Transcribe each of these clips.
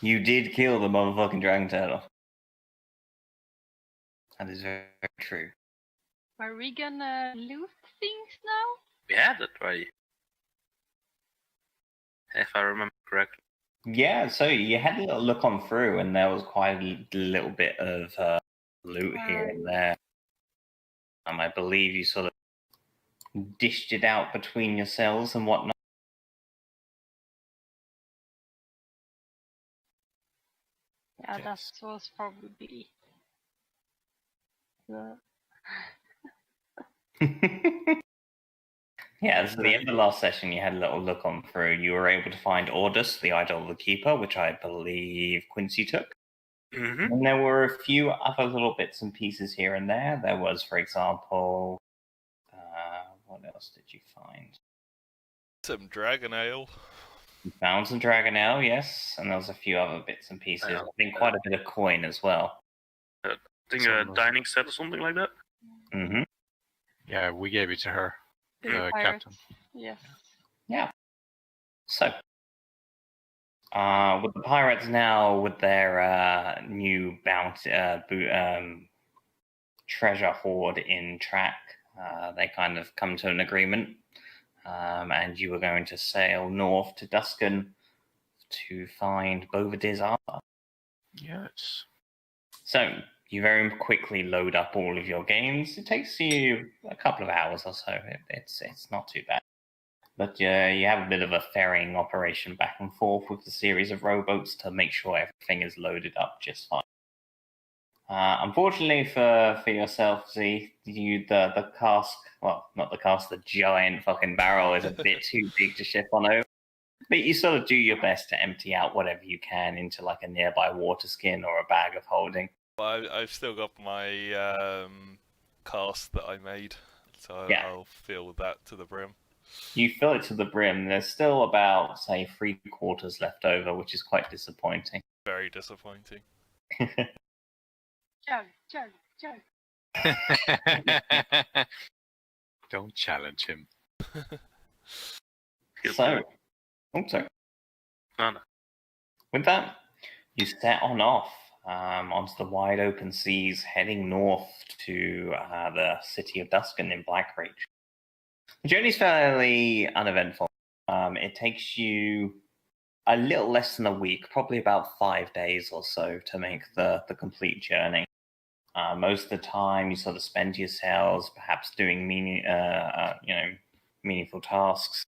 You did kill the motherfucking dragon turtle. That is very, very true. Are we gonna loot things now? We had it right. If I remember correctly. Yeah, so you had a little look on through, and there was quite a little bit of loot here and there. I believe you sort of dished it out between yourselves and whatnot. Yeah, Yes. that was probably the... Yeah, so at the end of the last session, you had a little look on through. You were able to find Ordus, the Idol of the Keeper, which I believe Quincy took. Mm-hmm. And there were a few other little bits and pieces here and there. There was, for example, what else did you find? Some dragon ale. You found some dragon ale, yes, and there was a few other bits and pieces. I think quite a bit of coin as well. I think a dining set or something like that. Mm-hmm. Yeah, we gave it to her, the captain. Yes. Yeah. So, with the pirates now, with their new bounty, treasure hoard in track, they kind of come to an agreement, and you were going to sail north to Duskan to find Bovadir's armor. Yes. So you very quickly load up all of your games. It takes you a couple of hours or so. It's not too bad. But you have a bit of a ferrying operation back and forth with the series of rowboats to make sure everything is loaded up just fine. Unfortunately for yourself, Z, the cask, well, not the cask, the giant fucking barrel is a bit too big to ship on over. But you sort of do your best to empty out whatever you can into like a nearby water skin or a bag of holding. I've still got my cast that I made, so Yeah. I'll fill that to the brim. You fill it to the brim. There's still about, say, 3/4 left over, which is quite disappointing. Very disappointing. Chug. Don't challenge him. So, sorry. No. With that, you set on off onto the wide open seas, heading north to the city of Duskan in Blackreach. The journey's fairly uneventful. It takes you a little less than a week, probably about 5 days or so, to make the complete journey. Most of the time, you sort of spend yourselves perhaps doing meaningful tasks,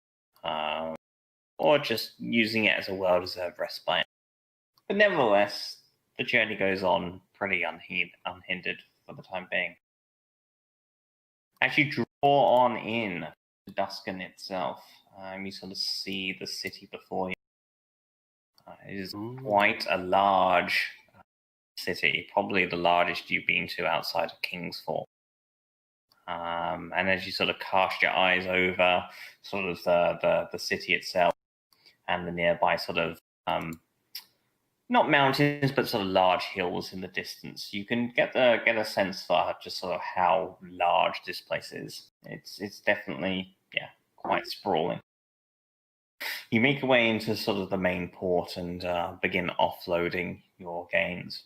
or just using it as a well-deserved respite. But nevertheless, the journey goes on pretty unhindered for the time being. As you draw on in to Duskan itself, you sort of see the city before you. It is quite a large city, probably the largest you've been to outside of Kingsford. And as you sort of cast your eyes over sort of the city itself and the nearby sort of not mountains but sort of large hills in the distance, you can get a sense for just sort of how large this place is. It's definitely quite sprawling. You make your way into sort of the main port and begin offloading your gains.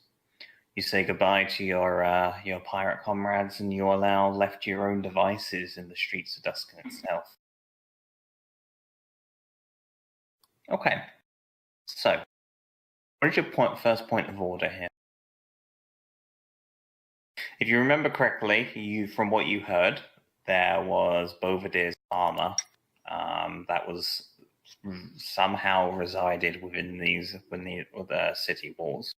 You say goodbye to your pirate comrades, and you are now left to your own devices in the streets of Duskan itself. Okay, so what is your first point of order here? If you remember correctly, from what you heard, there was Bovadir's armor that was somehow resided within the city walls.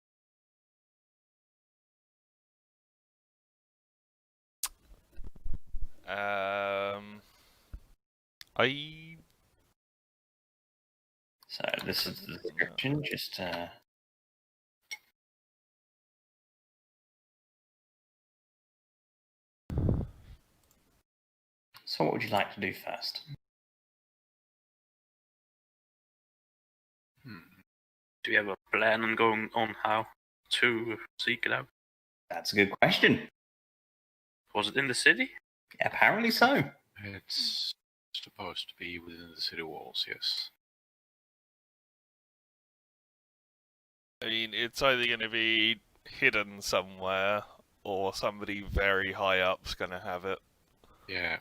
So this is the description, just So what would you like to do first? Do you have a plan on going on how to seek it out? That's a good question. Was it in the city? Apparently so. It's supposed to be within the city walls, yes. I mean, it's either going to be hidden somewhere, or somebody very high up's going to have it. Yeah.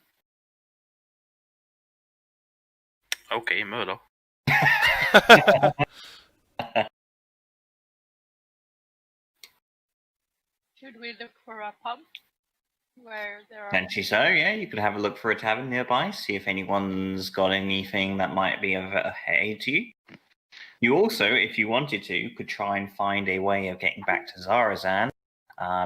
Okay, murder. Should we look for a pub where there are? Potentially so, yeah. You could have a look for a tavern nearby, see if anyone's got anything that might be of aid to you. You also, if you wanted to, could try and find a way of getting back to Zarazan,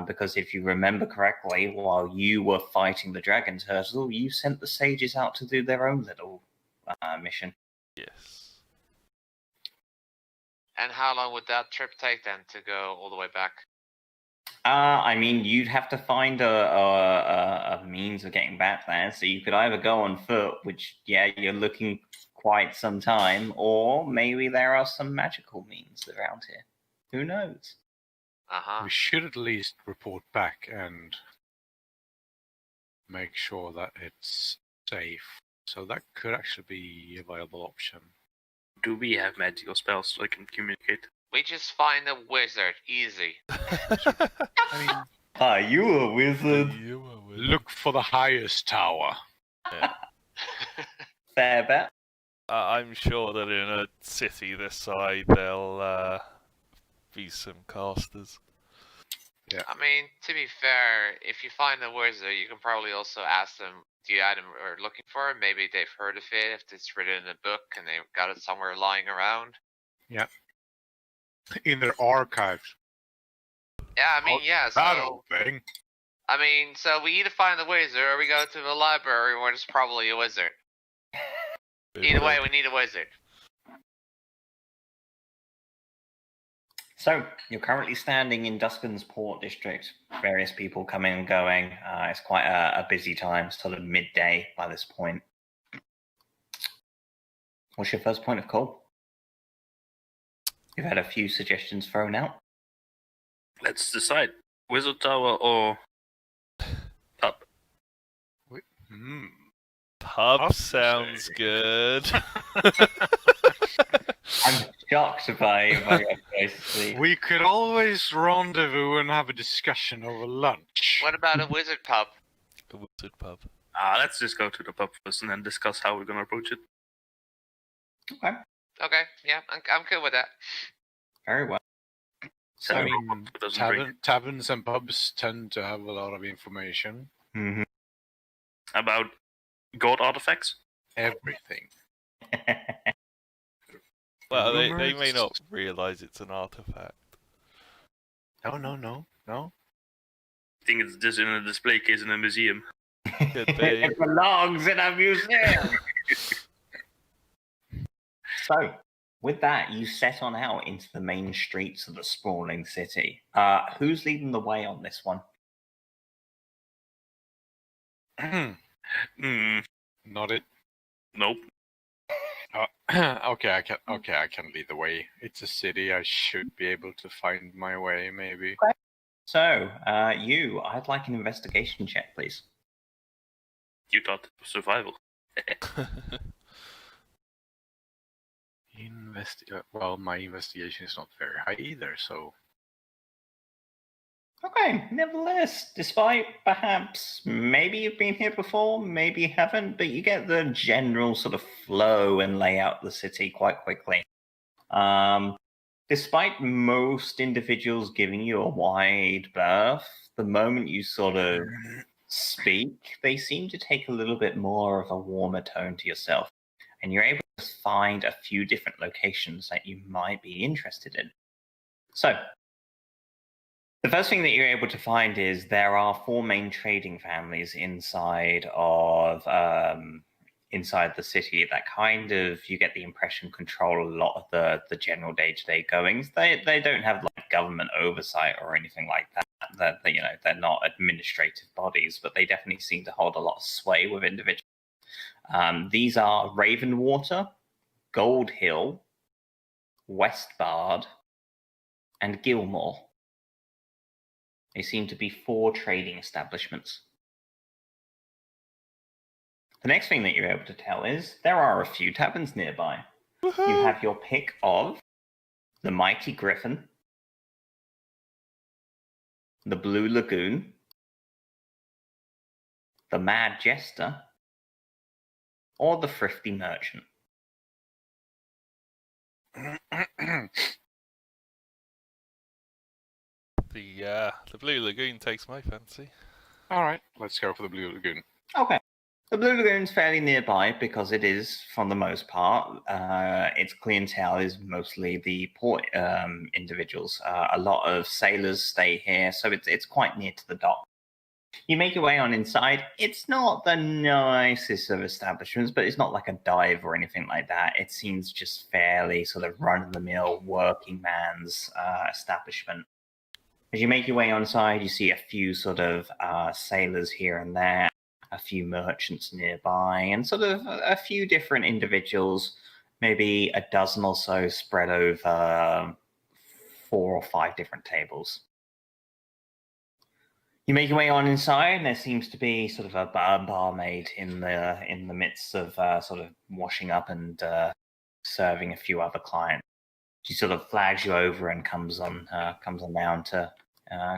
because if you remember correctly, while you were fighting the dragon turtle, you sent the sages out to do their own little mission. Yes. And how long would that trip take then to go all the way back? I mean, you'd have to find a means of getting back there. So you could either go on foot, which, yeah, you're looking quite some time, or maybe there are some magical means around here. Who knows? Uh-huh. We should at least report back and make sure that it's safe. So that could actually be a viable option. Do we have magical spells so I can communicate? We just find a wizard. Easy. I mean, Are you a wizard? look for the highest tower. Fair bet. I'm sure that in a city this side, there'll be some casters. I mean, to be fair, if you find a wizard, you can probably also ask them the item we're looking for. Maybe they've heard of it, if it's written in a book and they've got it somewhere lying around. Yeah. In their archives. Yeah, I mean, yeah, That so... old thing. I mean, so we either find the wizard or we go to the library where there's probably a wizard. Either way, we need a wizard. So, you're currently standing in Duskin's Port District. Various people coming and going. It's quite a busy time, sort of midday by this point. What's your first point of call? You've had a few suggestions thrown out. Let's decide. Wizard Tower or pub? Pub Pub sounds say. good. I'm shocked by your choice. We could always rendezvous and have a discussion over lunch. What about a wizard pub? A wizard pub. Let's just go to the pub first and then discuss how we're gonna approach it. Okay, Okay, yeah, I'm good with that. very well. So, I mean, Doesn't drink. taverns and pubs tend to have a lot of information. mhm. About god artifacts? Everything. Well, they may Rumors? not realise it's an artifact. No. I think it's just in a display case in a museum. Could be. It belongs in a museum. So, with that, you set on out into the main streets of the sprawling city. Who's leading the way on this one? Not it. Nope. Okay, I can lead the way. It's a city. I should be able to find my way, maybe. So, I'd like an investigation check, please. You thought it was survival. Well, my investigation is not very high either, so... Okay, nevertheless, despite perhaps maybe you've been here before, maybe you haven't, but you get the general sort of flow and layout of the city quite quickly. Despite most individuals giving you a wide berth, the moment you sort of speak, they seem to take a little bit more of a warmer tone to yourself, and you're able to find a few different locations that you might be interested in. So, the first thing that you're able to find is there are 4 main trading families inside of inside the city that kind of, you get the impression, control a lot of the general day-to-day goings. They don't have like government oversight or anything like that. They're not administrative bodies, but they definitely seem to hold a lot of sway with individuals. These are Ravenwater, Gold Hill, Westbard, and Gilmore. They seem to be 4 trading establishments. The next thing that you're able to tell is there are a few taverns nearby. You have your pick of the Mighty Griffin, the Blue Lagoon, the Mad Jester, or the Thrifty Merchant? The Blue Lagoon takes my fancy. All right, let's go for the Blue Lagoon. Okay. The Blue Lagoon's fairly nearby because it is, for the most part, its clientele is mostly the port individuals. A lot of sailors stay here, so it's quite near to the dock. You make your way on inside. It's not the nicest of establishments, but it's not like a dive or anything like that. It seems just fairly sort of run-of-the-mill working man's establishment. As you make your way on inside, you see a few sort of sailors here and there, a few merchants nearby, and sort of a few different individuals, maybe a dozen or so spread over 4 or 5 different tables. You make your way on inside, and there seems to be sort of a barmaid in the midst of sort of washing up and serving a few other clients. She sort of flags you over and comes on down to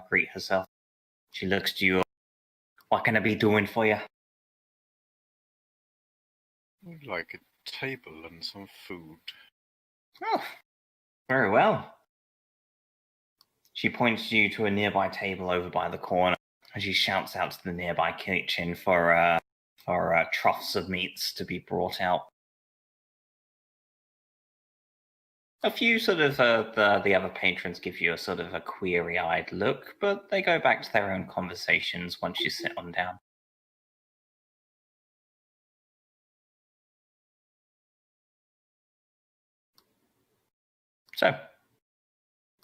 greet herself. She looks to you. What can I be doing for you? Like a table and some food. Oh, very well. She points you to a nearby table over by the corner, and she shouts out to the nearby kitchen for troughs of meats to be brought out. A few sort of the other patrons give you a sort of a query-eyed look, but they go back to their own conversations once you sit on down. So,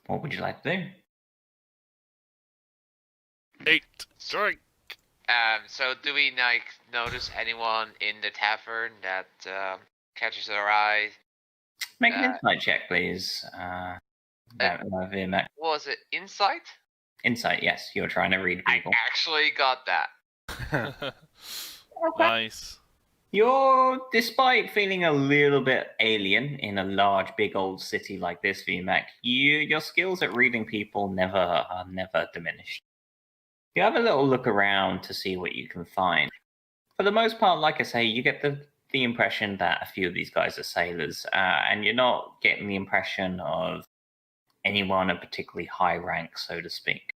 what would you like to do? Eat, drink. So do we like notice anyone in the tavern that catches our eye? Make an insight check, please. Vimac. Was it insight? Insight, yes. You're trying to read people. I actually got that. Nice. Despite feeling a little bit alien in a large, big old city like this, VMAC, your skills at reading people are never diminished. You have a little look around to see what you can find. For the most part, like I say, you get the impression that a few of these guys are sailors, and you're not getting the impression of anyone of particularly high rank, so to speak.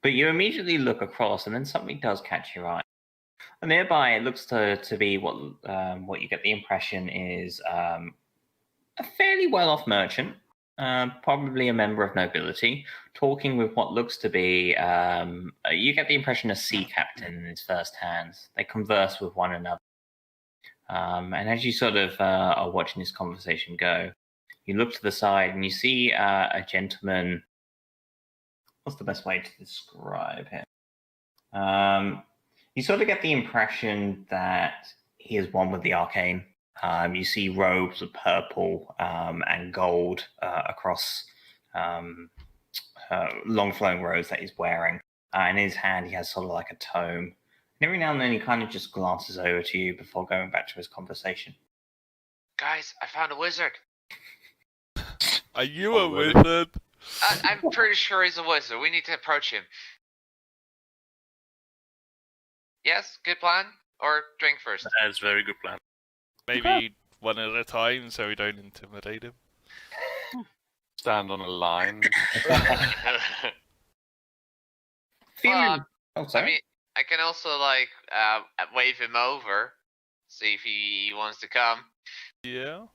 But you immediately look across, and then something does catch your eye. And nearby, it looks to be what you get the impression is a fairly well-off merchant, probably a member of nobility, talking with what looks to be, you get the impression, a sea captain in his first hands. They converse with one another. And as you sort of are watching this conversation go, you look to the side and you see a gentleman. What's the best way to describe him? You sort of get the impression that he is one with the arcane. You see robes of purple and gold across long flowing robes that he's wearing. In his hand, he has sort of like a tome. And every now and then, he kind of just glances over to you before going back to his conversation. Guys, I found a wizard. Are you a wizard? I'm pretty sure he's a wizard. We need to approach him. Yes, good plan? Or drink first? That's a very good plan. Maybe one at a time so we don't intimidate him. Stand on a line. Sorry. I mean, I can also like wave him over, see if he wants to come. Yeah.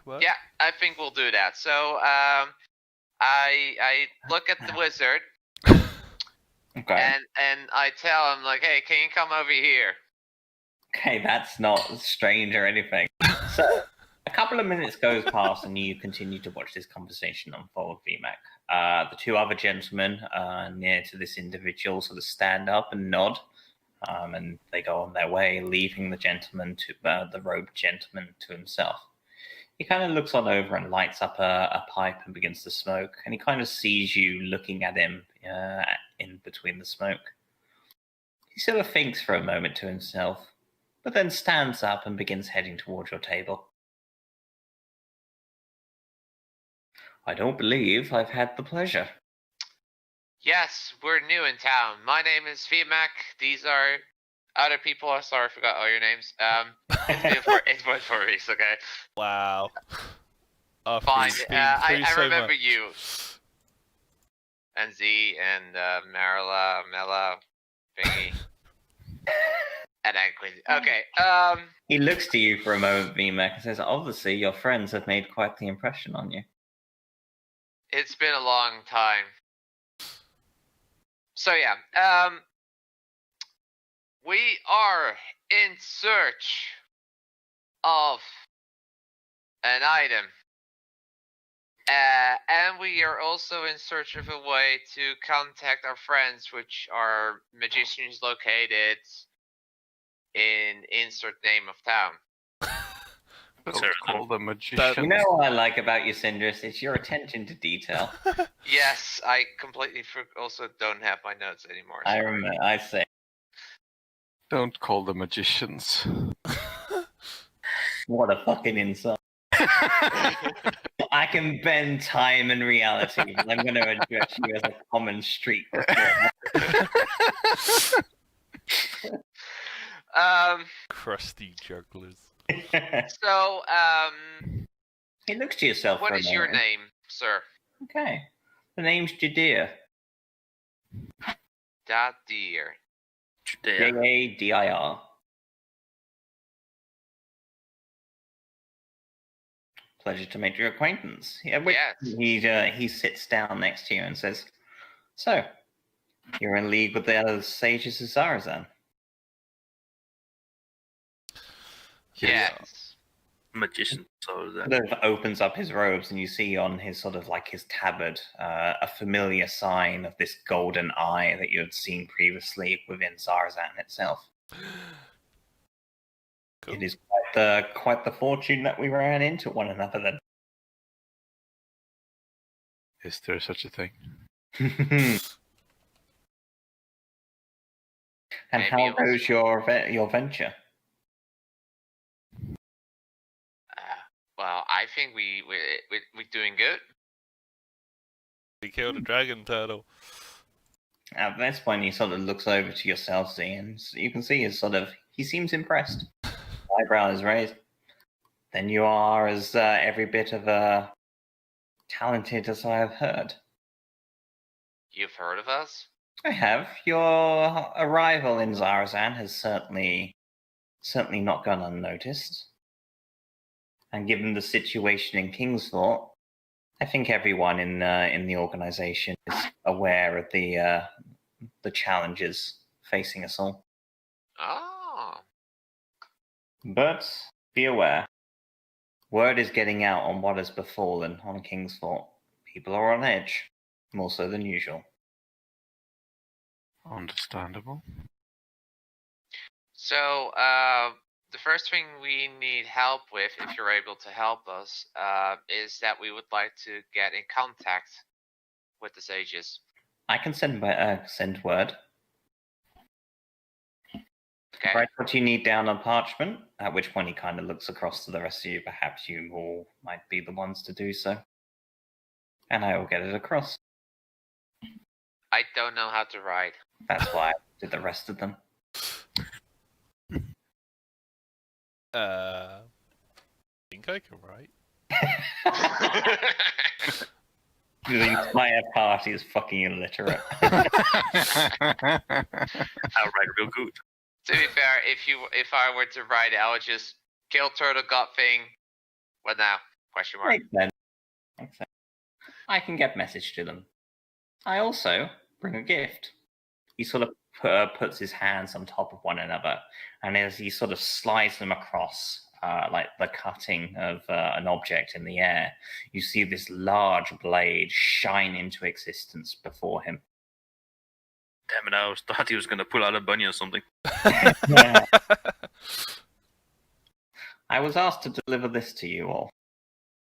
What? Yeah, I think we'll do that. So I look at the wizard. Okay. And I tell him like, hey, can you come over here? Okay, that's not strange or anything. So a couple of minutes goes past and you continue to watch this conversation unfold, VMAC. The two other gentlemen near to this individual sort of stand up and nod, and they go on their way, leaving the gentleman to the robed gentleman to himself. He kind of looks on over and lights up a pipe and begins to smoke, and he kind of sees you looking at him in between the smoke. He sort of thinks for a moment to himself, but then stands up and begins heading towards your table. I don't believe I've had the pleasure. Yes, we're new in town. My name is VMAC. These are other people. I'm sorry, I forgot all your names. It's been 4 weeks, okay? Wow. After Fine. he's been through I so remember much. you. And Z and Mela, Thingy. And Quincy. Okay. He looks to you for a moment, VMAC, and says, obviously your friends have made quite the impression on you. It's been a long time. So yeah, we are in search of an item. And we are also in search of a way to contact our friends, which are magicians located in insert name of town. Don't Sir, call them magicians. You know what I like about you, Syndrus? It's your attention to detail. Yes, I completely also don't have my notes anymore. I sorry. remember. I say, Don't call them magicians. what a fucking insult. I can bend time and reality. I'm going to address you as a common street. Crusty jugglers. So, He looks to yourself. what for a is your moment. name, sir? Okay. The name's Jadea. Da dear. Judea. Jadir. Pleasure to make your acquaintance. Yeah, Yes. he sits down next to you and says, "So, you're in league with the other sages of Zarazan." Yes. Magician. So that. Sort of opens up his robes, and you see on his sort of like his tabard a familiar sign of this golden eye that you had seen previously within Zarazan itself. Cool. It is quite the fortune that we ran into one another then. Is there such a thing? And Maybe how it was- goes your venture? Well, I think we're doing good. He killed a dragon turtle. At this point, he sort of looks over to yourself, Z, and you can see he seems impressed. Eyebrow is raised. Then you are as every bit of talented as I have heard. You've heard of us? I have. Your arrival in Zarazan has certainly not gone unnoticed. And given the situation in Kingsthorpe, I think everyone in the organization is aware of the challenges facing us all. Oh. But be aware, word is getting out on what has befallen on Kingsthorpe. People are on edge, more so than usual. Understandable. So, the first thing we need help with, if you're able to help us, is that we would like to get in contact with the sages. I can send word. Okay. Write what you need down on parchment, at which point he kind of looks across to the rest of you. Perhaps you all might be the ones to do so. And I will get it across. I don't know how to write. That's why I did the rest of them. I think I can write. The entire party is fucking illiterate. I'll write real good. To be fair, if I were to write it, I would just kill turtle gut thing. What now? Question mark. Makes sense. I can get message to them. I also bring a gift. He sort of puts his hands on top of one another, and as he sort of slides them across, like the cutting of an object in the air, you see this large blade shine into existence before him. Damn it, I thought he was gonna pull out a bunny or something. I was asked to deliver this to you all.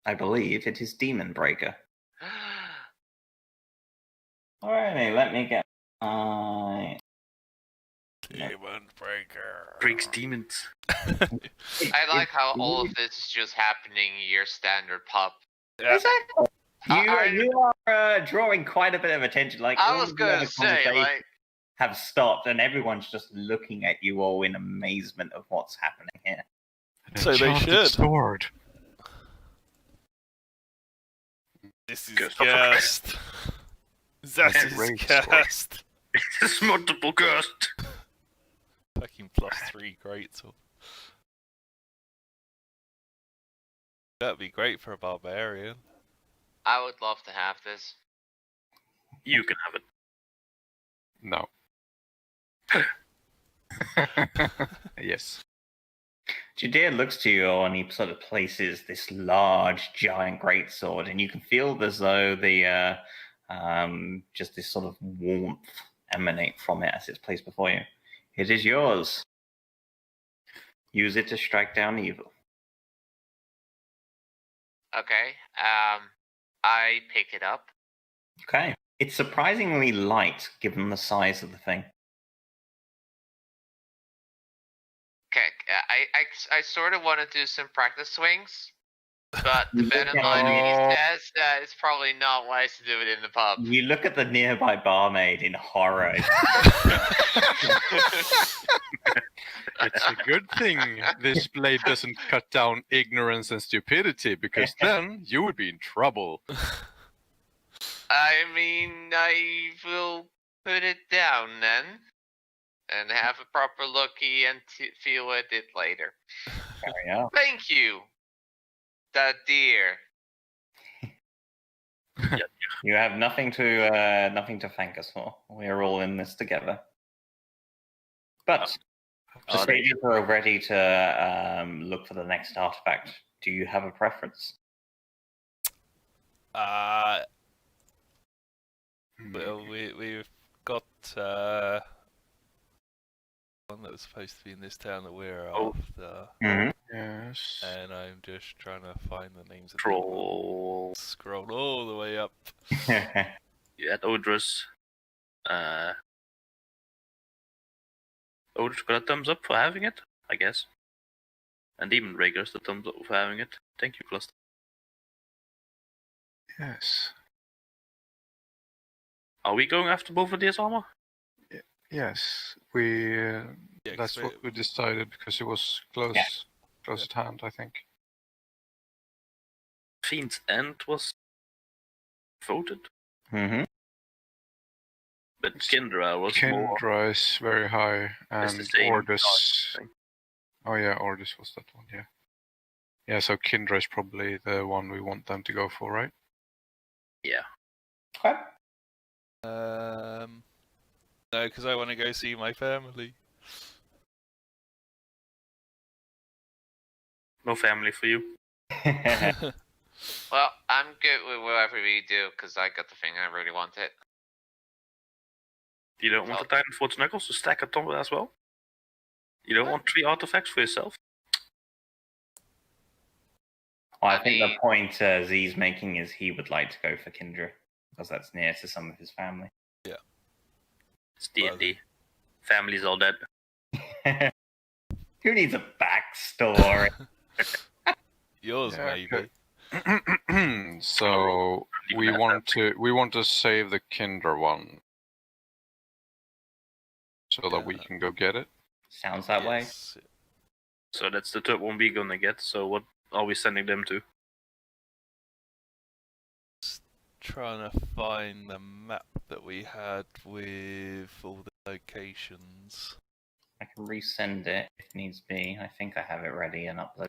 I believe it is Demon Breaker. Alrighty, let me get Demon Breaker. Breaks demons. I like how all of this is just happening in your standard pub. Yeah. Exactly. You are drawing quite a bit of attention. Like I all was of the other gonna say, conversations like, have stopped, and everyone's just looking at you all in amazement of what's happening here. An So they enchanted should. sword. This is Cursed. cursed. That That's is great sword. cursed. It's multiple cursed. Fucking +3 greatsword. That'd be great for a barbarian. I would love to have this. You can have it. No. Yes. Judea looks to you all and he sort of places this large, giant greatsword, and you can feel as though the just this sort of warmth emanate from it as it's placed before you. It is yours. Use it to strike down evil. Okay. I pick it up. Okay. It's surprisingly light given the size of the thing. Okay. I sort of want to do some practice swings, but You the venom look line at- says that it's probably not wise to do it in the pub. You look at the nearby barmaid in horror. It's a good thing this blade doesn't cut down ignorance and stupidity, because then you would be in trouble. I mean, I will put it down then, and have a proper looky and feel at it later. Fair enough. Thank you, that dear. You have nothing to thank us for. We're all in this together. But the Are they- sages are ready to look for the next artifact. Do you have a preference? Well, we've got one that was supposed to be in this town that we're Oh. after, Yes. and I'm just trying to find the names of the Troll. Scroll all the way up. You had Odrus. Odrus got a thumbs up for having it, I guess. And Demon Breaker's the thumbs up for having it. Thank you, Cluster. Yes. Are we going after both of these armor? Yes. We. Yeah, 'cause That's we- what we decided because it was close, Yeah. close at hand. I think. Fiend's End was voted, Mm-hmm. but Kindra was more. Kindra is very high, It's and the same Ordis. thing. Oh yeah, Ordis was that one. Yeah. Yeah. So Kindra is probably the one we want them to go for, right? Yeah. Okay. No, because I want to go see my family. No family for you. Well, I'm good with whatever we do, because I got the thing I really wanted. You don't want the Titan Forge Knuckles to stack a tomb as well? You don't want 3 artifacts for yourself? Well, I I think the mean- point Z's making is he would like to go for Kindra, because that's near to some of his family. It's D&D. Family's all dead. Who needs a backstory? Yours, Yeah, maybe. okay. So we want to save the Kindra one, so that we Yeah. can go get it. Sounds that way. Yes. So that's the third one we're gonna get. So what are we sending them to? Trying to find the map that we had with all the locations. I can resend it if needs be. I think I have it ready and upload.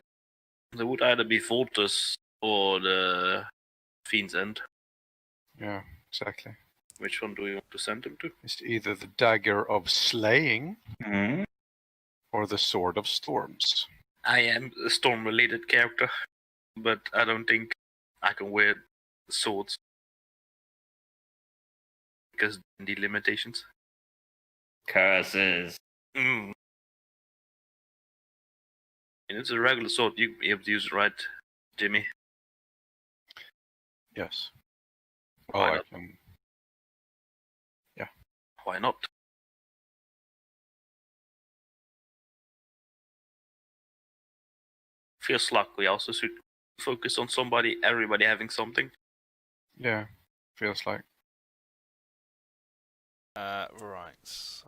They would either be Voltus or the Fiend's End. Yeah, exactly. Which one do we want to send them to? It's either the Dagger of Slaying Mhm. or the Sword of Storms. I am a storm-related character, but I don't think I can wear swords because the limitations. Curses. And it's a regular sword. You can be able to use it, right, Jimmy? Yes. Why Well, I not? can. Why not? Feels like we also should focus on everybody having something. Yeah, feels like. Right. So...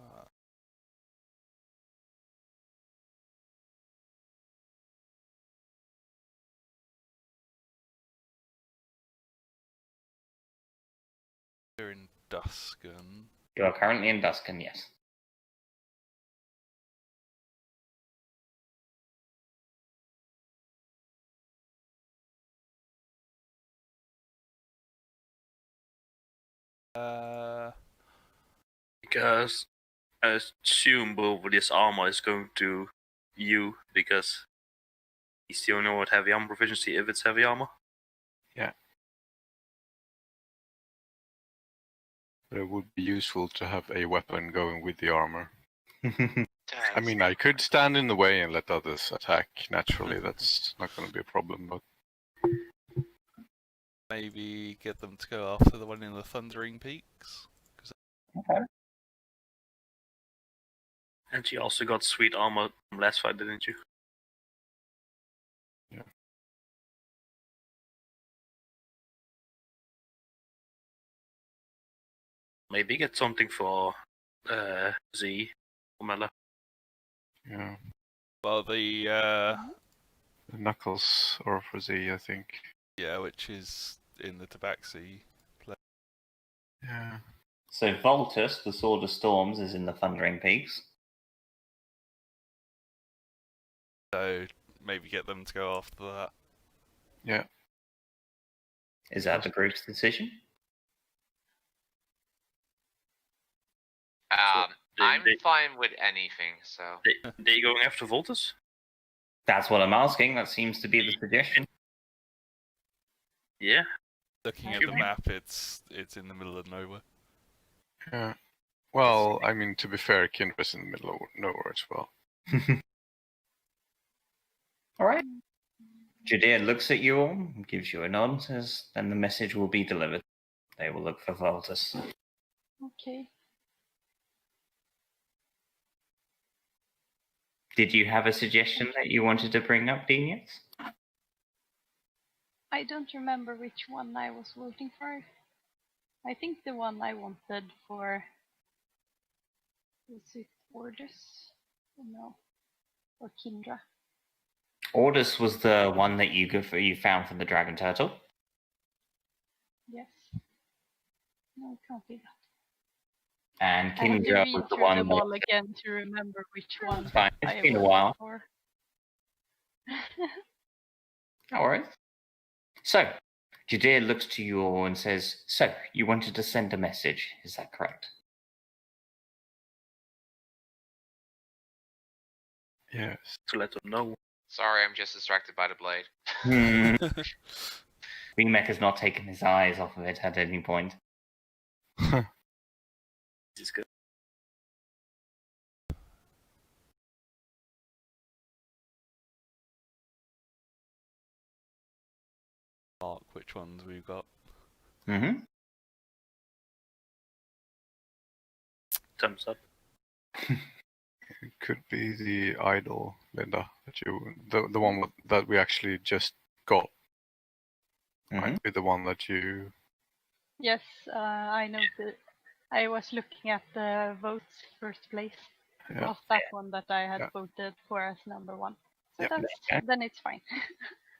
You're in Dusken. You are currently in Dusken, yes. Because I assume both of this armor is going to you because he's the only one with heavy armor proficiency if it's heavy armor. But it would be useful to have a weapon going with the armor. I Does. mean, I could stand in the way and let others attack. Naturally, that's not going to be a problem. But Maybe get them to go after the one in the Thundering Peaks. Okay. And you also got sweet armor from last fight, didn't you? Yeah. Maybe get something for Z or Mela. yeah, Well, the the Knuckles or for Z, I think. yeah, which is in the Tabaxi. Yeah. So Voltus, the Sword of Storms, is in the Thundering Peaks. So maybe get them to go after that. Yeah. Is that the group's decision? I'm They- fine with anything, so. They going after Voltus? That's what I'm asking. That seems to be the suggestion. Yeah. Looking at Should the we- map, it's in the middle of nowhere. Yeah. Well, I mean, to be fair, Kindra's in the middle of nowhere as well. All right. Judea looks at you all, gives you a nod, says, then the message will be delivered. They will look for Voltus. Okay. Did you have a suggestion that you wanted to bring up, Denius? I don't remember which one I was voting for. I think the one I wanted for was it Orders? No. Or Kindra. Ordus was the one that you found from the dragon turtle. Yes. No, it can't be that. And I have to Kindra read was the through one them all that... again to remember which one Fine, it's I been a voted while. for. No worries. So, Judea looks to you all and says, so, you wanted to send a message, is that correct? Yes. To let them know. Sorry, I'm just distracted by the blade. Hmm. Remek has not taken his eyes off of it at any point. This is good. Mark which ones we've got. Mm-hmm. Thumbs up. It could be the idol, Linda, that the one that we actually just got. Might be the one that you. Yes, I know that. I was looking at the votes first place. It Yeah. was that one that I had Yeah. voted for as number one. So Yeah. that's, then it's fine.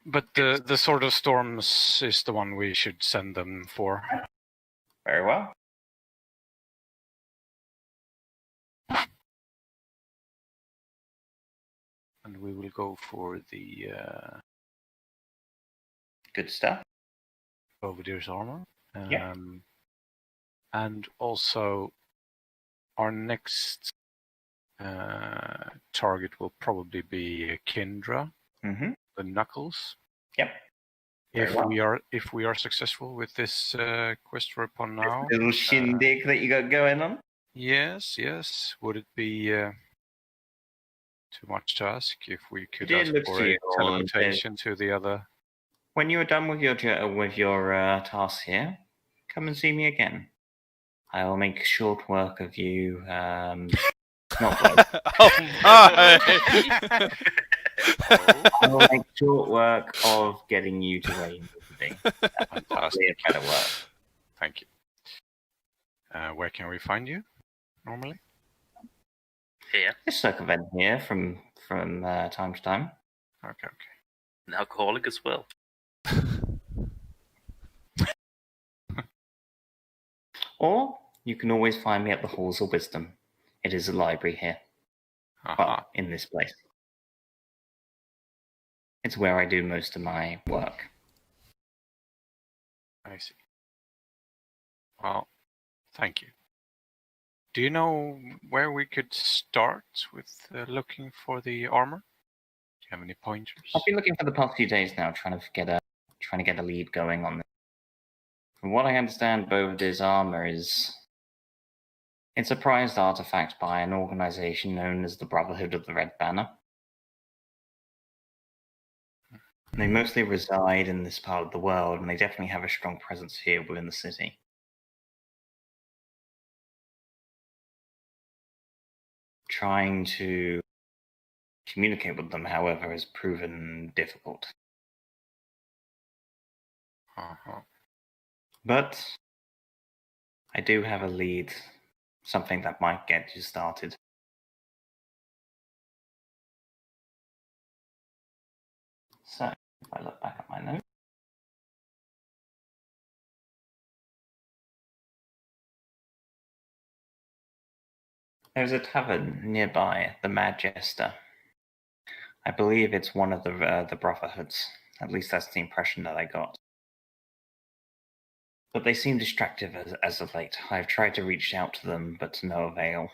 But the Sword of Storms is the one we should send them for. Very well. And we will go for the Good stuff. Bovedier's armor. Yeah. And also, our next target will probably be Kindra, Mm-hmm. the Knuckles. Yep. Very If we are successful with this quest for upon now, Little shindig that you got going on. yes. Would it be too much to ask if we could It ask looks for to a you all and teleportation to the other? When you are done with your task here, come and see me again. I will make short work of you. Not work. Oh my! I will make short work of getting you to where you need to be. That's probably Fantastic. a better work. Thank you. Where can we find you normally? Here, Just circumvent here from time to time. Okay. an alcoholic as well. Or you can always find me at the Halls of Wisdom. It is a library here. Well, in this place. It's where I do most of my work. I see. Well, thank you. Do you know where we could start with looking for the armor? Do you have any pointers? I've been looking for the past few days now, trying to get a lead going on this. From what I understand, Bovadir's armor it's a prized artifact by an organization known as the Brotherhood of the Red Banner. They mostly reside in this part of the world, and they definitely have a strong presence here within the city. Trying to communicate with them, however, has proven difficult. But I do have a lead, something that might get you started. So, if I look back at my notes. There's a tavern nearby, the Mad Jester. I believe it's one of the Brotherhoods. At least that's the impression that I got. But they seem distracted as of late. I've tried to reach out to them, but to no avail.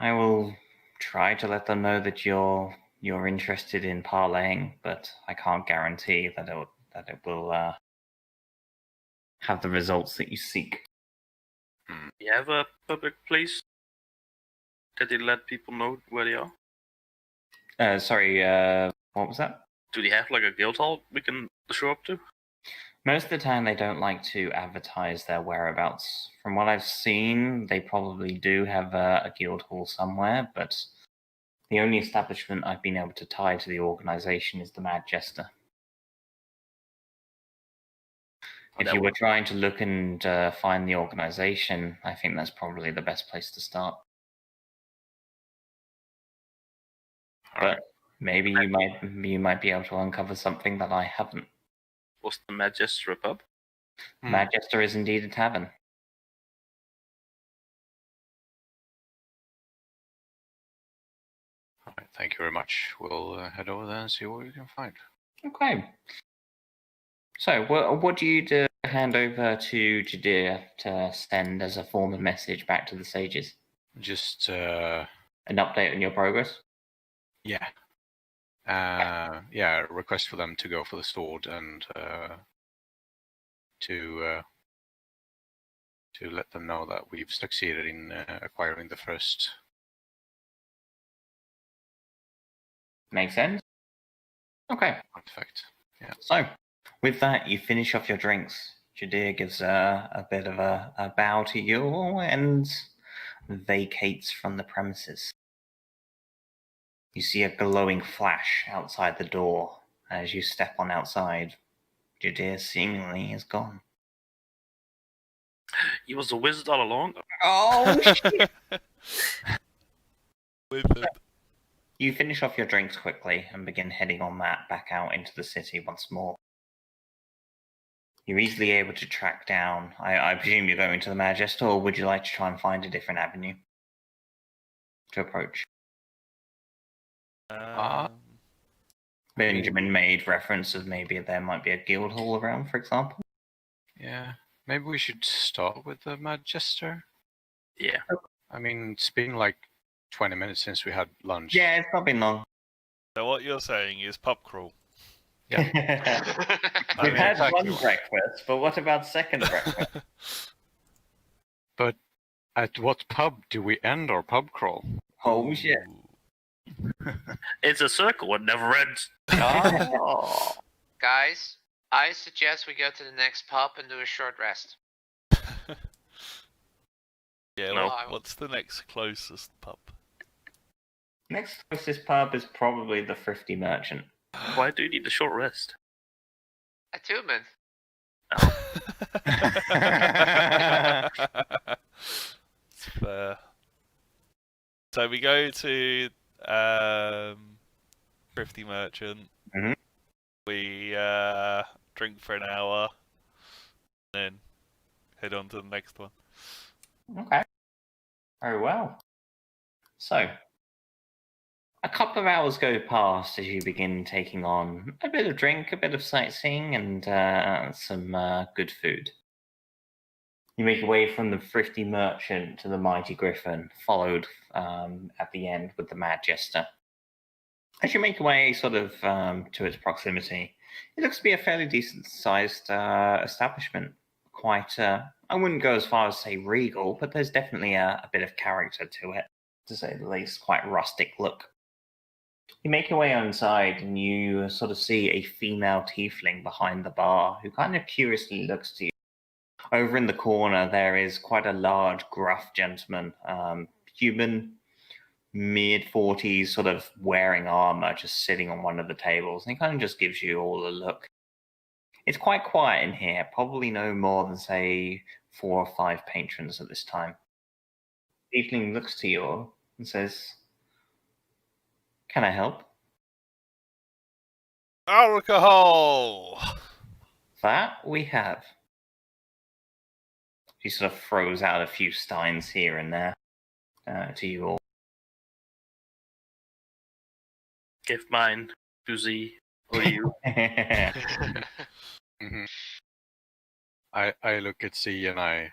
I will try to let them know that you're interested in parlaying, but I can't guarantee that it will have the results that you seek. You have a public place that they let people know where they are? Sorry, what was that? Do they have like a guild hall we can show up to? Most of the time, they don't like to advertise their whereabouts. From what I've seen, they probably do have a guild hall somewhere, but the only establishment I've been able to tie to the organization is the Mad Jester. If you were trying to look and find the organization, I think that's probably the best place to start. But maybe you might be able to uncover something that I haven't. Was the Mad Jester a pub? Mad Jester is indeed a tavern. All right, thank you very much. We'll head over there and see what we can find. Okay. So, what do you hand over to Jadir to send as a form of message back to the sages? Just an update on your progress? Yeah. Request for them to go for the sword and to let them know that we've succeeded in acquiring the first. Makes sense. Okay. Artifact. Yeah. So, with that, you finish off your drinks. Jadir gives a bit of a bow to you and vacates from the premises. You see a glowing flash outside the door. As you step on outside, Jadir seemingly is gone. He was a wizard all along. Oh, shit! Wizard. You finish off your drinks quickly and begin heading on that back out into the city once more. You're easily able to track down. I presume you're going to the Mad Jester, or would you like to try and find a different avenue to approach? Benjamin made reference of maybe there might be a guild hall around, for example. Yeah, maybe we should start with the Mad Jester. Yeah. I mean, it's been like 20 minutes since we had lunch. Yeah, it's not been long. So what you're saying is pub crawl. Yeah. We've had exactly one breakfast, but what about second breakfast? But at what pub do we end our pub crawl? Oh shit. It's a circle, it never ends. Oh. Guys, I suggest we go to the next pub and do a short rest. Yeah, No. what's the next closest pub? Next closest pub is probably the Thrifty Merchant. Why do you need a short rest? Attunement. It's fair. So we go to Thrifty Merchant. Mhm. We drink for an hour, then head on to the next one. Okay. Very well. So, a couple of hours go past as you begin taking on a bit of drink, a bit of sightseeing, and some good food. You make your way from the Thrifty Merchant to the Mighty Griffin, followed at the end with the Mad Jester. As you make your way sort of to its proximity, it looks to be a fairly decent-sized establishment. Quite, I wouldn't go as far as say regal, but there's definitely a bit of character to it, to say the least. Quite rustic look. You make your way inside, and you sort of see a female tiefling behind the bar, who kind of curiously looks to you. Over in the corner, there is quite a large, gruff gentleman, human, mid-40s, sort of wearing armor, just sitting on one of the tables, and he kind of just gives you all a look. It's quite quiet in here, probably no more than, say, 4 or 5 patrons at this time. The tiefling looks to you and says, "Can I help?" Alcohol! That we have. She sort of throws out a few steins here and there to you all. Give mine to Z or you. Mhm. I look at C and I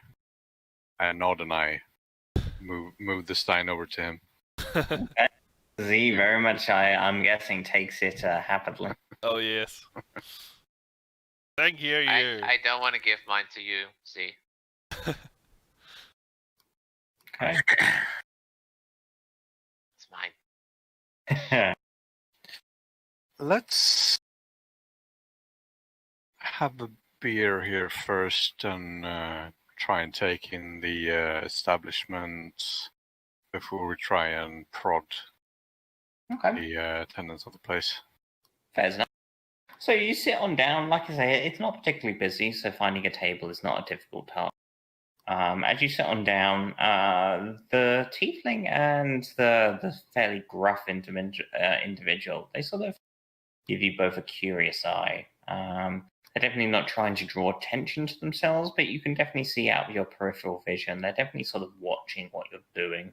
nod and I move the stein over to him. Z very much, I'm guessing, takes it happily. Oh, yes. Thank you, you. I don't want to give mine to you, see. Okay. It's mine. Let's have a beer here first and try and take in the establishment before we try and prod Okay. the tenants of the place. Fair enough. So you sit on down. Like I say, it's not particularly busy, so finding a table is not a difficult task. As you sit on down, the tiefling and the fairly gruff individual, they sort of give you both a curious eye. They're definitely not trying to draw attention to themselves, but you can definitely see out of your peripheral vision, they're definitely sort of watching what you're doing.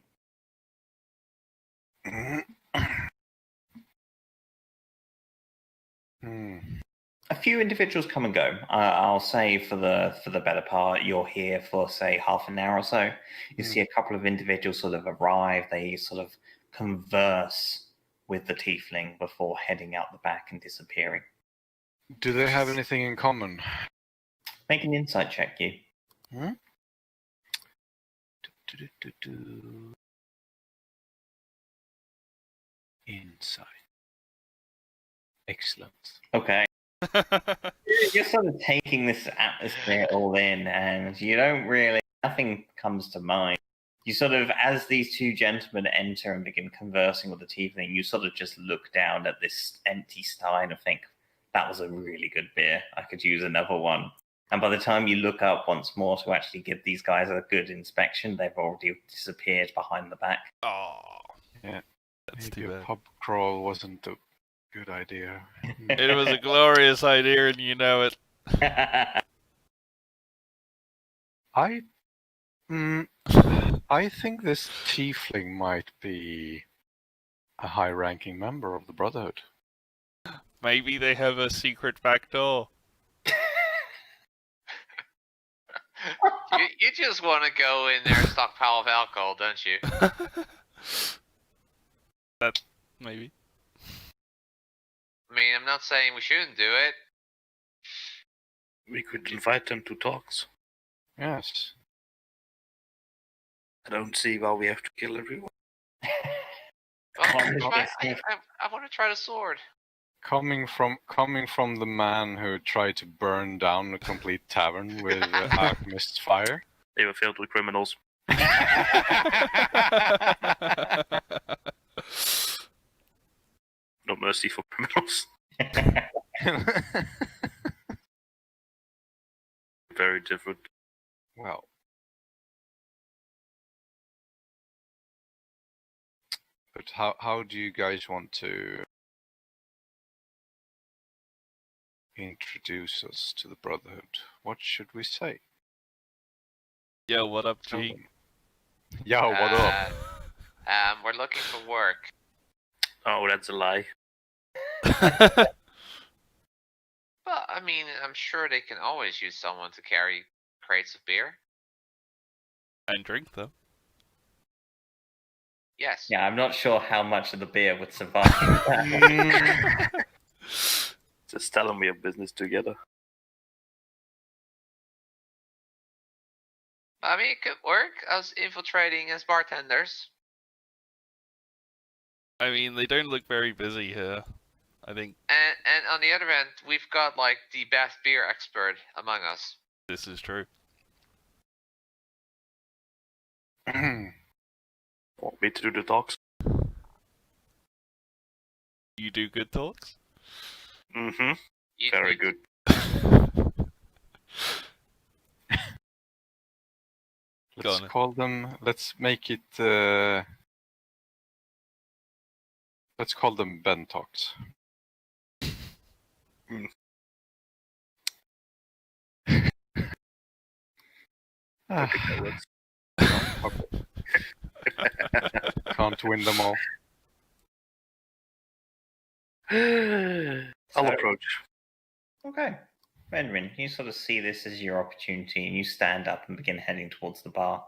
A few individuals come and go. I'll say for the better part, you're here for say half an hour or so. You see a couple of individuals sort of arrive. They sort of converse with the tiefling before heading out the back and disappearing. Do they have anything in common? Make an insight check, you. Insight. Excellent. Okay. You're sort of taking this atmosphere all in, and you don't really, nothing comes to mind. You sort of, as these two gentlemen enter and begin conversing with the tiefling, you sort of just look down at this empty stein and think, that was a really good beer. I could use another one. And by the time you look up once more to actually give these guys a good inspection, they've already disappeared behind the back. Oh, Yeah. that's Maybe too a bad. pub crawl wasn't a good idea. It was a glorious idea, and you know it. I think this tiefling might be a high-ranking member of the Brotherhood. Maybe they have a secret back door. You just want to go in there and stockpile of alcohol, don't you? That maybe. I mean, I'm not saying we shouldn't do it. We could invite them to talks. Yes. I don't see why we have to kill everyone. Well, Well, I want to try the sword. Coming from the man who tried to burn down a complete tavern with alchemist's fire. They were filled with criminals. No mercy for criminals. Very different. Well. But how do you guys want to introduce us to the Brotherhood? What should we say? Yo, what up, Tell G? them. Yo, what up? We're looking for work. Oh, that's a lie. Well, I mean, I'm sure they can always use someone to carry crates of beer. And drink them. Yes. Yeah, I'm not sure how much of the beer would survive. Just tell them we have business together. I mean, it could work. Us infiltrating as bartenders. I mean, they don't look very busy here. I think And on the other end, we've got like the best beer expert among us. this is true. Want me to do the talks? You do good talks? Mm-hmm. You- Very you- good. Let's on. call them. Let's make it. Let's call them Ben Talks. I think that works. Can't win them all. I'll So- approach. Okay. Benjamin, you sort of see this as your opportunity and you stand up and begin heading towards the bar.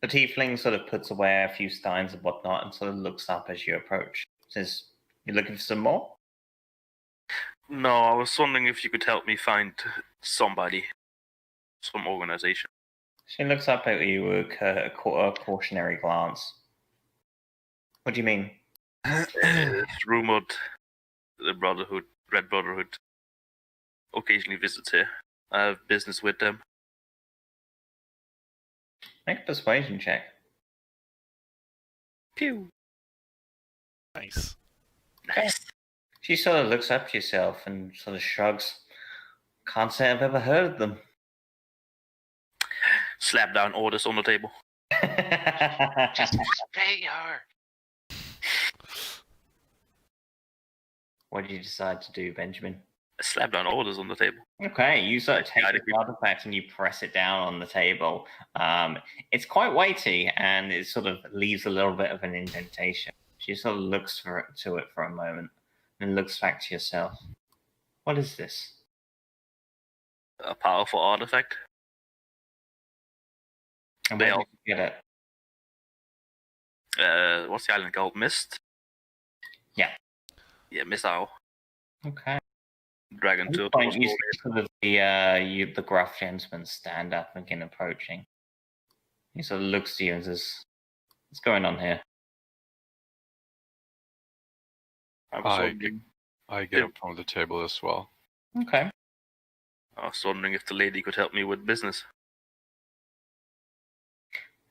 The tiefling sort of puts away a few steins and whatnot and sort of looks up as you approach. Says, "You looking for some more?" No, I was wondering if you could help me find somebody, some organization. She looks up at you with a cautionary glance. What do you mean? It's rumored the Brotherhood, Red Brotherhood, occasionally visits here. I have business with them. Make a persuasion check. Pew. Nice. Nice. She sort of looks up to yourself and sort of shrugs. Can't say I've ever heard of them. Slap down orders on the table. Just pay her. What did you decide to do, Benjamin? Slap down orders on the table. Okay, you sort of take Yeah, the artifact and you press it down on the table. It's quite weighty and it sort of leaves a little bit of an indentation. She sort of looks to it for a moment and looks back to yourself. What is this? A powerful artifact. And They where all- did you get it? What's the island called? Mist? Yeah. Yeah, Mist Isle. Okay. Dragon At this Turtle. point, you see sort of the gruff gentleman stand up and begin approaching. He sort of looks to you and says, "What's going on here?" I was I wondering, get Yeah. up from the table as well. Okay. if the lady could help me with business.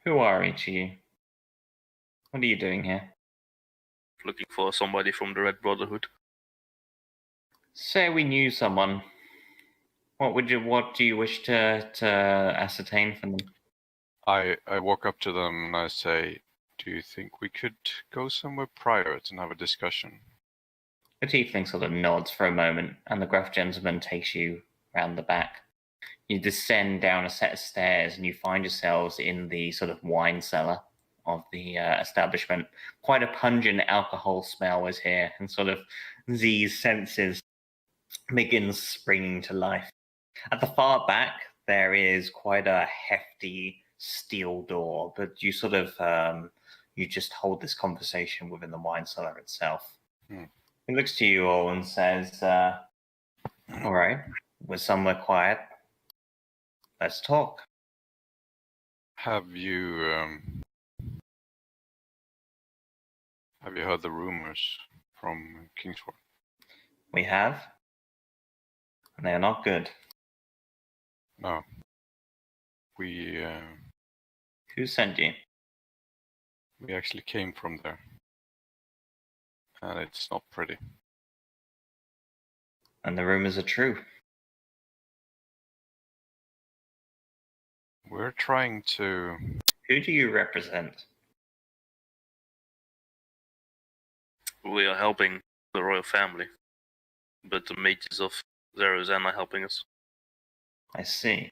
Who are each of you? What are you doing here? Looking for somebody from the Red Brotherhood. Say we knew someone. What do you wish to ascertain from them? I walk up to them and I say, "Do you think we could go somewhere private and have a discussion?" The tiefling sort of nods for a moment, and the gruff gentleman takes you round the back. You descend down a set of stairs, and you find yourselves in the sort of wine cellar of the establishment. Quite a pungent alcohol smell is here, and sort of these senses begin springing to life. At the far back, there is quite a hefty steel door, but you sort of you just hold this conversation within the wine cellar itself. He looks to you all and says, "All right, we're somewhere quiet. Let's talk." Have you heard the rumors from Kingsford? We have, and they are not good. No. We Who sent you? We actually came from there. And it's not pretty. And the rumors are true. We're trying to... Who do you represent? We are helping the royal family, but the mages of Zeruzan are helping us. I see.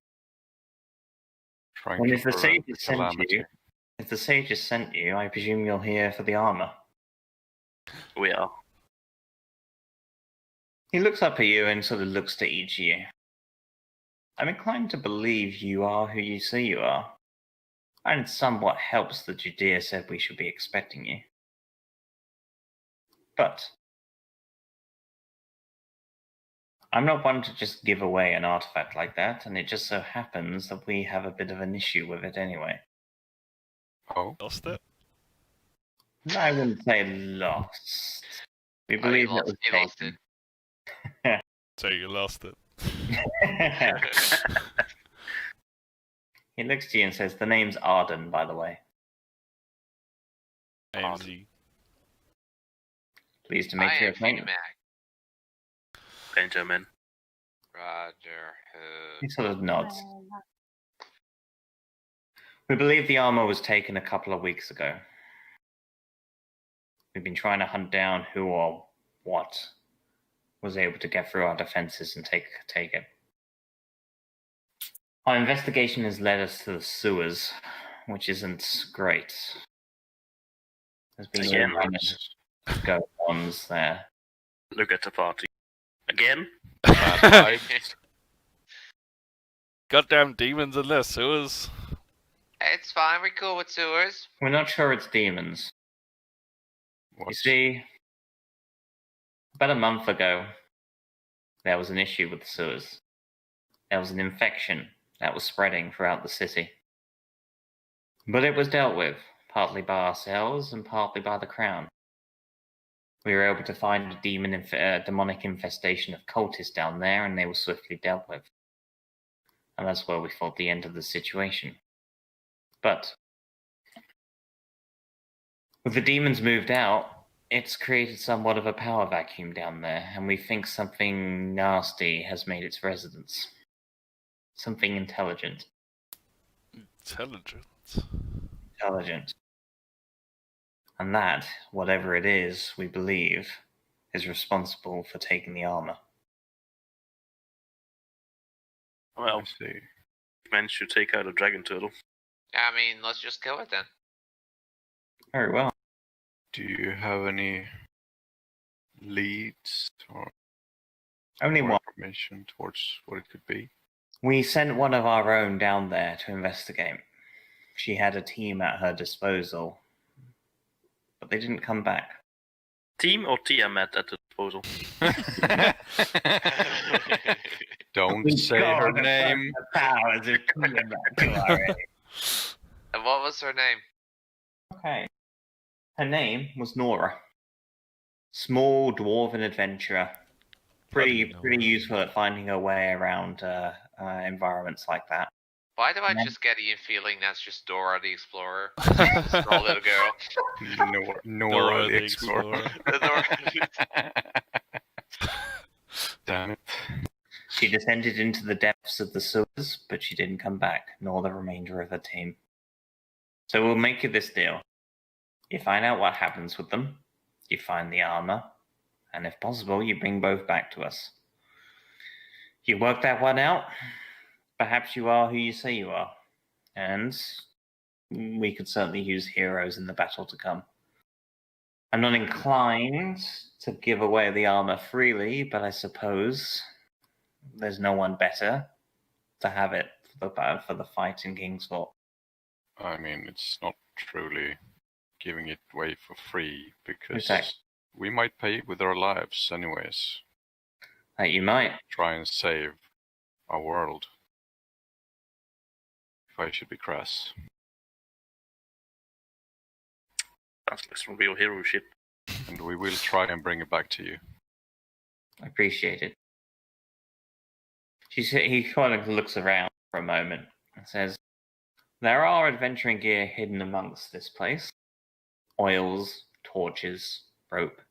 Trying And to if the prevent sages sent calamity. you, I presume you're here for the armor. We are. He looks up at you and sort of looks to each of you. I'm inclined to believe you are who you say you are. And it somewhat helps that Judea said we should be expecting you. But I'm not one to just give away an artifact like that, and it just so happens that we have a bit of an issue with it anyway. Oh, Lost it? I wouldn't say lost. We Oh, believe he it was lost taken. it. So you lost it. He looks to you and says, "The name's Arden, by the way. AMZ. Pleased to I make your am acquaintance." Mac. Benjamin. Roger. He sort of nods. Uh, We believe the armor was taken a couple of weeks ago. We've been trying to hunt down who or what was able to get through our defenses and take it. Our investigation has led us to the sewers, which isn't great. There's been Again, all kinds of go-ons there. Look at the party. Again? Goddamn demons in their sewers. It's fine, we're cool with sewers. We're not sure it's demons. You what's... see, about a month ago, there was an issue with the sewers. There was an infection that was spreading throughout the city. But it was dealt with, partly by ourselves and partly by the Crown. We were able to find a demonic infestation of cultists down there, and they were swiftly dealt with. And that's where we fought the end of the situation. But with the demons moved out, it's created somewhat of a power vacuum down there, and we think something nasty has made its residence. Something intelligent. Intelligent. And that, whatever it is, we believe, is responsible for taking the armor. Well, I see. managed to take out a dragon turtle. I mean, let's just kill it then. Very well. Do you have any leads or Only more one. information towards what it could be? We sent one of our own down there to investigate. She had a team at her disposal, but they didn't come back. Team or Tiamat at the disposal? Don't say her name. Powers are coming back to our aid. And what was her name? Okay. Her name was Nora. Small dwarven adventurer. Pretty useful at finding her way around environments like that. Why do I Yeah. just get a feeling that's just Dora the Explorer? Small little girl. Nora the Explorer. Damn it. She descended into the depths of the sewers, but she didn't come back, nor the remainder of her team. So we'll make you this deal. You find out what happens with them, you find the armor, and if possible, you bring both back to us. You work that one out, perhaps you are who you say you are, and we could certainly use heroes in the battle to come. I'm not inclined to give away the armor freely, but I suppose there's no one better to have it for the fight in Kingsfort. I mean, it's not truly giving it away for free because Exactly. we might pay with our lives anyways. That you might. Try and save our world. If I should be crass. Sounds like some real hero shit. And we will try and bring it back to you. I appreciate it. He kind of looks around for a moment and says, There are adventuring gear hidden amongst this place. Oils, torches, rope.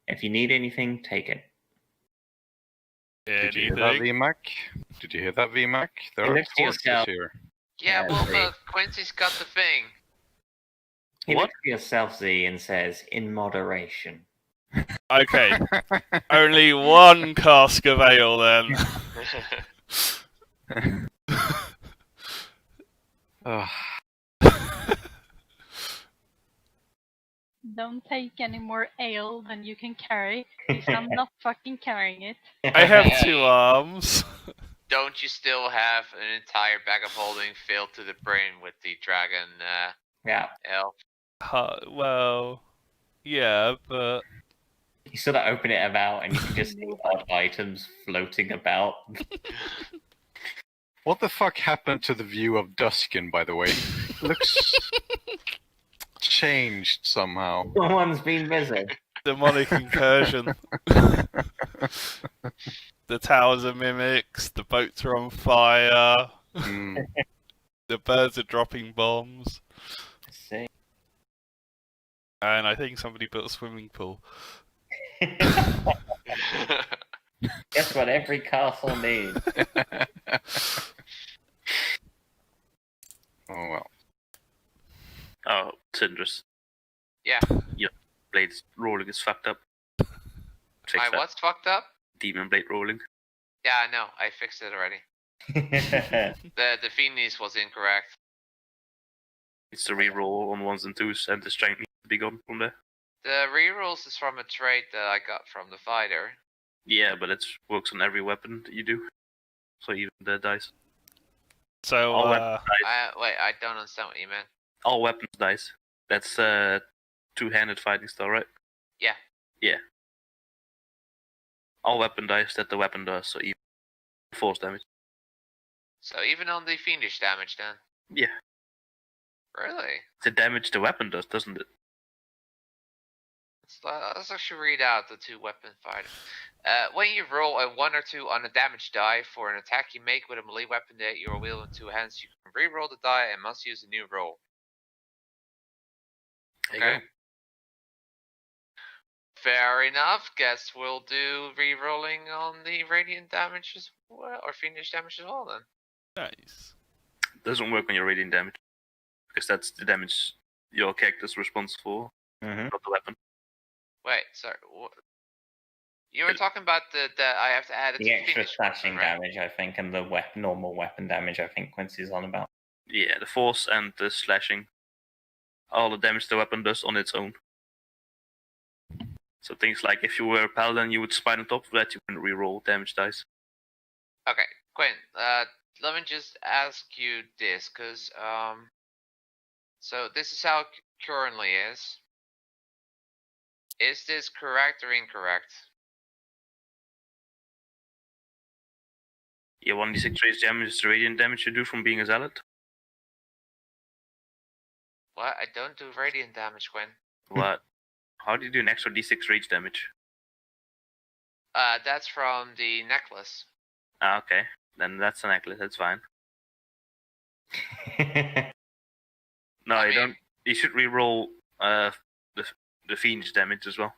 If you need anything, take it. Did you hear that, Anything? VMAC? Did you hear that, VMAC? There Hey, are next to torches yourself. here. Yeah, Yeah, well, they- but Quincy's got the thing. He What? looks at yourself, Z, and says, "In moderation." Okay, only one cask of ale then. Ugh. Don't take any more ale than you can carry, because I'm not fucking carrying it. I have 2 arms. Don't you still have an entire bag of holding filled to the brim with the dragon Yeah. ale? Well, yeah, but You sort of open it about, and you can just see odd items floating about. What the fuck happened to the view of Duskin, by the way? Looks changed somehow. Someone's been busy. demonic incursion. The towers are mimics, the boats are on fire, Mm. the birds are dropping bombs, Let's see. and I think somebody built a swimming pool. Guess what every castle needs? Oh well. Oh, Cindrus. Yeah. Your blade's rolling is fucked up. Fix My that. what's fucked up? Demon blade rolling. Yeah, I know. I fixed it already. The Finis was incorrect. It's the reroll on 1s and 2s, and the strength needs to be gone from there. The rerolls is from a trait that I got from the fighter. Yeah, but it works on every weapon that you do. So even the dice. So, All weapons dice. Wait, I don't understand what you meant. All weapons dice. That's two-handed fighting style, right? Yeah. Yeah. All weapon dice that the weapon does, so even force damage. So even on the fiendish damage then? Yeah. Really? The damage the weapon does, doesn't it? Let's actually read out the 2 weapon fighter. When you roll a 1 or 2 on a damage die for an attack you make with a melee weapon that you are wielding in 2 hands, you can re-roll the die and must use a new roll. There you Okay. Fair enough. Guess we'll do re-rolling on the radiant damage as well, or fiendish damage as well then. nice. go. Doesn't work on your radiant damage. Because that's the damage your character's responsible for, Mhm. not the weapon. Wait, sorry. You were talking about the I have to add it The to extra fiendish slashing weapon, right? damage, I think, and the normal weapon damage, I think Quincy's on about. Yeah, the force and the slashing. All the damage the weapon does on its own. So things like if you were a paladin, you would spine on top of that, you can reroll damage dice. Okay, Quinn. Let me just ask you this, cause so this is how it currently is. Is this correct or incorrect? Yeah, 1d6 raise damage is the radiant damage you do from being a zealot. What? I don't do radiant damage, Quinn. What? How do you do an extra d6 rage damage? That's from the necklace. Ah, okay. Then that's a necklace, that's fine. No, I you mean, don't. You should reroll the fiendish damage as well.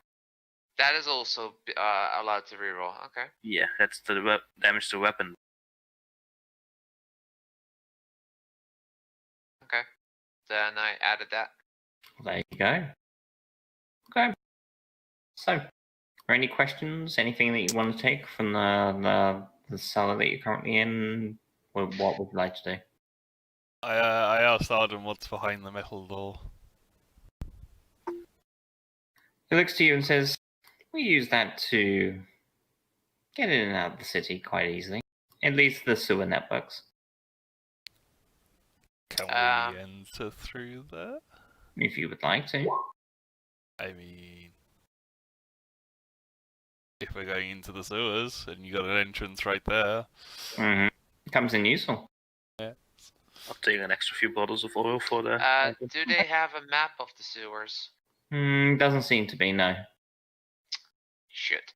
That is also allowed to reroll. Okay. Yeah, that's the damage to weapon. Okay. Then I added that. There you go. Okay. So, are there any questions? Anything that you want to take from the cellar that you're currently in? What would you like to do? I asked Arden what's behind the metal door. He looks to you and says, "We use that to get in and out of the city quite easily. At least the sewer networks. Can we enter through there? If you would like to." I mean, if we're going into the sewers and you got an entrance right there. Mm-hmm. Comes in useful. I'll take an extra few bottles of oil for the. Do they have a map of the sewers? Doesn't seem to be, no. Shit.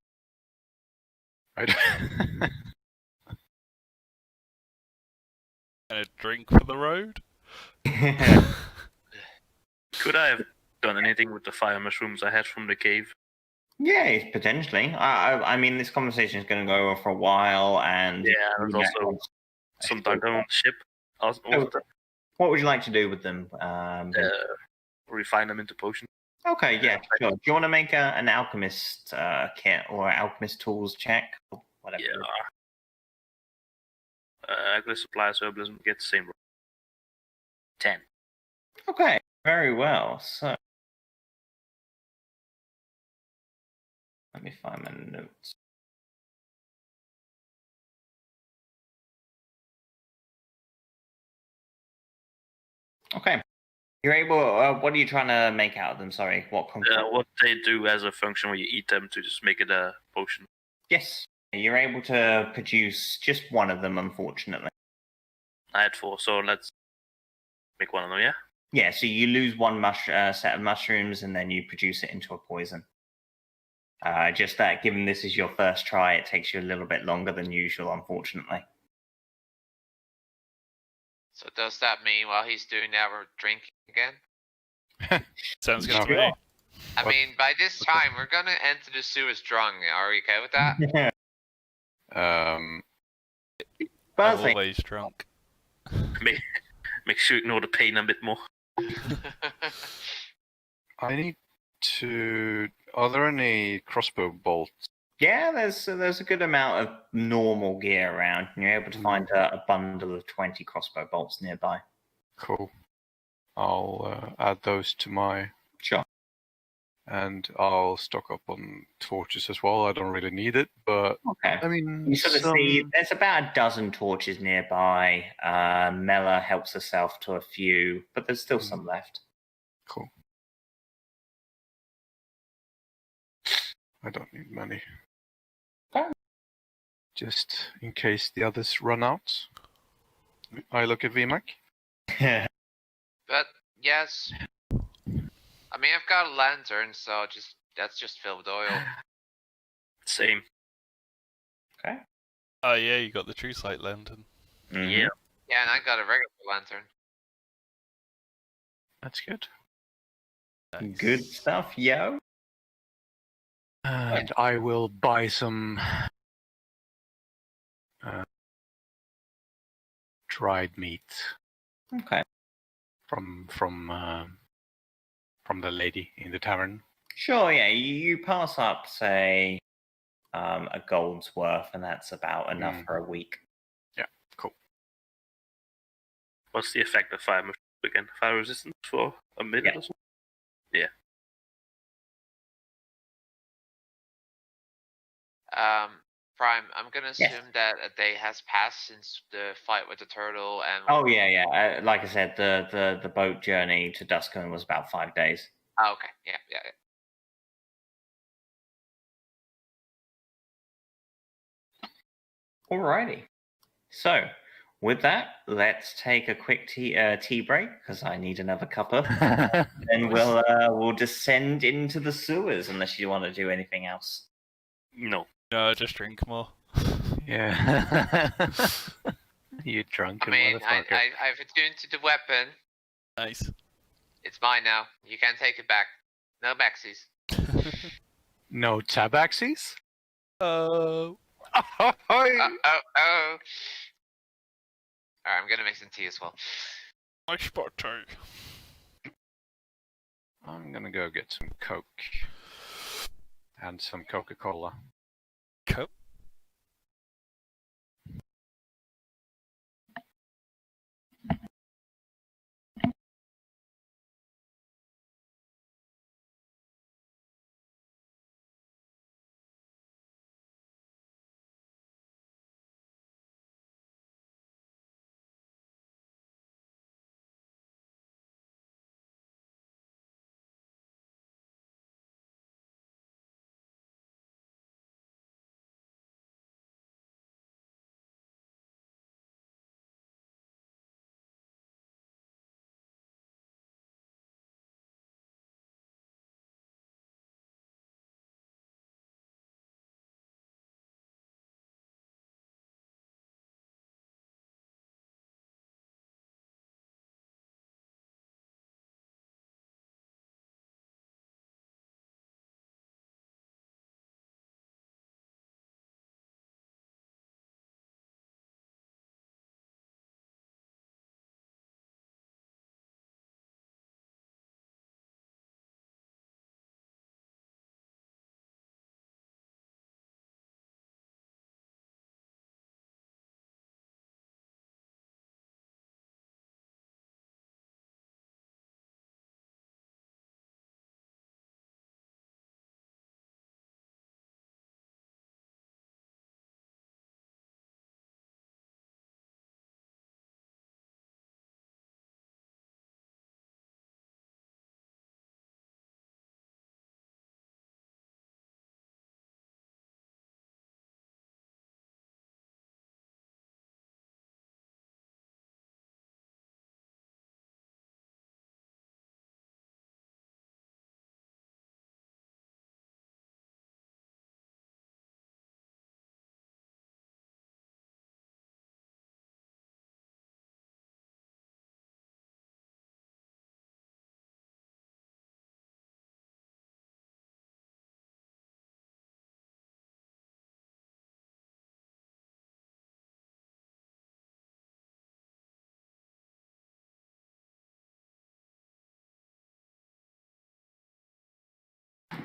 Right. And a drink for the road? Could I have done anything with the fire mushrooms I had from the cave? Yeah, potentially. I mean, this conversation is going to go on for a while, and Yeah, there's also some dug on the ship. What would you like to do with them? Refine them into potions. Okay, yeah, sure. Do you want to make an alchemist kit or alchemist tools check? Or whatever. Yeah. Agri supplies, herbalism, get the same roll. 10. Okay, very well. So, let me find my notes. Okay. You're able. What are you trying to make out of them? Sorry, what? What they do as a function when you eat them to just make it a potion. Yes, you're able to produce just one of them. Unfortunately, I had 4, so let's make one of them. Yeah. Yeah. So you lose one set of mushrooms, and then you produce it into a poison. Just that, given this is your first try, it takes you a little bit longer than usual. Unfortunately. So does that mean while he's doing that, we're drinking again? Sounds good No. to me. I What? mean, by this time, we're gonna enter the sewers drunk. Are we okay with that? I'm Perfect. always drunk. Make sure you ignore the pain a bit more. I need to. Are there any crossbow bolts? Yeah, there's a good amount of normal gear around. You're able to find a bundle of 20 crossbow bolts nearby. Cool. I'll add those to my. Sure. And I'll stock up on torches as well. I don't really need it, but Okay. I mean, You sort of see there's about a dozen torches nearby. Mela helps herself to a few, but there's still some left. Cool. I don't need many. Okay. Just in case the others run out. I look at VMAC. But yes, I mean, I've got a lantern, so that's just filled with oil. Same. Okay. Oh yeah, you got the true sight lantern. Mhm. Yeah. Yeah, and I got a regular lantern. That's good. Nice. Good stuff, yo. And I will buy some dried meat Okay. from the lady in the tavern. Sure, yeah. You pass up, say, a gold's worth, and that's about enough for a week. What's the effect of fire mushrooms again? Fire resistance for a minute Yeah. or so? Yeah. Prime, I'm gonna Yes. assume that a day has passed since the fight with the turtle and. Oh yeah. Like I said, the boat journey to Duskin was about 5 days. Oh, okay. Yeah. Alrighty. So, with that, let's take a quick tea break because I need another cuppa. Then we'll descend into the sewers unless you want to do anything else. No. No, just drink more. Yeah. You I drunken mean, motherfucker. I've attuned to the weapon. Nice. It's mine now. You can't take it back. No backsies. No tabaxis? Oh. Oh. Alright, I'm gonna make some tea as well. My spot too. I'm gonna go get some Coke. And some Coca-Cola. Cool.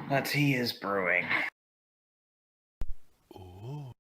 The tea is brewing. Ooh.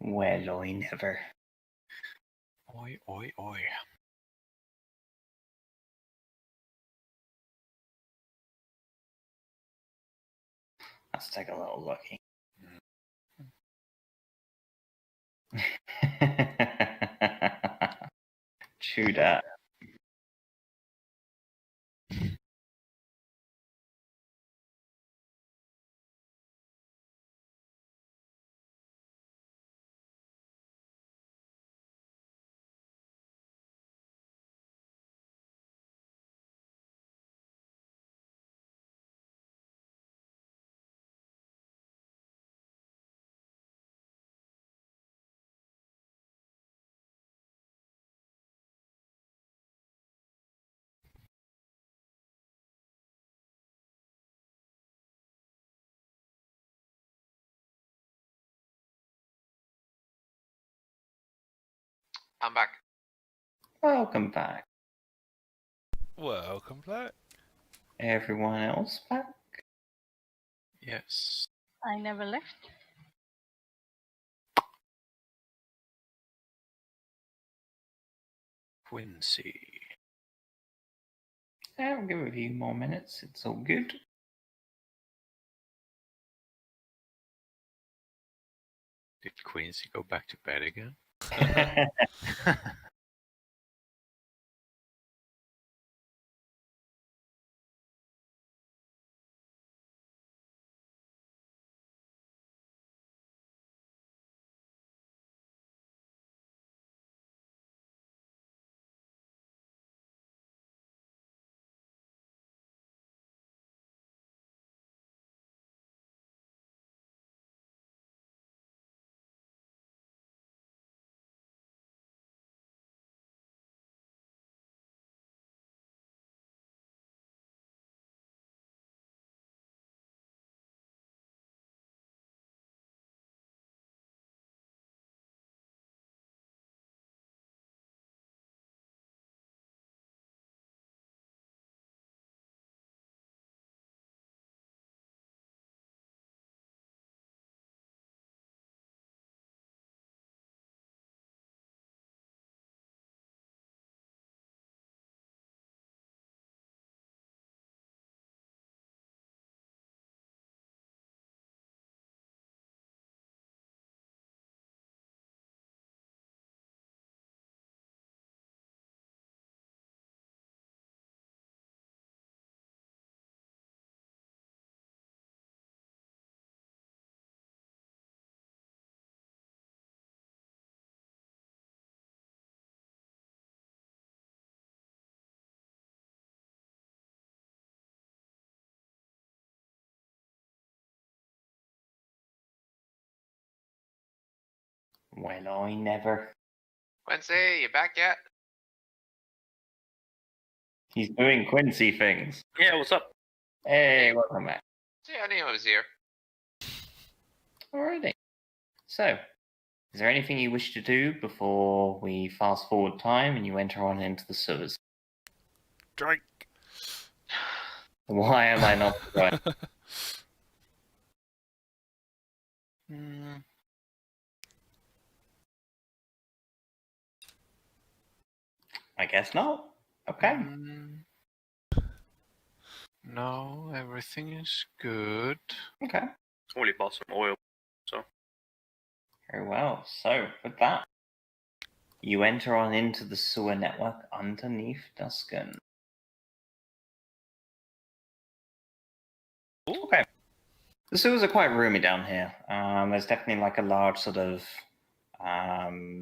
Well, I never. Oi, oi, oi. Let's take a little looky. True that. I'm back. Welcome back. Welcome back. Everyone else back? Yes. I never left. Quincy. I'll give it a few more minutes. It's all good. Did Quincy go back to bed again? Well, I never. Quincy, you back yet? He's doing Quincy things. Yeah, what's up? Hey, welcome back. See, I knew I was here. Alrighty. So, is there anything you wish to do before we fast forward time and you enter on into the sewers? Drink. Why am I not right? I guess not. Okay. No, everything is good. Okay. Only bought some oil. Very well. So, with that, you enter on into the sewer network underneath Duskin. Okay. The sewers are quite roomy down here. There's definitely like a large sort of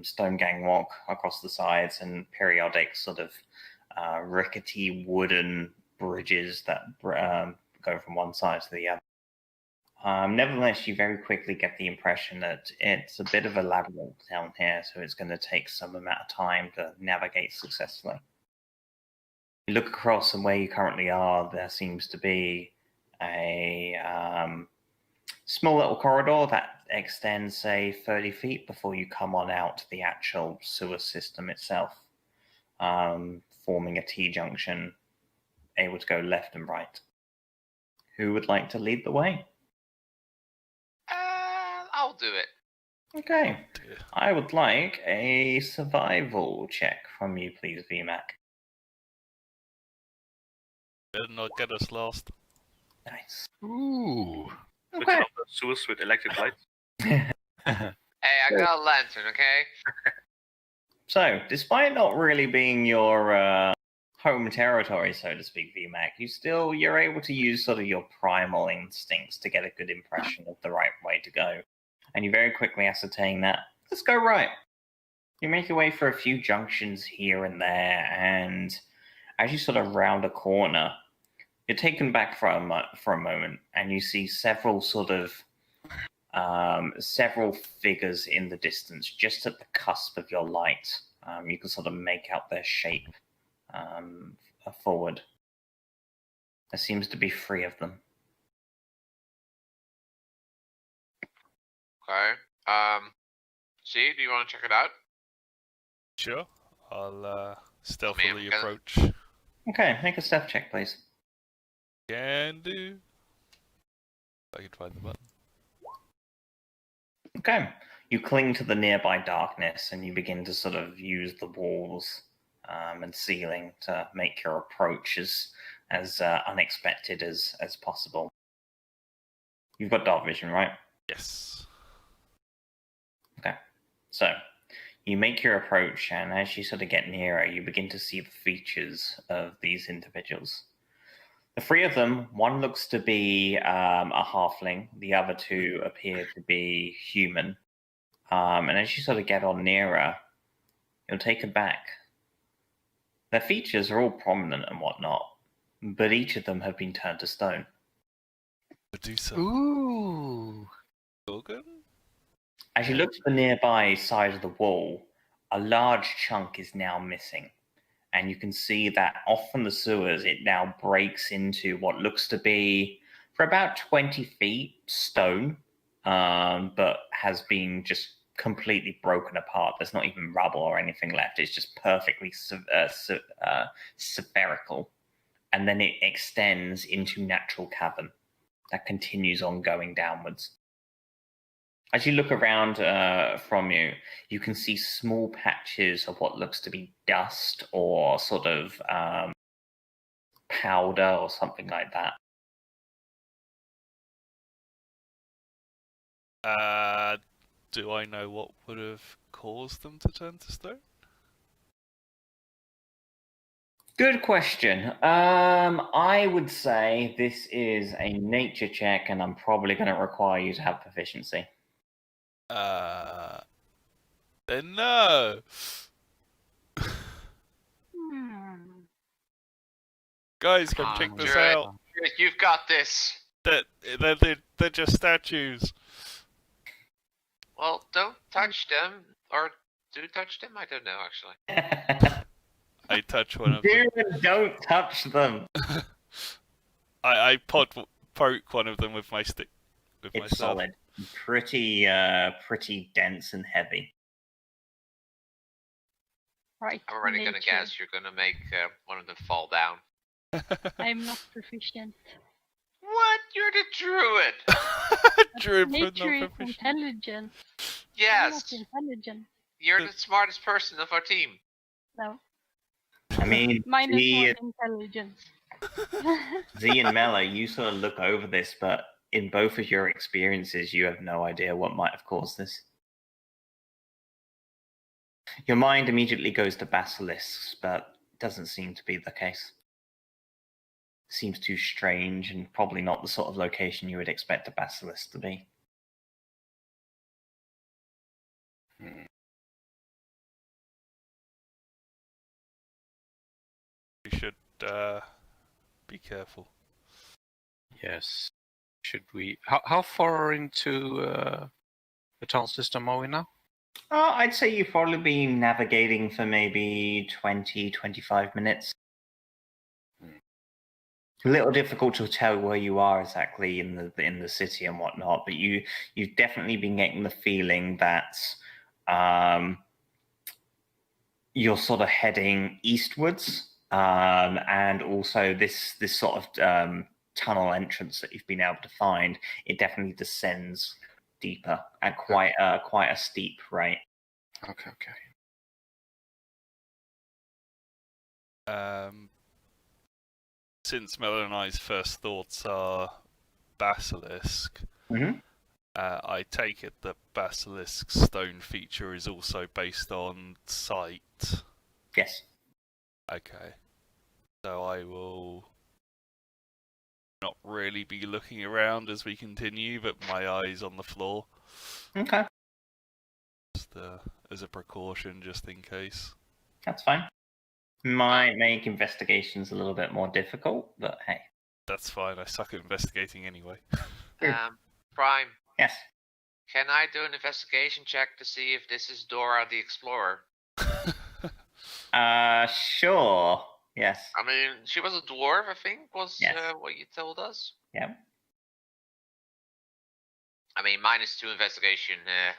stone gangwalk across the sides and periodic sort of rickety wooden bridges that go from one side to the other. Nevertheless, you very quickly get the impression that it's a bit of a labyrinth down here, so it's going to take some amount of time to navigate successfully. You look across and where you currently are, there seems to be a small little corridor that extends, say, 30 feet before you come on out to the actual sewer system itself, forming a T-junction, able to go left and right. Who would like to lead the way? I'll do it. Okay. Dear. I would like a survival check from you, please, VMAC. Better not get us lost. Nice. Ooh. Switch Okay. off the sewers with electric lights. Hey, I got a lantern, okay? So, despite not really being your home territory, so to speak, VMAC, you're able to use sort of your primal instincts to get a good impression of the right way to go. And you very quickly ascertain that, let's go right. You make your way for a few junctions here and there, and as you sort of round a corner, you're taken back for a moment, and you see several figures in the distance, just at the cusp of your light. You can sort of make out their shape forward. There seems to be 3 of them. Okay. See, do you want to check it out? Sure. I'll stealthily gonna- approach. Okay, make a stealth check, please. Can do. I can find the button. Okay. You cling to the nearby darkness and you begin to sort of use the walls and ceiling to make your approach as unexpected as possible. You've got dark vision, right? Yes. Okay. So, you make your approach, and as you sort of get nearer, you begin to see the features of these individuals. The 3 of them, one looks to be a halfling, the other 2 appear to be human. And as you sort of get on nearer, you'll take it back. Their features are all prominent and whatnot, but each of them have been turned to stone. Medusa. Ooh. Gorgon? As you look to the nearby side of the wall, a large chunk is now missing. And you can see that off from the sewers, it now breaks into what looks to be, for about 20 feet, stone, but has been just completely broken apart. There's not even rubble or anything left. It's just perfectly spherical. And then it extends into natural cavern that continues on going downwards. As you look around from you, you can see small patches of what looks to be dust or sort of powder or something like that. Do I know what would have caused them to turn to stone? Good question. I would say this is a nature check, and I'm probably going to require you to have proficiency. Then no. Guys, come check this Druid. out. You've got this. They're just statues. Well, don't touch them, or do touch them? I don't know, actually. I touch one of Do them. and don't touch them. I poke one of them with my stick. With my It's staff. solid. Pretty dense and heavy. Right. I'm already gonna nature. guess you're gonna make one of them fall down. I'm not proficient. What? You're the druid! Druid with Nature no is proficiency. intelligent. I'm Yes! not intelligent. You're the smartest person of our team. No. I mean, Mine is Z, not intelligence. Z and Mello, you sort of look over this, but in both of your experiences, you have no idea what might have caused this. Your mind immediately goes to basilisks, but it doesn't seem to be the case. Seems too strange and probably not the sort of location you would expect a basilisk to be. We should be careful. Yes. Should we? How far into the tunnel system are we now? I'd say you've probably been navigating for maybe 20, 25 minutes. A little difficult to tell where you are exactly in the city and whatnot, but you've definitely been getting the feeling that you're sort of heading eastwards, and also this sort of tunnel entrance that you've been able to find, it definitely descends deeper at quite a steep rate. Okay. Since Melon and I's first thoughts are basilisk, Mhm. I take it the basilisk stone feature is also based on sight. Yes. Okay. So I will not really be looking around as we continue, but my eyes on the floor. Okay, Just as a precaution, just in case. that's fine. Might make investigations a little bit more difficult, but hey. That's fine, I suck at investigating anyway. Prime, Yes. can I do an investigation check to see if this is Dora the Explorer? Sure. Yes. I mean, she was a dwarf, I think, was Yes. what you told us. Yep. I mean, -2 investigation. There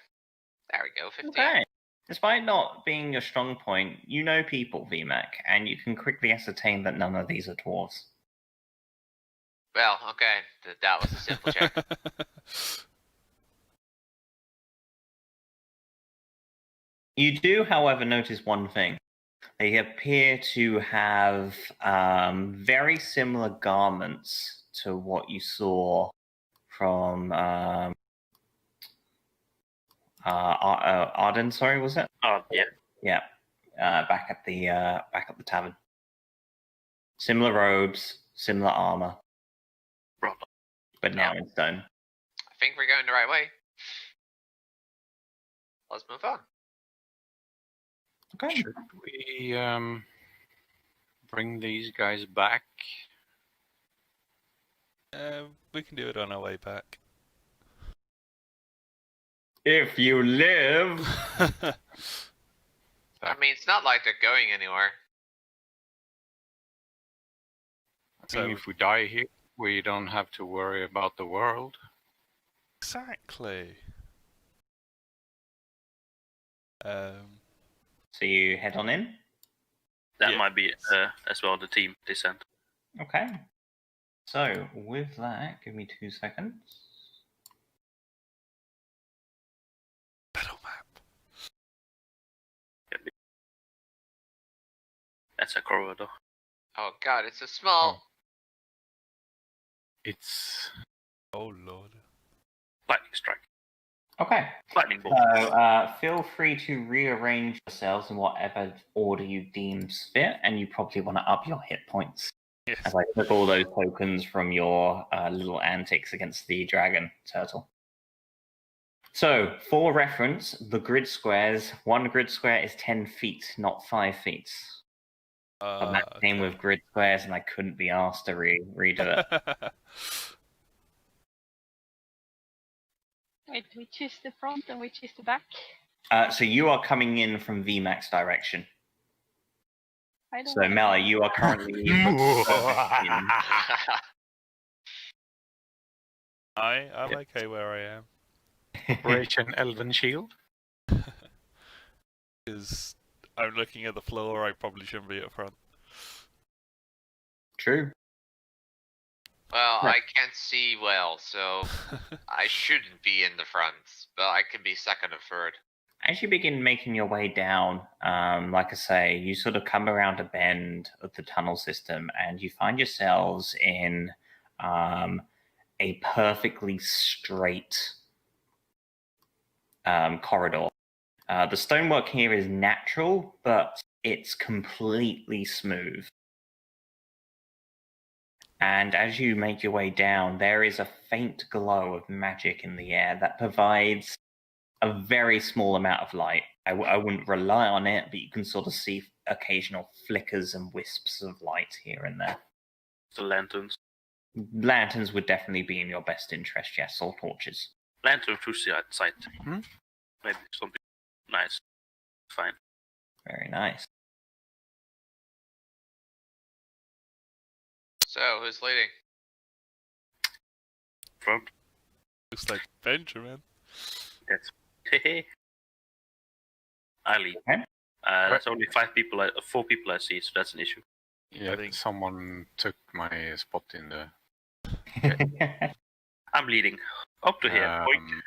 we go, 15. Okay. Despite not being your strong point, you know people, VMAC, and you can quickly ascertain that none of these are dwarves. Well, okay, that was a simple check. You do, however, notice one thing. They appear to have very similar garments to what you saw from Arden. Sorry, was it? Oh, yeah. Yeah, back at the tavern. Similar robes, similar armor, Right. but now in stone. I think we're going the right way. Let's move on. Okay. Should we bring these guys back? We can do it on our way back. If you live. I mean, it's not like they're going anywhere. I think if we die here, we don't have to worry about the world. Exactly. So you head on in. That Yeah. might be as well the team they sent. Okay. So with that, give me 2 seconds. Battle map. That's a corridor. Oh god, it's so small. It's Oh lord. Lightning strike. Okay. Lightning bolt. So feel free to rearrange yourselves in whatever order you deem fit, and you probably want to up your hit points. Yes. As I took all those tokens from your little antics against the dragon turtle. So, for reference, the grid squares, one grid square is 10 feet, not 5 feet. I'm not playing with grid squares, and I couldn't be asked to redo it. Wait, which is the front and which is the back? So you are coming in from VMAX direction. I don't So wanna Mela, go. you are currently I'm okay where I am. Operation Elven Shield. Because I'm looking at the floor, I probably shouldn't be at front. True. Well, Yeah. I can't see well, so I shouldn't be in the front, but I can be second or third. As you begin making your way down, like I say, you sort of come around a bend of the tunnel system and you find yourselves in a perfectly straight corridor. The stonework here is natural, but it's completely smooth. And as you make your way down, there is a faint glow of magic in the air that provides a very small amount of light. I wouldn't rely on it, but you can sort of see occasional flickers and wisps of light here and there. The lanterns. Lanterns would definitely be in your best interest, yes, or torches. Lantern through sight. Hmm? Maybe something nice. Fine. Very nice. So, who's leading? Front. Looks like Benjamin. That's I lead. Okay. There's only 4 people I see, so that's an issue. Yeah, think- someone took my spot in the. I'm leading. Up to here. Point.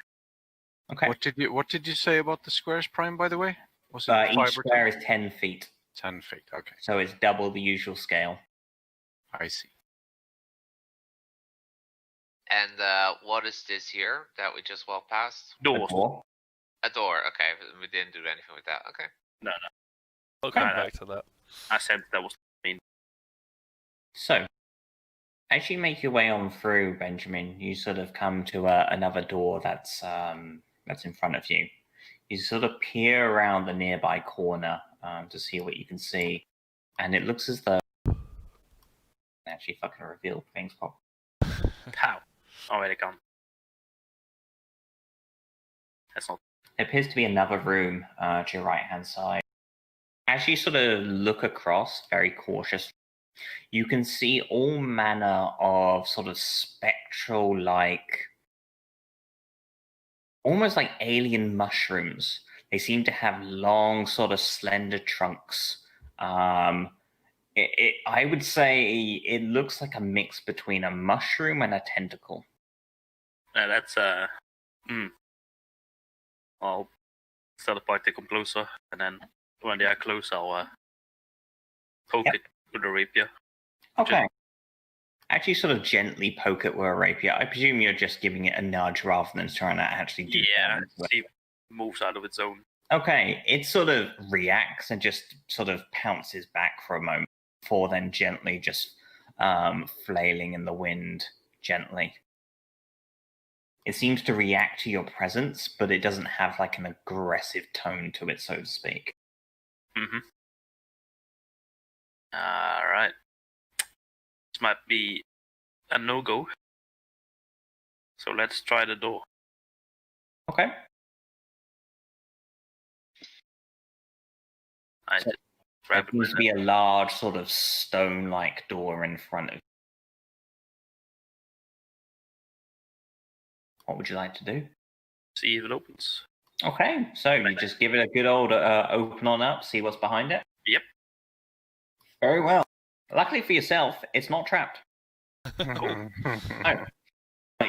Okay. What did you say about the squares, Prime? By the way, was it Each 5 or square 10? is 10 feet, 10 feet. Okay, so it's double the usual scale. I see. And what is this here that we just walked past? Door. Door. A door. Okay, we didn't do anything with that. Okay. No. I'll come Okay. back to that. I said that was So, as you make your way on through, Benjamin, you sort of come to another door that's in front of you. You sort of peer around the nearby corner to see what you can see, and it looks as though actually fucking reveal things properly. how. Oh, wait, I can't. That's not. There appears to be another room to your right-hand side. As you sort of look across, very cautious, you can see all manner of sort of spectral-like, almost like alien mushrooms. They seem to have long, sort of slender trunks. I would say it looks like a mix between a mushroom and a tentacle. That's I'll start the party come closer, and then when they are close, I'll poke it with a rapier. Okay. Actually, sort of gently poke it with a rapier. I presume you're just giving it a nudge rather than trying to actually do Yeah, damage with it. see if it moves out of its own. Okay, it sort of reacts and just sort of pounces back for a moment before then gently just flailing in the wind gently. It seems to react to your presence, but it doesn't have like an aggressive tone to it, so to speak. Mm-hmm. Alright. This might be a no-go. So let's try the door. Okay. I So just grab There it seems with to be a large sort of stone-like door in front of you. What would you like to do? see if it opens. Okay, so you just give it a good old open on up, see what's behind it? Yep. Very well. Luckily for yourself, it's not trapped.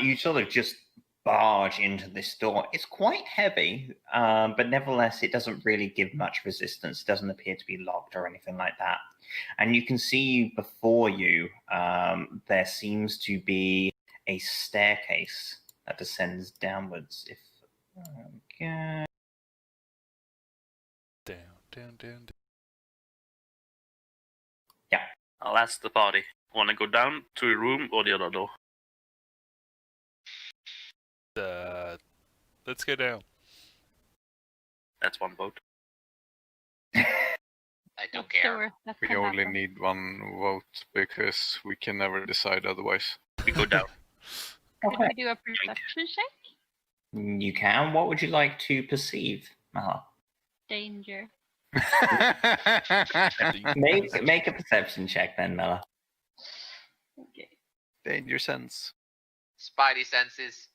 You sort of just barge into this door. It's quite heavy, but nevertheless, it doesn't really give much resistance. It doesn't appear to be locked or anything like that. And you can see before you, there seems to be a staircase that descends downwards. If okay. Down. I'll ask the party. Want to go down to a room or the other door? Let's go down. That's one vote. I don't That's the care. worst that We can only happen. need one vote because we can never decide otherwise. We go down. Could Okay. we do a perception check? You can. What would you like to perceive, Mala? Danger. Make a perception check then, Mala. Okay. Danger sense. Spidey senses.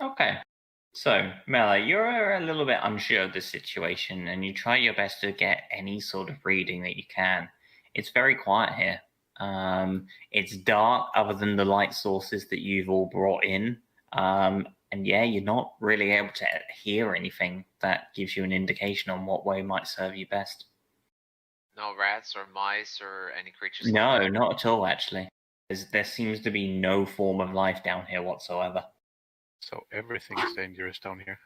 Okay. So, Mela, you're a little bit unsure of the situation, and you try your best to get any sort of reading that you can. It's very quiet here. It's dark, other than the light sources that you've all brought in. And yeah, you're not really able to hear anything that gives you an indication on what way might serve you best. No rats or mice or any creatures? No, like that? not at all, actually. There seems to be no form of life down here whatsoever. So everything's dangerous down here.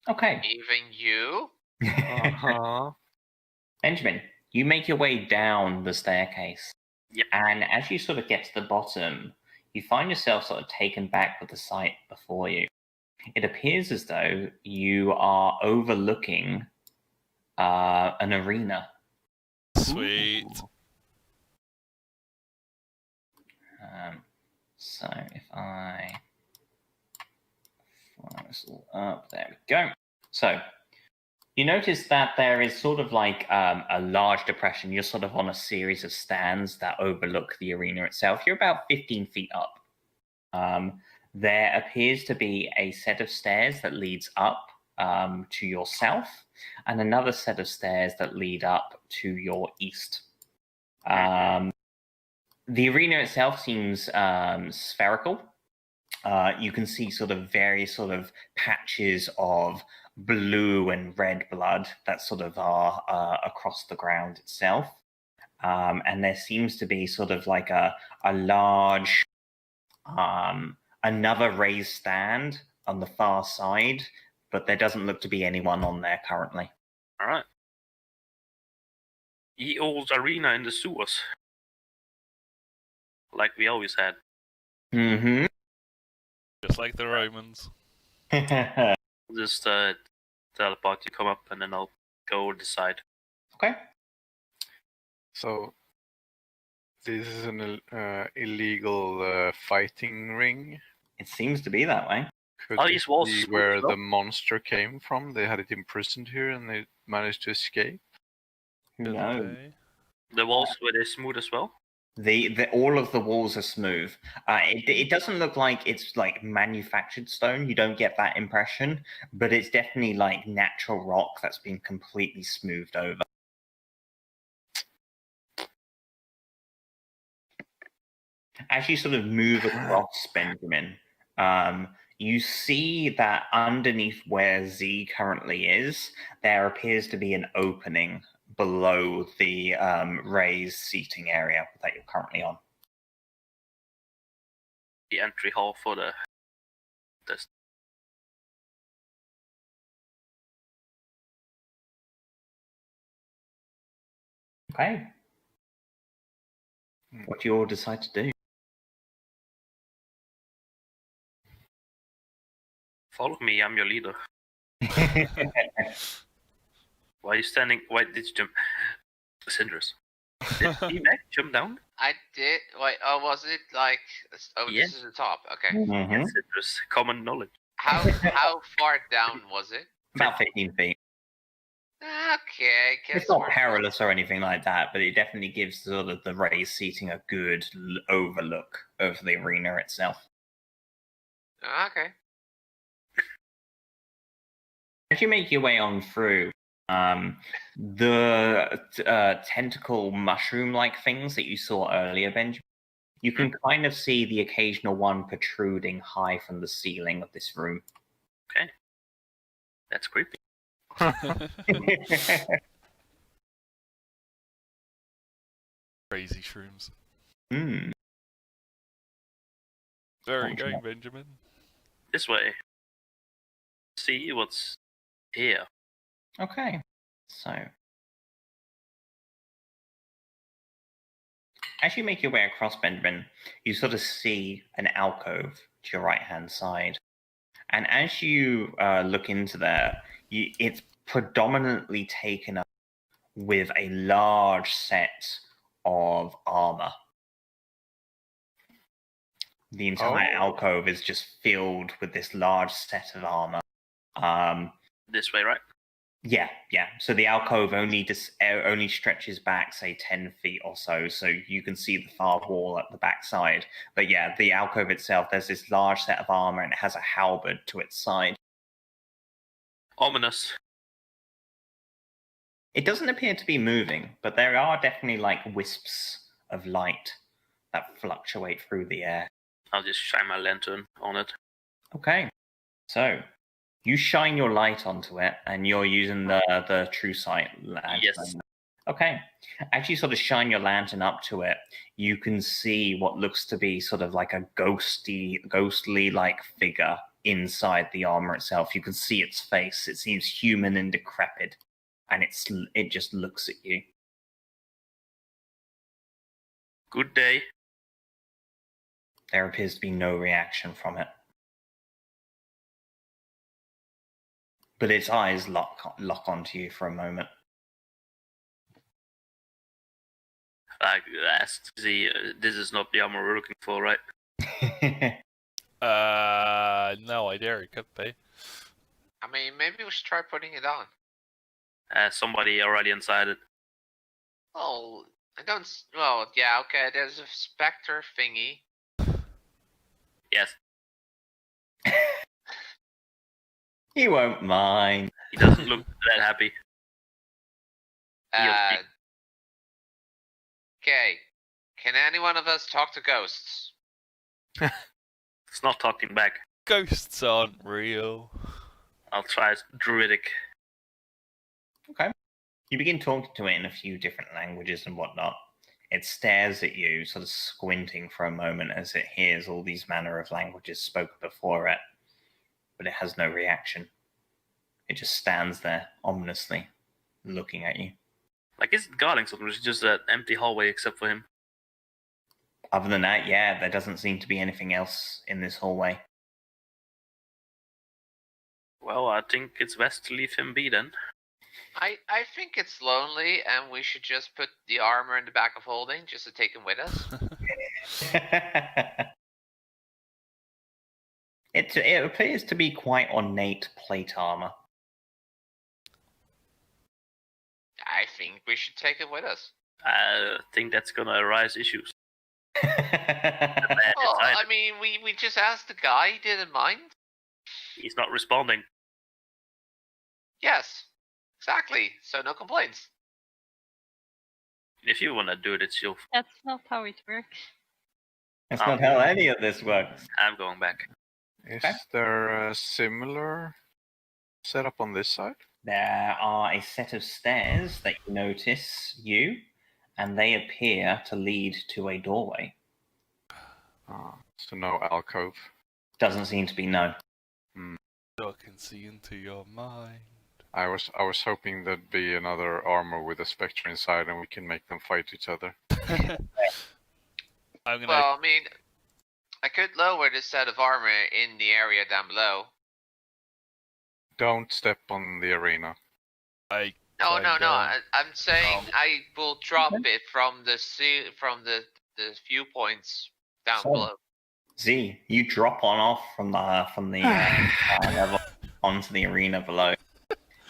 Okay. Even you? Uh-huh. Benjamin, you make your way down the staircase. Yep. And as you sort of get to the bottom, you find yourself sort of taken back with the sight before you. It appears as though you are overlooking an arena. Sweet. So if I fly this all up, there we go. So you notice that there is sort of like a large depression. You're sort of on a series of stands that overlook the arena itself. You're about 15 feet up. There appears to be a set of stairs that leads up to your south, and another set of stairs that lead up to your east. The arena itself seems spherical. You can see sort of various sort of patches of blue and red blood that sort of are across the ground itself. And there seems to be sort of like a large, another raised stand on the far side, but there doesn't look to be anyone on there currently. All right. Ye old arena in the sewers. Like we always had. Mm-hmm. Just like the Romans. Just teleport to come up and then I'll go decide. Okay. So this is an illegal fighting ring. It seems to be that way. Could Oh, it these walls be smooth where as well? the monster came from? They had it imprisoned here and they managed to escape. No. Okay. The walls were they smooth as well? All of the walls are smooth. It doesn't look like it's like manufactured stone. You don't get that impression, but it's definitely like natural rock that's been completely smoothed over. As you sort of move across, Benjamin, you see that underneath where Z currently is, there appears to be an opening below the raised seating area that you're currently on. The entry hall for the Okay. What do you all decide to do? follow me, I'm your leader. Why are you standing? Why did you jump? Cinders. Did T-Mac jump down? I did. Wait, oh, was it like? Oh, Yeah. this is the top. Okay. Mhm. Cinders. Common knowledge. How far down was it? About 15 feet. Okay, guess It's not we're- perilous or anything like that, but it definitely gives sort of the raised seating a good overlook over the arena itself. Okay. As you make your way on through, the tentacle mushroom-like things that you saw earlier, Benjamin, you can kind of see the occasional one protruding high from the ceiling of this room. That's creepy. Crazy shrooms. Hmm. Where are you Fortunate. going, Benjamin? This way. See what's here. Okay, so as you make your way across, Benjamin, you sort of see an alcove to your right-hand side. And as you look into there, it's predominantly taken up with a large set of armor. The entire alcove is just filled with this large set of armor. This way, right? Yeah. So the alcove only stretches back, say, 10 feet or so you can see the far wall at the back side. But yeah, the alcove itself, there's this large set of armor, and it has a halberd to its side. Ominous. It doesn't appear to be moving, but there are definitely like wisps of light that fluctuate through the air. I'll just shine my lantern on it. Okay, so you shine your light onto it, and you're using the true sight lantern. Yes. Okay, as you sort of shine your lantern up to it, you can see what looks to be sort of like a ghostly like figure inside the armor itself. You can see its face. It seems human and decrepit, and it just looks at you. Good day. There appears to be no reaction from it. But its eyes lock onto you for a moment. I asked Z, this is not the armor we're looking for, right? No idea. It could be. I mean, maybe we should try putting it on. Somebody already inside it. Oh, I don't. Well, yeah, okay. There's a specter thingy. Yes. He won't mind. He doesn't look that happy. Okay. Can any one of us talk to ghosts? It's not talking back. Ghosts aren't real. I'll try druidic. Okay. You begin talking to it in a few different languages and whatnot. It stares at you, sort of squinting for a moment as it hears all these manner of languages spoken before it. But it has no reaction. It just stands there, ominously, looking at you. Like, it's guarding something. It's just an empty hallway except for him. Other than that, yeah, there doesn't seem to be anything else in this hallway. Well, I think it's best to leave him be then. I think it's lonely, and we should just put the armor in the back of holding just to take him with us. It appears to be quite ornate plate armor. I think we should take it with us. I think that's gonna arise issues. Well, I mean, we just asked the guy, he didn't mind. He's not responding. Yes, exactly. So no complaints. If you wanna do it, it's your... That's not how it works. That's not how any of this works. I'm going back. Is there a similar setup on this side? There are a set of stairs that you notice and they appear to lead to a doorway. So no alcove. Doesn't seem to be, no. I can see into your mind. I was hoping there'd be another armor with a spectre inside, and we can make them fight each other. I'm gonna. Well, I mean, I could lower this set of armor in the area down below. Don't step on the arena. I No. kinda- I'm saying I will drop it from the viewpoints down So- below. Z, you drop off from the level onto the arena below.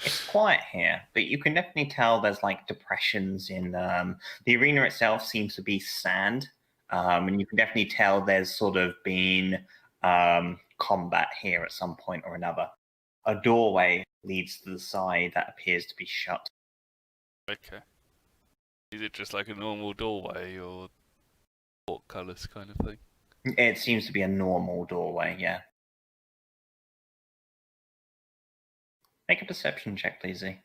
It's quiet here, but you can definitely tell there's like depressions in the arena itself. Seems to be sand, and you can definitely tell there's sort of been combat here at some point or another. A doorway leads to the side that appears to be shut. Okay. Is it just like a normal doorway or portcullis kind of thing? It seems to be a normal doorway, yeah. Make a perception check, please, Z.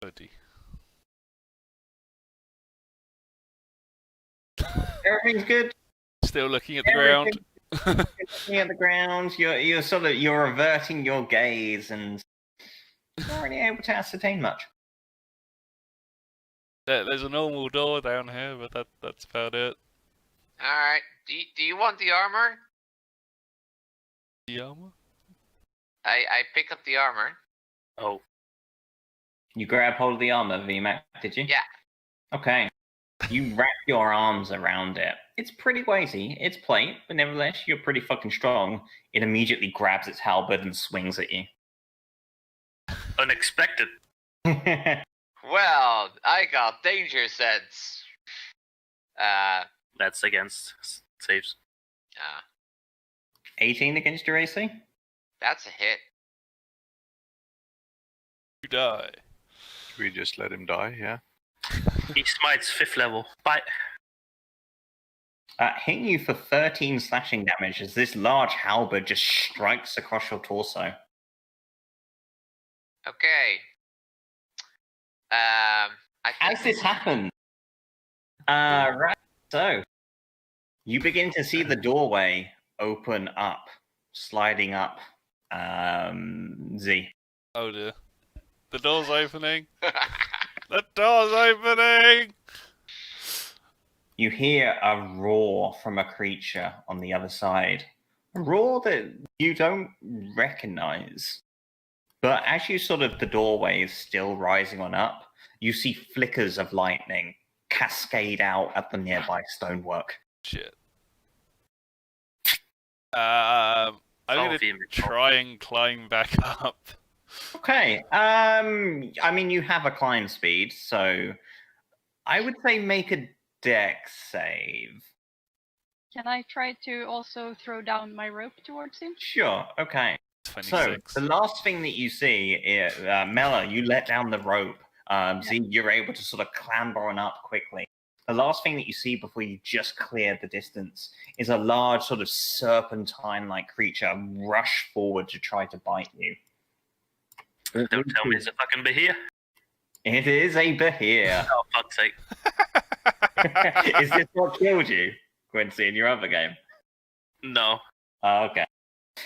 30. Everything's good. Still looking at the ground. Looking at the ground, you're averting your gaze and not really able to ascertain much. There's a normal door down here, but that's about it. Alright, do you want the armor? The armor? I pick up the armor. Oh, You grab hold of the armor, VMAC, did you? Yeah. Okay. You wrap your arms around it. It's pretty weighty. It's plate, but nevertheless, you're pretty fucking strong. It immediately grabs its halberd and swings at you. Unexpected. Well, I got danger sense. That's against saves. 18 against your AC? That's a hit. You die. We just let him die, yeah. He smites 5th level. Bye. Hitting you for 13 slashing damage as this large halberd just strikes across your torso. Okay. I As this happens, right, so you begin to see the doorway open up, sliding up. Z. Oh dear. The door's opening. The door's opening! You hear a roar from a creature on the other side. A roar that you don't recognize. But as you the doorway is still rising on up, you see flickers of lightning cascade out at the nearby stonework. Shit. I'm gonna try and climb back up. Okay. I mean, you have a climb speed, so I would say make a dex save. Can I try to also throw down my rope towards him? Sure. Okay. 26. So the last thing that you see is Mela. You let down the rope. Z, you're able to clamber on up quickly. The last thing that you see before you just clear the distance is a large serpentine-like creature rush forward to try to bite you. Don't tell me it's a fucking Behir. It is a Behir. Oh, fuck's sake. Is this what killed you, Quincy, in your other game? No. Okay.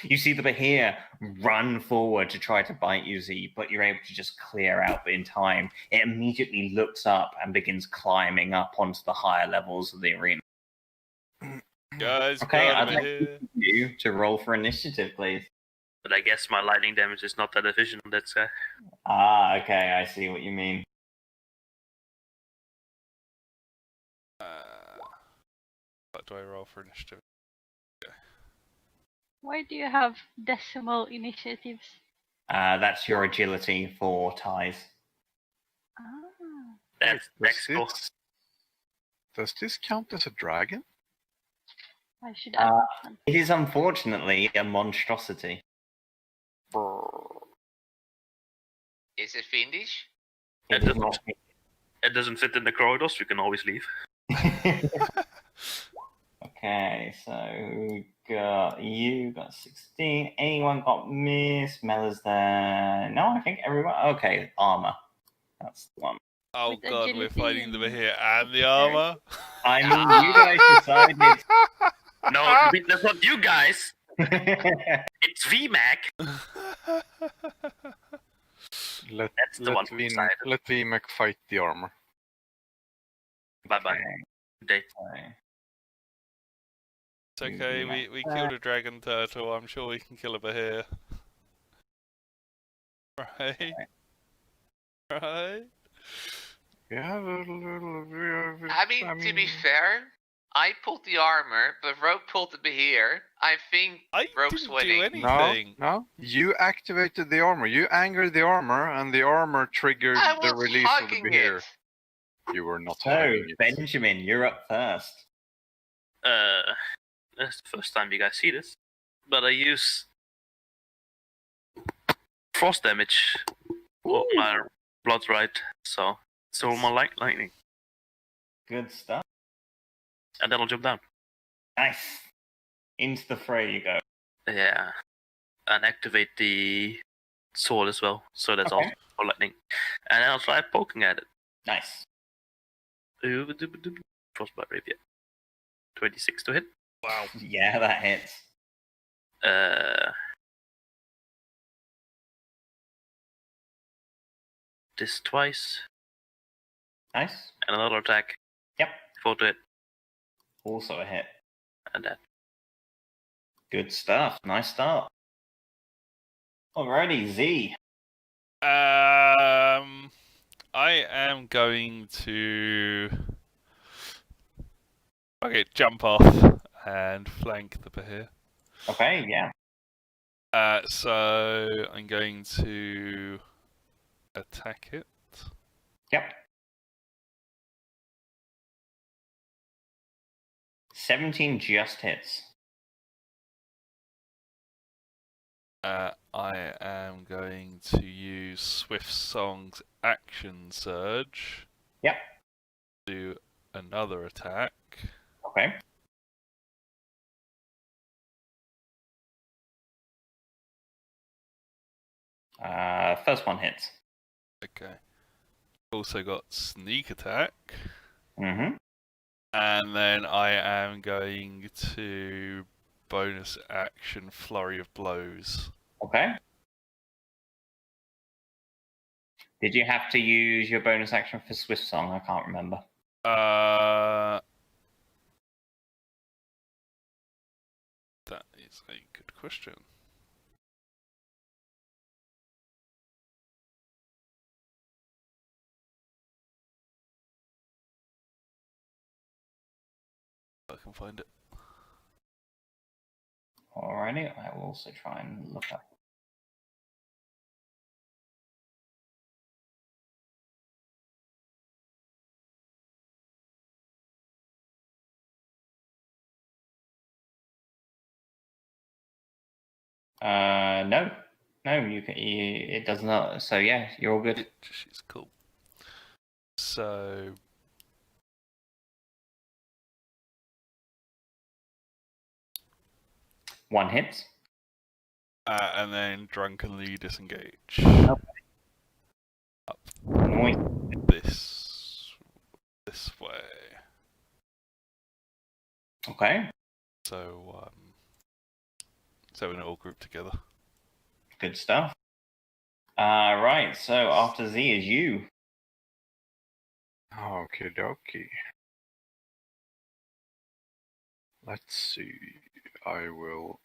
You see the Behir run forward to try to bite you, Z, but you're able to just clear out in time. It immediately looks up and begins climbing up onto the higher levels of the arena. Guys, Okay, got I'd over like here. you to roll for initiative, please. But I guess my lightning damage is not that efficient on that guy. Ah, okay, I see what you mean. What do I roll for initiative? Why do you have decimal initiatives? That's your agility for ties. Ah, That's Mexico. Does this count as a dragon? I should add that one. It is unfortunately a monstrosity. Is it fiendish? It is not. It doesn't fit in the corridors, we can always leave. Okay, so you got 16. Anyone got Miss? Mella's there. No, I think everyone. Okay, armor. That's the one. Oh With god, we're agility fighting the and- Behir and the armor? I mean, you guys decided. No, that's not you guys. It's VMAC. That's the one who decided. Let VMAC fight the armor. Bye bye. Day. It's okay, we killed a dragon turtle, I'm sure we can kill a Behir. Right? Right? Yeah, I mean, to be fair, I pulled the armor, but Rogue pulled the Behir. I think I Rogue's didn't winning. do no, anything. no. You activated the armor. You angered the armor, and the armor triggered I the was release of the hugging Behir. it. You were not So, hugging it. Benjamin, you're up first. That's the first time you guys see this. But I use frost damage. Oh, my blood's right, so it's all my lightning. Good stuff. And then I'll jump down. Nice. Into the fray you go. Yeah. And activate the sword as well. So that's Okay. also for lightning. And then I'll try poking at it. Nice. Frostbite rapier. 26 to hit. Wow. Yeah, that hits. This twice. Nice. And another attack. Yep. 4 to hit. Also a hit. And that. Good stuff. Nice start. Alrighty, Z. I am going to Okay, jump off and flank the Behir. Okay, yeah. So I'm going to attack it. Yep. 17 just hits. I am going to use Swift Song's Action Surge. Yep. Do another attack. Okay. First one hits. Okay. Also got Sneak Attack. Mm-hmm. And then I am going to bonus action Flurry of Blows. Okay. Did you have to use your bonus action for Swift Song? I can't remember. That is a good question. I can find it. Alrighty, I will also try and look up. No, it does not. So yeah, you're all good. She's cool. So One hits. and then drunkenly disengage. Okay. Up Nice. this way. Okay. So we're all grouped together. Good stuff. Right. So after Z is you. Okie dokie. Let's see. I will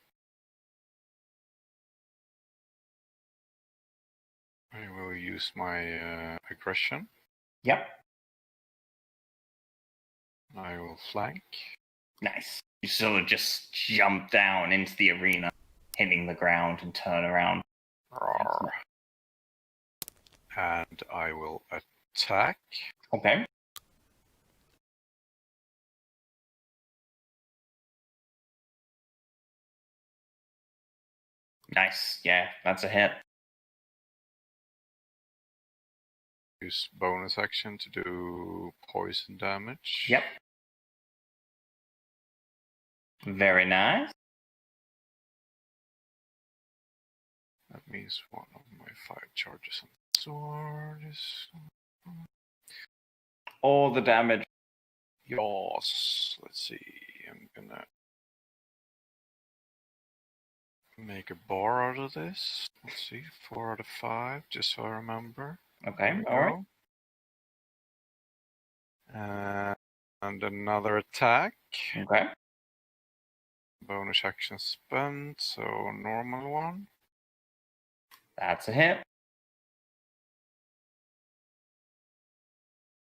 use my aggression. Yep. I will flank. Nice. You sort of just jump down into the arena, hitting the ground and turn around. Roar. And I will attack. Okay. Nice. Yeah, that's a hit. Use bonus action to do poison damage. Yep. Very nice. That means one of my 5 charges on the sword is. All the damage. Yes. Let's see. I'm gonna make a bar out of this. Let's see. 4 out of 5, just so I remember. Okay. All right. And another attack. Okay. Bonus action spent, so normal one. That's a hit.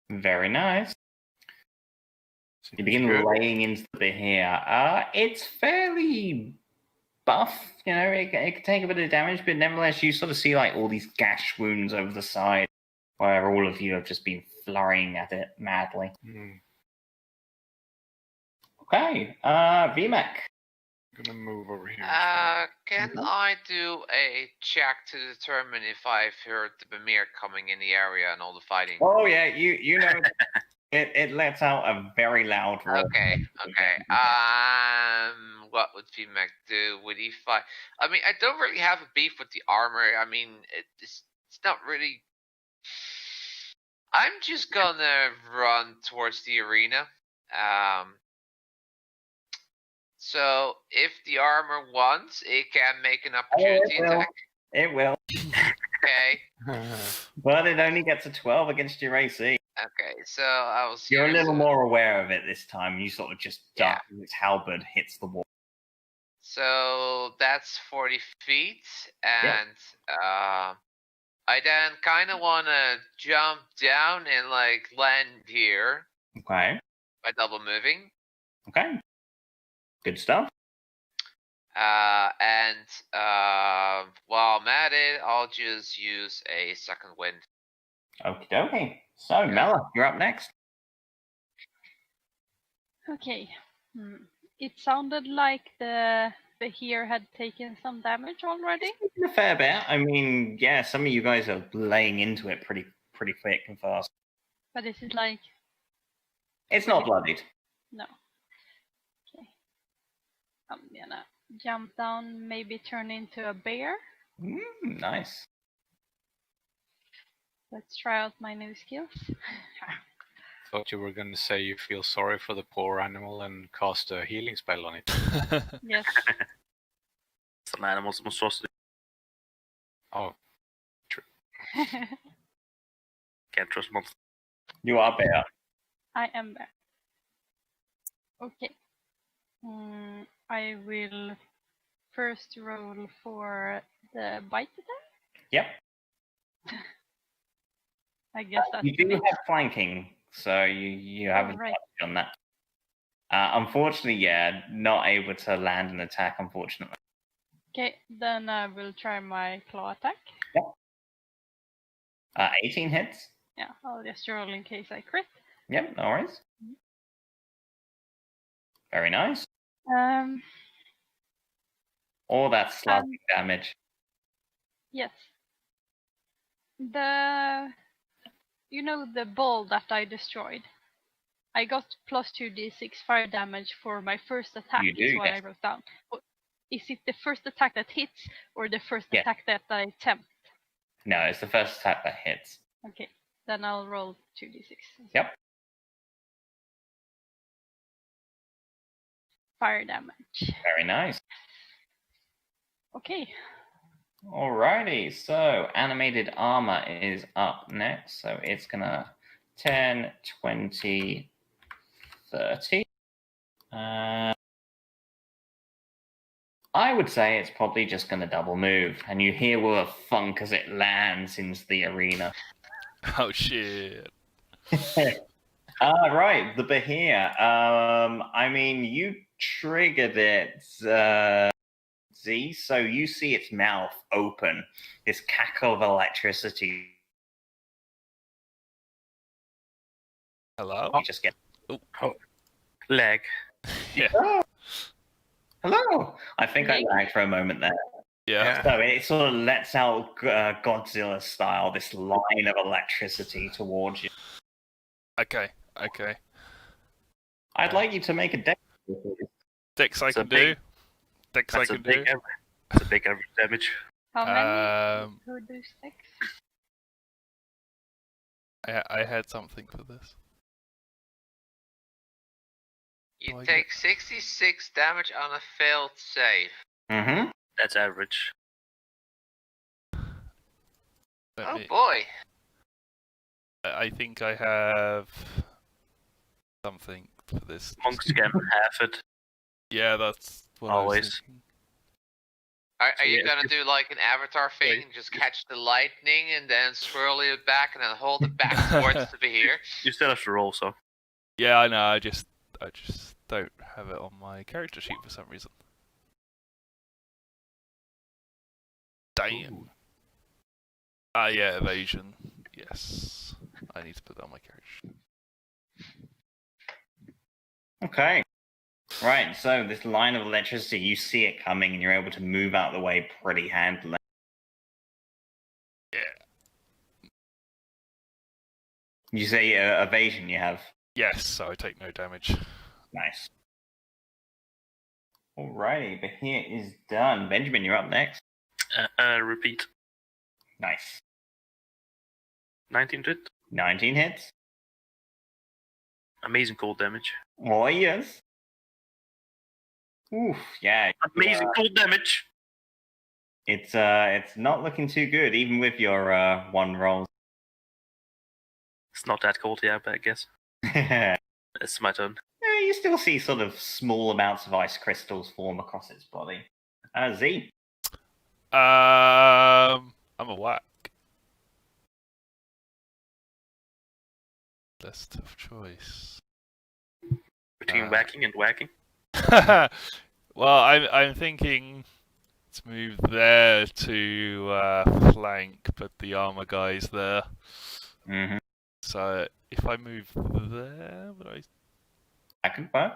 Very nice. You begin laying into the Behir. It's fairly buff, you know, it can take a bit of damage, but nevertheless you sort of see like all these gash wounds over the side where all of you have just been flurrying at it madly. Okay, VMAC. I'm gonna move over here. Can I do a check to determine if I've heard the Behir coming in the area and all the fighting? Oh yeah, you know it lets out a very loud roar. Okay. What would VMAC do? Would he fight? I mean, I don't really have a beef with the armor. I mean, it's not really. I'm just gonna run towards the arena. So if the armor wants, it can make an opportunity attack. It will. Okay. But it only gets a 12 against your AC. Okay, so I will see. You're a little more aware of it this time. You sort of just duck as its halberd hits the wall. So that's 40 feet, and I then kind of want to jump down and like land here. Okay. By double moving. Okay. Good stuff. While I'm at it, I'll just use a second wind. Okie dokie. So, Mela, you're up next. Okay. It sounded like the Behir had taken some damage already. A fair bit. I mean, yeah, some of you guys are laying into it pretty quick and fast. But is it like... It's not bloodied. No. Okay. I'm gonna jump down, maybe turn into a bear. Nice. Let's try out my new skills. Thought you were going to say you feel sorry for the poor animal and cast a healing spell on it. Yes. Some animals monstrosity. Oh, Can't trust monsters. You are bear. I am there. Okay. I will first roll for the bite attack. Yep. I guess that's You do the have flanking, so you have right. advantage on that. Unfortunately, yeah, not able to land an attack, unfortunately. Okay, then I will try my claw attack. 18 hits. Yeah, I'll just roll in case I crit. Yep, no worries. Very nice. All that slashing damage. Yes. You know the ball that I destroyed? I got plus 2d6 fire damage for my first attack, You do, is what yes. I wrote down. Is it the first attack that hits, or the first Yeah. attack that I attempt? No, it's the first attack that hits. Okay, then I'll roll 2d6. Yep. Fire damage. Very nice. Okay. Alrighty, so animated armor is up next. So it's gonna 10, 20, 30. I would say it's probably just gonna double move, and you hear with a thunk as it lands into the arena. Oh shit. Right, the Behir. I mean, you triggered it, Z, so you see its mouth open, this cackle of electricity. Hello? You just get, Leg. Yeah. oh, hello! I think I Leg? lagged for a moment there. Yeah. So it sort of lets out Godzilla style, this line of electricity towards you. Okay. I'd like you to make a deck. Dex I It's a can big- do. Dex I That's a can do. big That's a big average damage. How many Um, who do six? I had something for this. You Oh, I take 66 damage on a failed save. Mm-hmm. That's average. Let Oh me- boy. I think I have something for this. Monks can half it. Yeah, that's what I Always. was thinking. Are So you yeah, gonna do like an avatar thing and just catch the lightning and then swirl it back and then hold it back towards the Behir? You still have to roll, so. Yeah, I know. I just don't have it on my character sheet for some reason. Damn. Yeah, evasion. Yes. I need to put that on my character sheet. Okay. Right, so this line of electricity, you see it coming and you're able to move out of the way pretty handily. Yeah. You say evasion you have. Yes, so I take no damage. Nice. Alrighty, but here is done. Benjamin, you're up next. Repeat. Nice. 19 to hit. 19 hits. Amazing cold damage. Oh, yes. Oof, yeah. Amazing cold damage. It's not looking too good, even with your one roll. It's not that cold, yeah, but I guess. It's my turn. You still see sort of small amounts of ice crystals form across its body. Z. I'm a whack. List of choice. Between whacking and whacking. Well, I'm thinking to move there to flank, put the armor guys there. Mm-hmm. So if I move there, would I? I can work.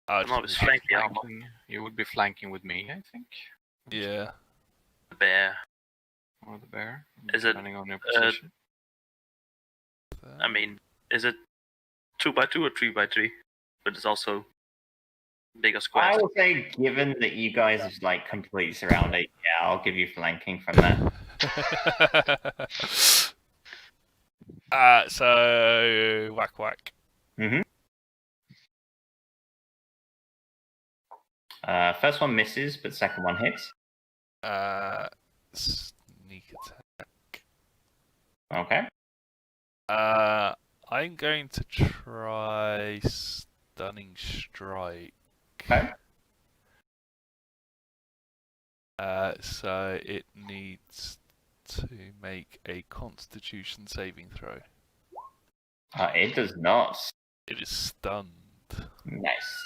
Oh, I'm always just- flank the armor. You would be flanking with me, I think. yeah. The bear. Or the bear. Is it, depending on your position. I mean, is it 2x2 or 3x3? But it's also bigger I squares. will say, given that you guys is like completely surrounded, yeah, I'll give you flanking from there. So whack whack. Mm-hmm. First one misses, but second one hits. Sneak attack. Okay. I'm going to try stunning strike. Okay. So it needs to make a Constitution saving throw. It does not. It is stunned. Nice.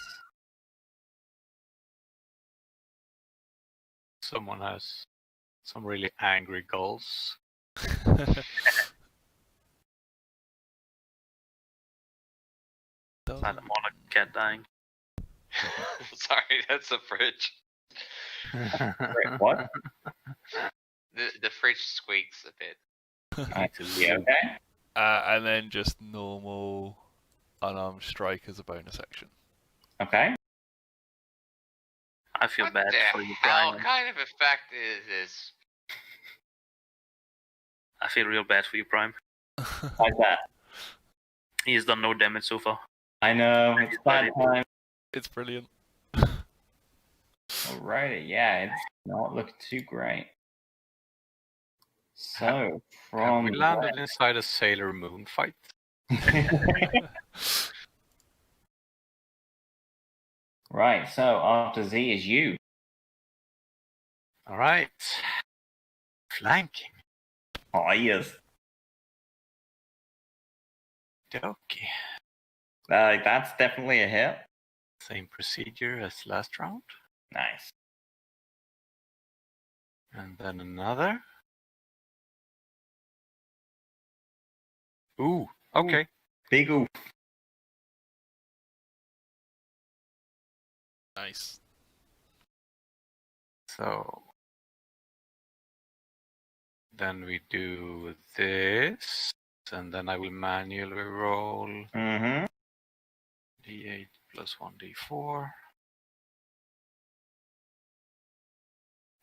Someone has some really angry goals. It's like more like a cat dying. Sorry, that's a fridge. Wait, what? The fridge squeaks a bit. I see. Okay. And then just normal unarmed strike as a bonus action. Okay. I feel What bad the for you, hell Brian. kind of effect is this? I feel real bad for you, Prime. Like that. He's done no damage so far. I know. It's bad time. It's brilliant. Alrighty. Yeah, it's not looking too great. So Have from we landed inside a Sailor Moon fight? Right. So after Z is you. All right. Flanking. Oh yes. Doki. That's definitely a hit. Same procedure as last round. Nice. And then another. Ooh, okay. Big oof. Nice. So then we do this, and then I will manually roll Mm-hmm. d8 plus 1d4.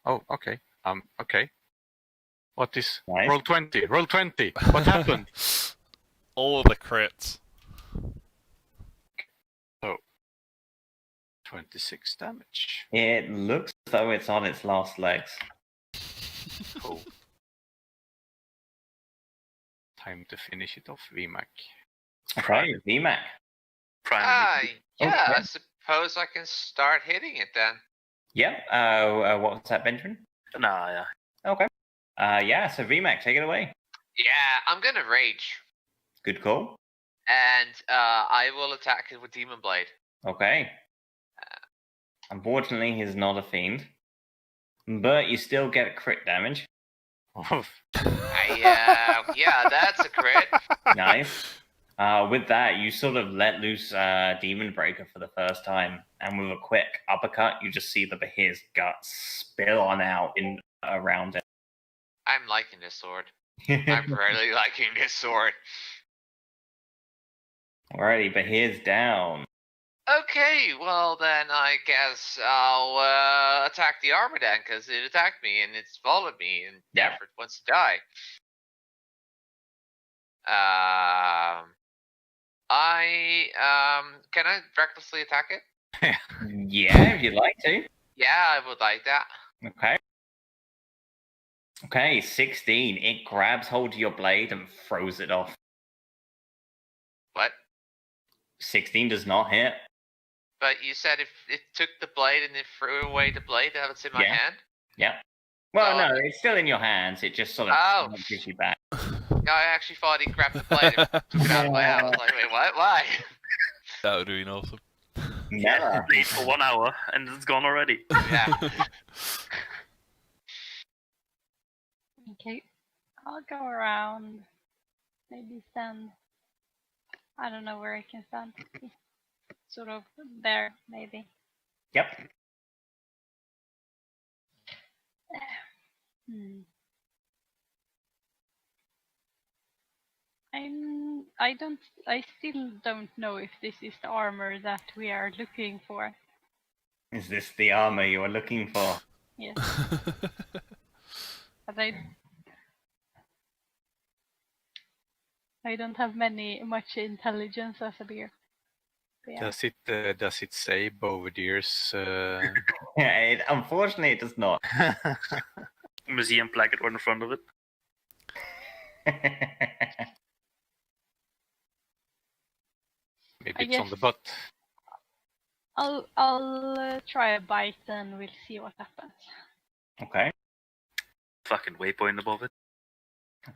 Oh, okay. Okay. What is Nice. roll 20? Roll 20. What happened? All the crits. 26 damage. It looks as though it's on its last legs. Cool. Time to finish it off, VMAC. Okay, VMAC. Prime. Yeah, Okay. I suppose I can start hitting it then. Yep. What was that, Benjamin? Nah, yeah. Okay. Yeah. So VMAC, take it away. Yeah, I'm gonna rage. Good call. And I will attack it with Demon Blade. Okay. Unfortunately, he's not a fiend, but you still get crit damage. Yeah, that's a crit. Nice. With that, you sort of let loose Demon Breaker for the first time, and with a quick uppercut, you just see the Bahir's guts spill on out in around it. I'm liking this sword. I'm really liking this sword. Alrighty, Bahir's down. Okay, well then I guess I'll attack the armor then, because it attacked me and it's followed me and Yeah. therefore it wants to die. Can I recklessly attack it? Yeah, if you'd like to. Yeah, I would like that. Okay. Okay, 16. It grabs hold of your blade and throws it off. What? 16 does not hit. But you said if it took the blade and it threw away the blade that's in my Yeah. hand? Yeah. Well, Oh. no, it's still in your hands. It just sort of Oh. gives you back. No, I actually thought he grabbed the blade and took it out of my hand. I was like, wait, what? Why? That would have been awesome. Never. Played for 1 hour and it's gone already. Yeah. Okay, I'll go around. Maybe stand. I don't know where I can stand. Sort of there, maybe. Yep. Hmm. I still don't know if this is the armor that we are looking for. Is this the armor you are looking for? Yes, but I don't have much intelligence as a bear. Yeah. Does it say Bovedier's? Unfortunately, it does not. Museum placard right in front of it. Maybe I it's on the guess- butt. I'll try a bite and we'll see what happens. Okay. Fucking waypoint above it.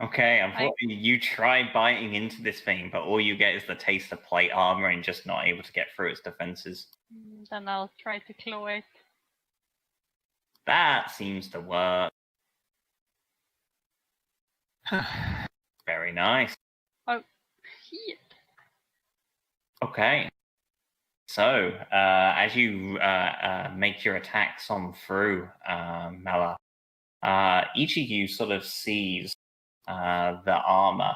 Okay, unfortunately, you try biting into this thing, but all you get is the taste of plate armor and just not able to get through its defenses. Then I'll try to claw it. That seems to work. Very nice. Shit. Okay. So, as you make your attacks on through Mela, each of you sort of sees the armor.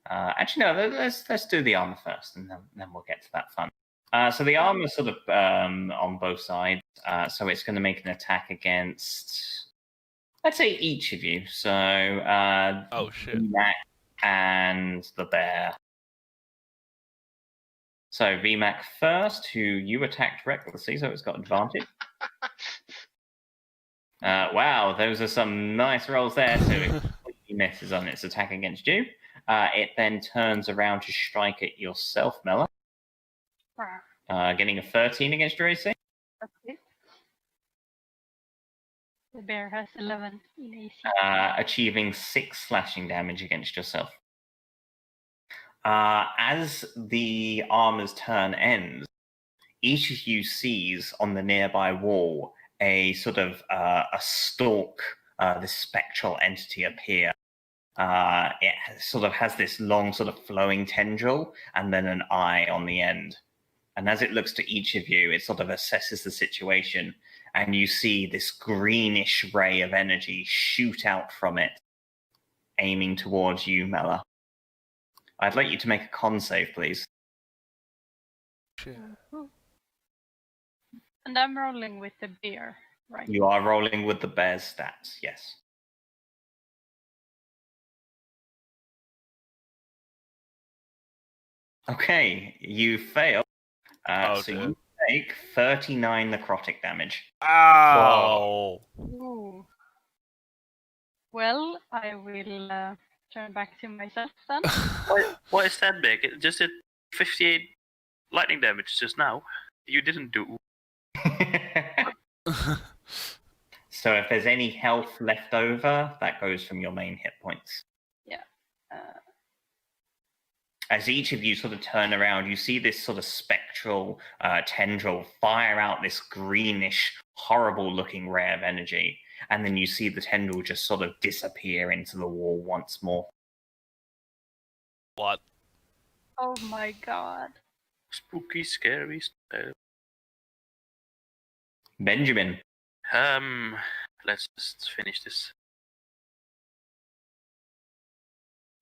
Actually, no. Let's do the armor first, and then we'll get to that fun. So the armor sort of on both sides. So it's going to make an attack against, let's say, each of you. So Oh shit. VMAC and the bear. So VMAC first, who you attacked recklessly, so it's got advantage. Wow, those are some nice rolls there. So it completely misses on its attack against you. It then turns around to strike at yourself, Mela. Getting a 13 against your AC. That's it. The bear has 11 in AC. Achieving 6 slashing damage against yourself. As the armor's turn ends, each of you sees on the nearby wall a sort of a stalk, this spectral entity appear. It sort of has this long sort of flowing tendril and then an eye on the end. And as it looks to each of you, it sort of assesses the situation, and you see this greenish ray of energy shoot out from it, aiming towards you, Mela. I'd like you to make a con save, please. Shit. And I'm rolling with the bear, right? You are rolling with the bear's stats, yes. Okay, you fail. Oh, So dear. you take 39 necrotic damage. Ow! Ooh. Well, I will turn back to myself then. What is that big? It just did 58 lightning damage just now. You didn't do. So if there's any health left over, that goes from your main hit points. Yeah. As each of you sort of turn around, you see this sort of spectral tendril fire out this greenish, horrible-looking ray of energy, and then you see the tendril just sort of disappear into the wall once more. What? Oh my god. Spooky, scary. Benjamin. Let's just finish this.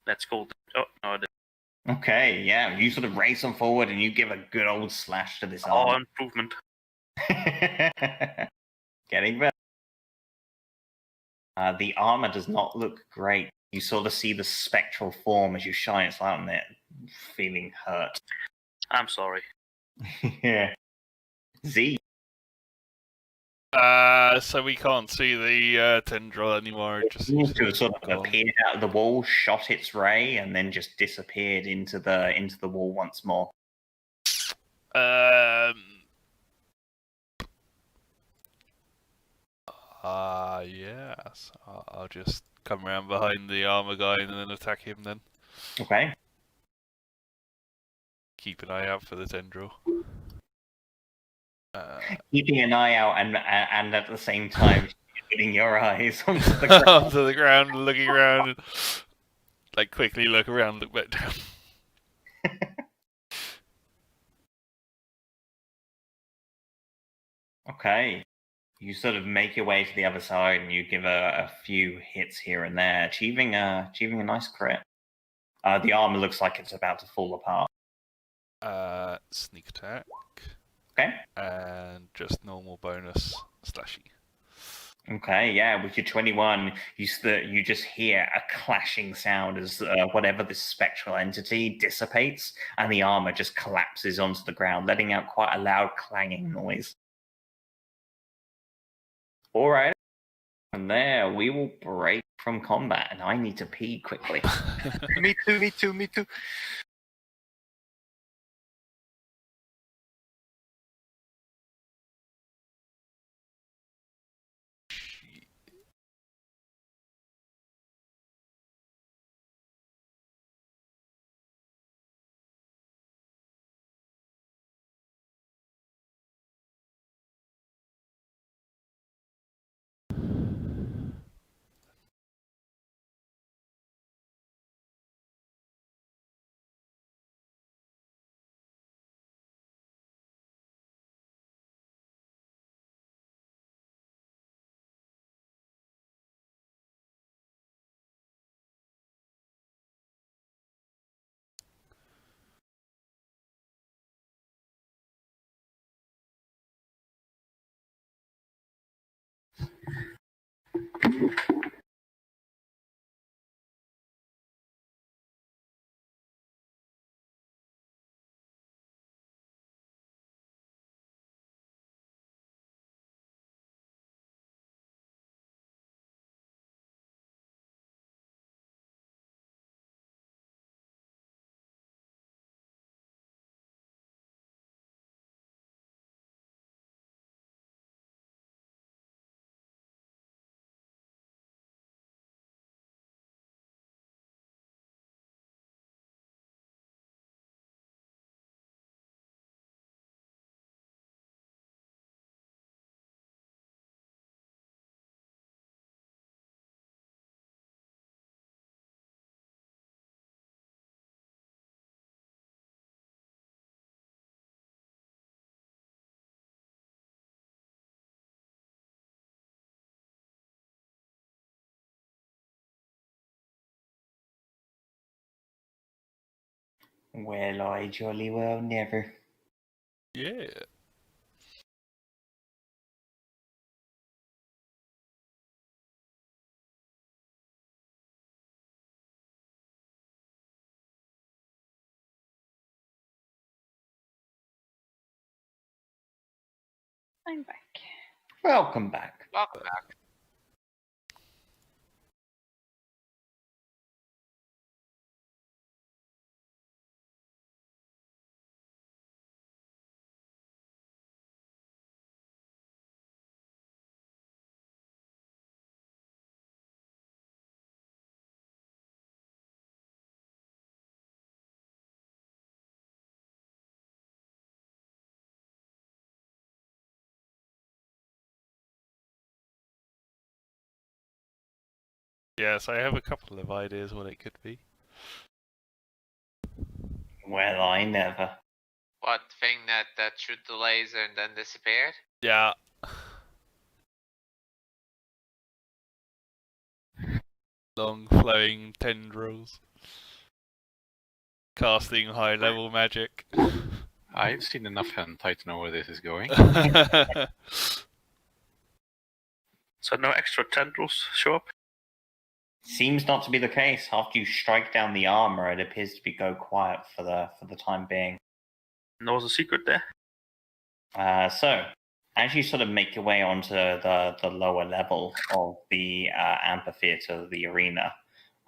Let's call it. Oh no! Okay, yeah, you sort of race on forward and you give a good old slash to this Oh, arm. improvement. Getting better. The armor does not look great. You sort of see the spectral form as you shine its light on it, feeling hurt. I'm sorry. Yeah. Z. So we can't see the tendril anymore. It just Seems seems to have sort of gone. appeared out of the wall, shot its ray, and then just disappeared into the wall once more. Yes. I'll just come around behind the armor guy and then attack him then. Okay. Keep an eye out for the tendril. Keeping an eye out and at the same time putting your eyes onto the ground. onto the ground, looking around, like quickly look around, look back down. Okay. You sort of make your way to the other side and you give a few hits here and there, achieving a nice crit. The armor looks like it's about to fall apart. Sneak attack. Okay. And just normal bonus slashy. Okay, yeah, with your 21, you just hear a clashing sound as whatever this spectral entity dissipates, and the armor just collapses onto the ground, letting out quite a loud clanging noise. All right, and there we will break from combat, and I need to pee quickly. Me too. Well, I jolly well never. Yeah. I'm back. Welcome back. Welcome back. Yes, I have a couple of ideas what it could be. Well, I never. What thing that shoot the laser and then disappeared? Yeah. Long flowing tendrils. Casting high level magic. I've seen enough hentai to know where this is going. So no extra tendrils show up? Seems not to be the case. After you strike down the armor, it appears to go quiet for the time being. And there was a secret there? So, as you sort of make your way onto the lower level of the amphitheater, the arena,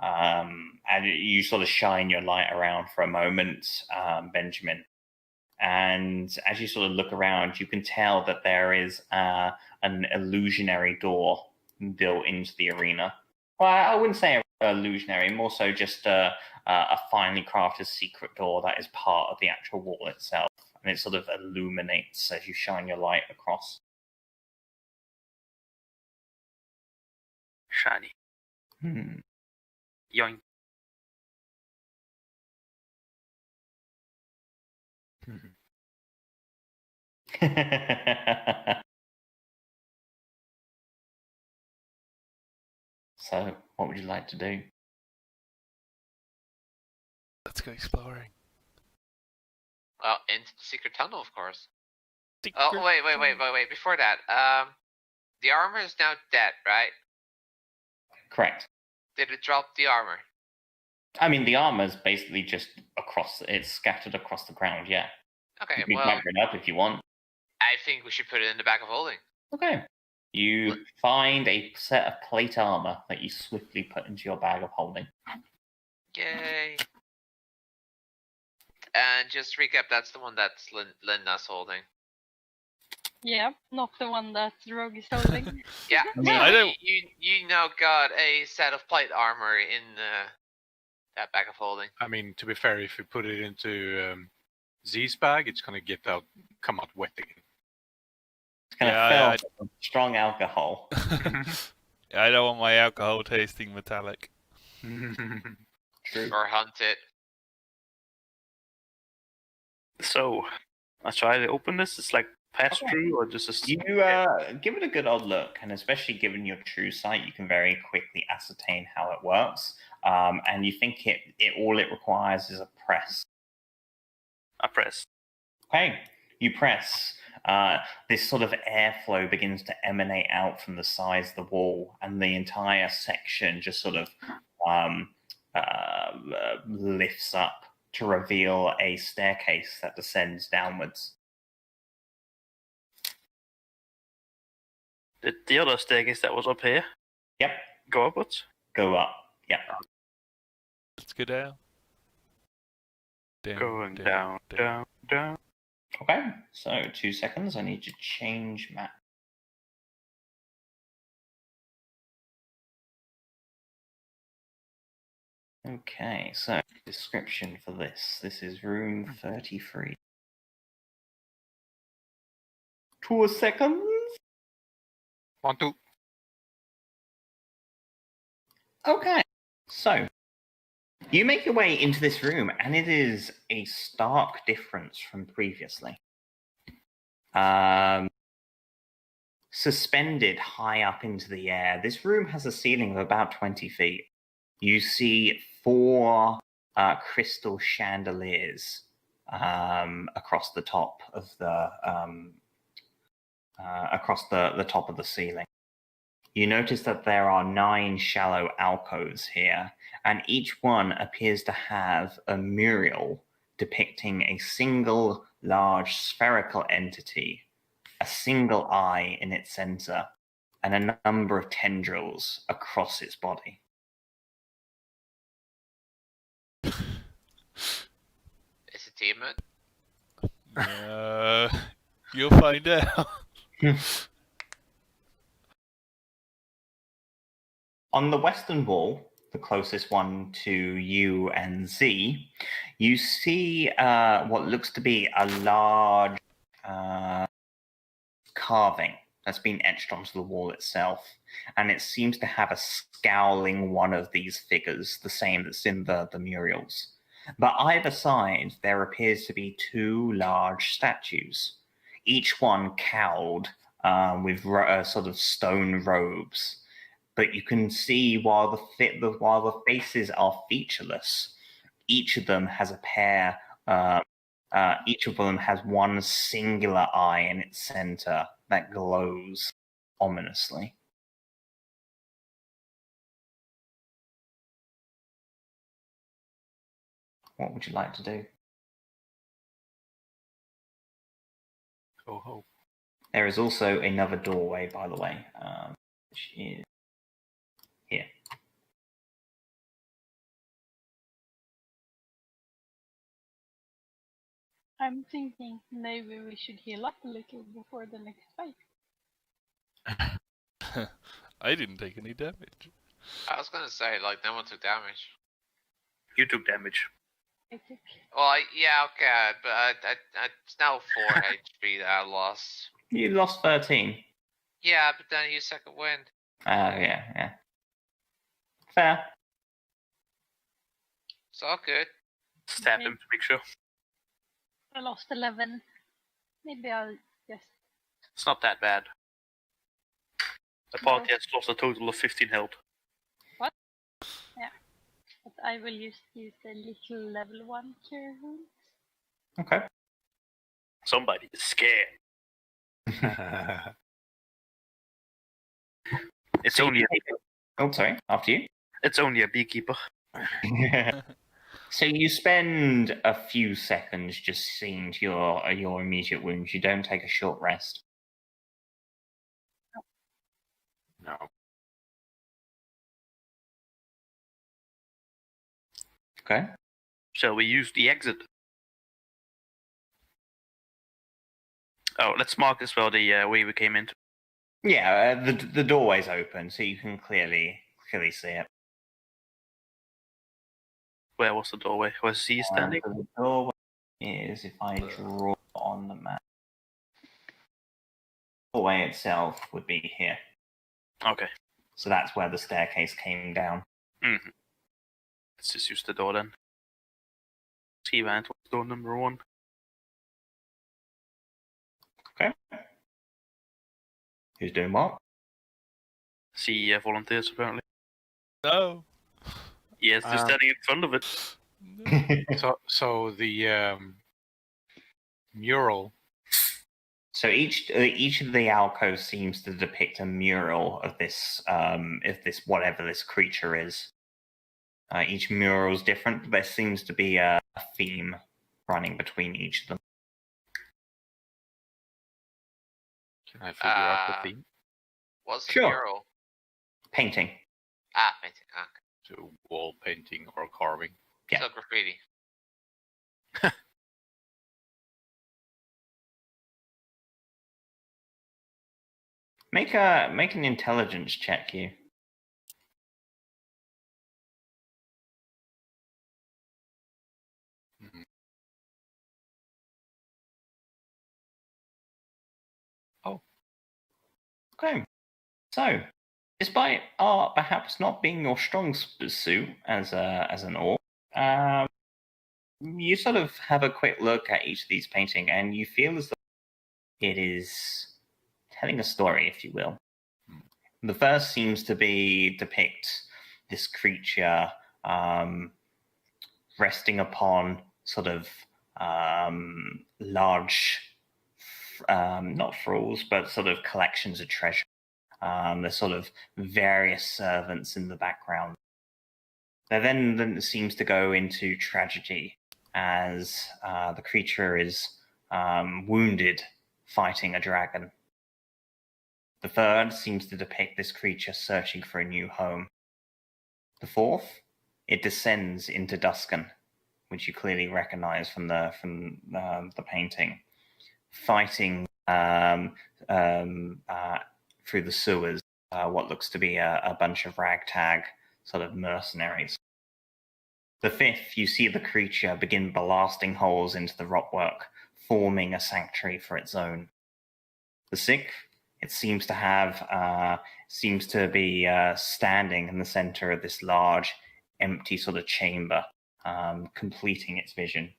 and you sort of shine your light around for a moment, Benjamin. And as you sort of look around, you can tell that there is an illusionary door built into the arena. Well, I wouldn't say illusionary, more so just a finely crafted secret door that is part of the actual wall itself. and it sort of illuminates as you shine your light across. Shiny. Yoink. So, what would you like to do? Let's go exploring. Well, into the secret tunnel, of course. Secret Oh, wait. Before that, the armor is now dead, right? Correct. Did it drop the armor? I mean, the armor's basically just it's scattered across the ground, yeah. Okay, You can well, gather it up if you want. I think we should put it in the bag of holding. Okay. You find a set of plate armor that you swiftly put into your bag of holding. Yay. And just recap, that's the one that's Linda's holding. Yeah, not the one that Rogue is holding. Yeah, I so I don't- you now got a set of plate armor in that bag of holding. I mean, to be fair, if you put it into Z's bag, it's gonna come out wet again. It's going to Yeah, fill with strong alcohol. I don't want my alcohol tasting metallic. True. Or hunt it. So, I try to open this. It's like pass Okay. through, or just a... You give it a good old look, and especially given your true sight, you can very quickly ascertain how it works. And you think all it requires is a press. I press. Okay, you press. This sort of airflow begins to emanate out from the sides of the wall, and the entire section just sort of lifts up to reveal a staircase that descends downwards. Did the other staircase that was up here Yep, go upwards? go up. Yep. Let's go down. Going down. Okay, so 2 seconds. I need to change map. Okay, so description for this. This is room 33. 2 seconds. 1, 2. Okay, so you make your way into this room, and it is a stark difference from previously. Suspended high up into the air, this room has a ceiling of about 20 feet. You see 4 crystal chandeliers across the top of the top of the ceiling. You notice that there are 9 shallow alcoves here, and each one appears to have a mural depicting a single large spherical entity, a single eye in its center, and a number of tendrils across its body. Is it Tiamat? You'll find out. On the western wall, the closest one to you and Z, you see what looks to be a large carving that's been etched onto the wall itself, and it seems to have a scowling one of these figures, the same that's in the murals. But either side, there appears to be 2 large statues, each one cowled with sort of stone robes. But you can see while the faces are featureless, each of them has a pair. Each of them has one singular eye in its center that glows ominously. What would you like to do? Go home. There is also another doorway, by the way, which is here. I'm thinking maybe we should heal up a little before the next fight. I didn't take any damage. I was gonna say, like, no one took damage. You took damage. I took. Well, yeah, okay, but it's now 4 HP that I lost. You lost 13. Yeah, but then you second wind. Yeah. Fair. It's all good. Stab him to make sure. I lost 11. Maybe I'll just. It's not that bad. The party has lost a total of 15 health. But I will use the little level 1 cure wounds. Okay. Somebody is scared. It's only a, Oh, sorry. After you. it's only a beekeeper. So you spend a few seconds just seeing to your immediate wounds. You don't take a short rest. No. Okay. Shall we use the exit? Oh, let's mark as well the way we came into. Yeah, the doorway's open, so you can clearly see it. Where was the doorway? Was he standing? So the doorway is, if I draw on the map, the doorway itself would be here. Okay. So that's where the staircase came down. Mm-hmm. Let's just use the door then. See Vant was door number 1. Okay. Who's doing what? See volunteers apparently. No. Yes, they're standing in front of it. No. So the mural. So each of the alcoves seems to depict a mural of this whatever this creature is. Each mural is different, but there seems to be a theme running between each of them. Can I figure out the theme? What's the Sure. mural? Painting. Painting. Ah, So wall painting or carving. Yeah. so graffiti. Make an intelligence check, you. Okay. So, despite art perhaps not being your strong suit as an orc, you sort of have a quick look at each of these paintings, and you feel as though it is telling a story, if you will. The first seems to be depict this creature resting upon sort of large, not thralls, but sort of collections of treasure. There's sort of various servants in the background. There then seems to go into tragedy as the creature is wounded fighting a dragon. The third seems to depict this creature searching for a new home. The fourth, it descends into Duskan, which you clearly recognize from the painting, fighting through the sewers, what looks to be a bunch of ragtag sort of mercenaries. The fifth, you see the creature begin blasting holes into the rockwork, forming a sanctuary for its own. The sixth, it seems to be standing in the center of this large, empty sort of chamber, completing its vision.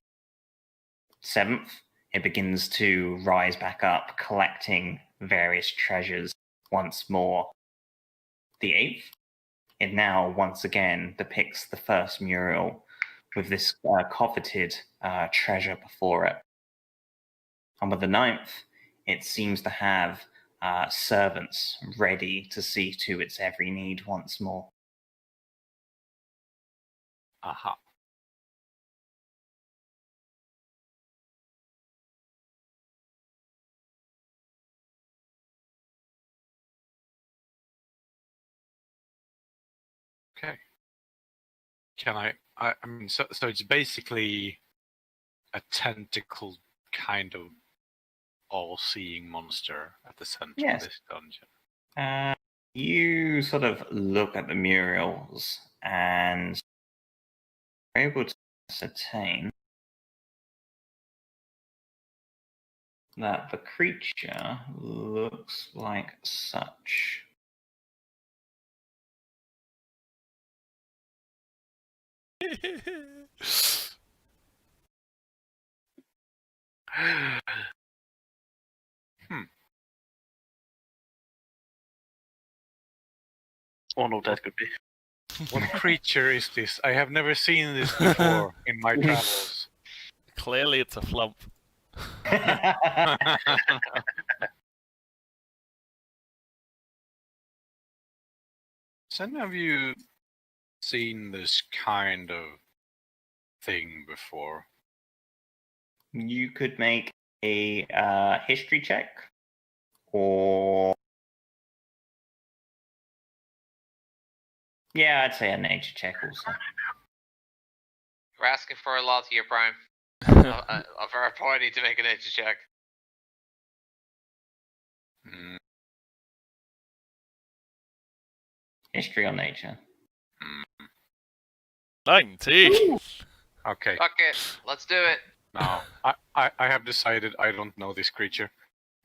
Seventh, it begins to rise back up, collecting various treasures once more. The eighth, it now once again depicts the first mural with this coveted treasure before it. And with the ninth, it seems to have servants ready to see to its every need once more. Aha. Okay. Can I mean, so it's basically a tentacle kind of all-seeing monster at the center Yes. of this dungeon. You sort of look at the murals and are able to ascertain that the creature looks like such. One of that could be. What creature is this? I have never seen this before in my travels. Clearly, it's a flump. Has any of you seen this kind of thing before? You could make a history check, or yeah, I'd say a nature check also. We're asking for a lot here, Prime. Of our party to make a nature check. Mm, History or nature? 19. okay. Fuck it, let's do it. Now, I have decided I don't know this creature.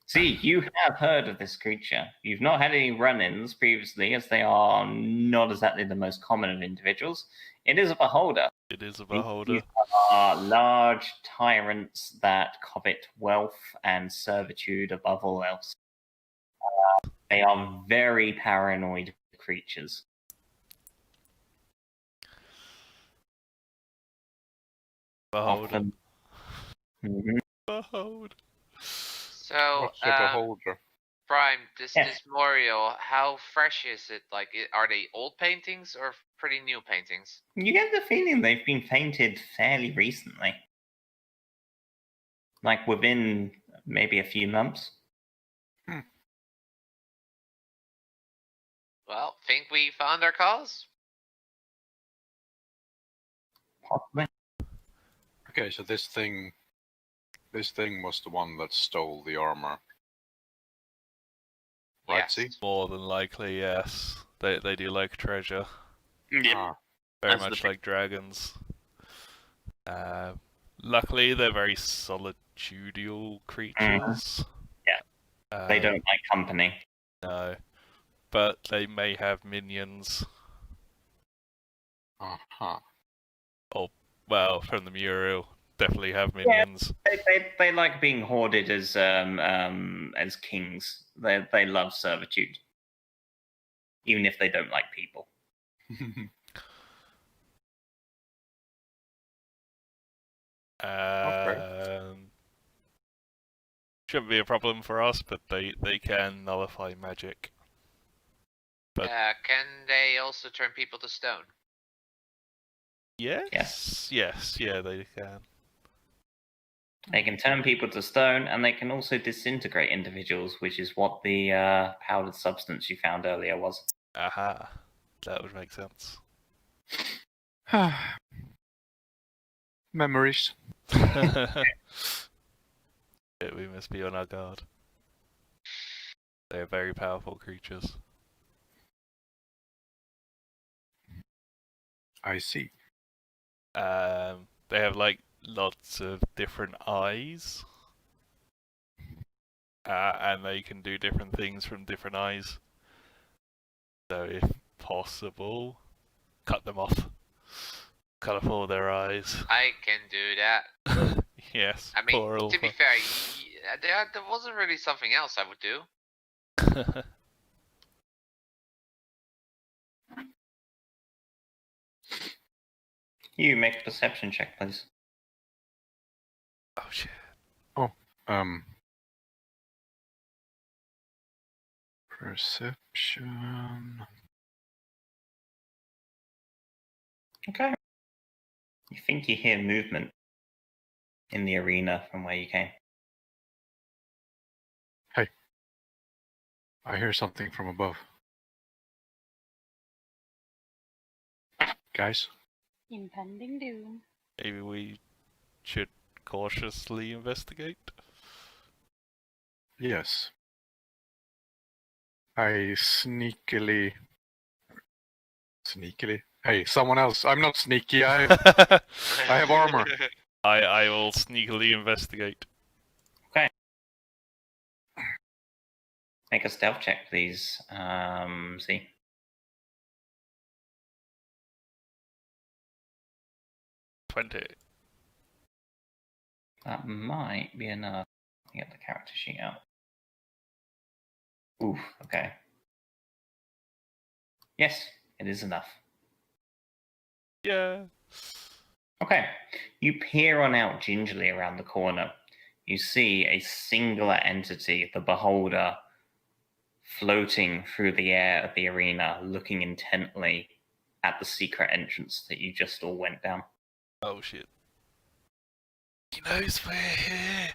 See, you have heard of this creature. You've not had any run-ins previously, as they are not exactly the most common of individuals. It is a beholder. It is a beholder. These are large tyrants that covet wealth and servitude above all else. They are very paranoid creatures. Beholder. Often. Mhm. Beholder. So, What's a beholder? Prime, this Yeah. this memorial, how fresh is it? Like, are they old paintings or pretty new paintings? You get the feeling they've been painted fairly recently. Like within maybe a few months. Well, think we found our cause? Possibly. Okay, so this thing was the one that stole the armor. Right, Yes. see? More than likely, yes. They do like treasure. Yep. Ah, Very That's the much thing. like dragons. Luckily, they're very solitudinal creatures. Yeah. They don't like company. No. But they may have minions. uh-huh. Well, from the mural, definitely have minions. They like being hoarded as kings. They love servitude, even if they don't like people. Shouldn't be a problem for us, but they can nullify magic. But Can they also turn people to stone? yes, yeah, they can. They can turn people to stone, and they can also disintegrate individuals, which is what the powdered substance you found earlier was. Aha, that would make sense. Memories. Yeah, we must be on our guard. They are very powerful creatures. I see. They have like lots of different eyes, and they can do different things from different eyes. So, if possible, cut them off. Cut off all their eyes. I can do that. Yes. I mean, poor to be Ulfa. fair, there wasn't really something else I would do. You make a perception check, please. Oh shit. Perception. Okay. You think you hear movement in the arena from where you came. I hear something from above. Guys? Impending doom. Maybe we should cautiously investigate. Yes. I sneakily Hey, someone else. I'm not sneaky. I have armor. I will sneakily investigate. Make a stealth check, please. See. 20. That might be enough. Get the character sheet out. Oof, okay. Yes, it is enough. Yeah. Okay. You peer on out gingerly around the corner. You see a singular entity, the Beholder, floating through the air of the arena, looking intently at the secret entrance that you just all went down. Oh shit. He knows we're here.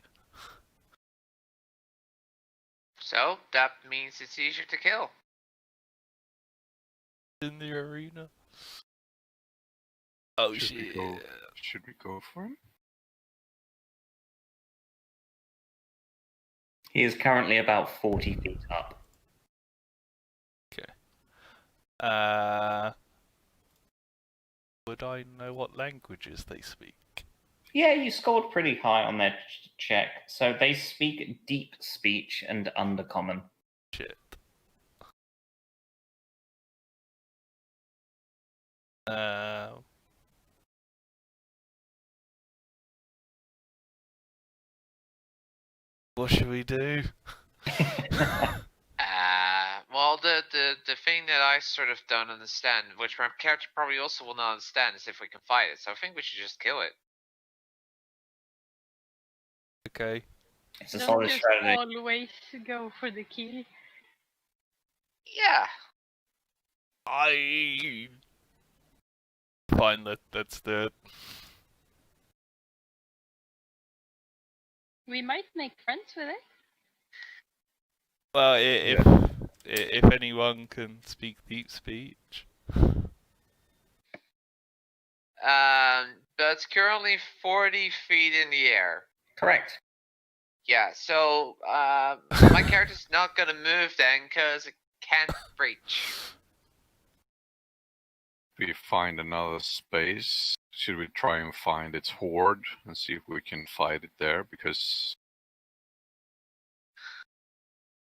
So that means it's easier to kill. In the arena. Oh shit. Should we go for him? He is currently about 40 feet up. Would I know what languages they speak? Yeah, you scored pretty high on their check. So they speak deep speech and undercommon. Shit. What should we do? Well, the thing that I sort of don't understand, which my character probably also will not understand, is if we can fight it. So I think we should just kill it. Okay. It's a Don't solid just strategy. always go for the kill. Yeah. Fine, let's do it. We might make friends with it. Well, if anyone can speak deep speech. But it's currently 40 feet in the air. Correct. Yeah, so my character's not gonna move then because it can't reach. We find another space. Should we try and find its horde and see if we can fight it there? Because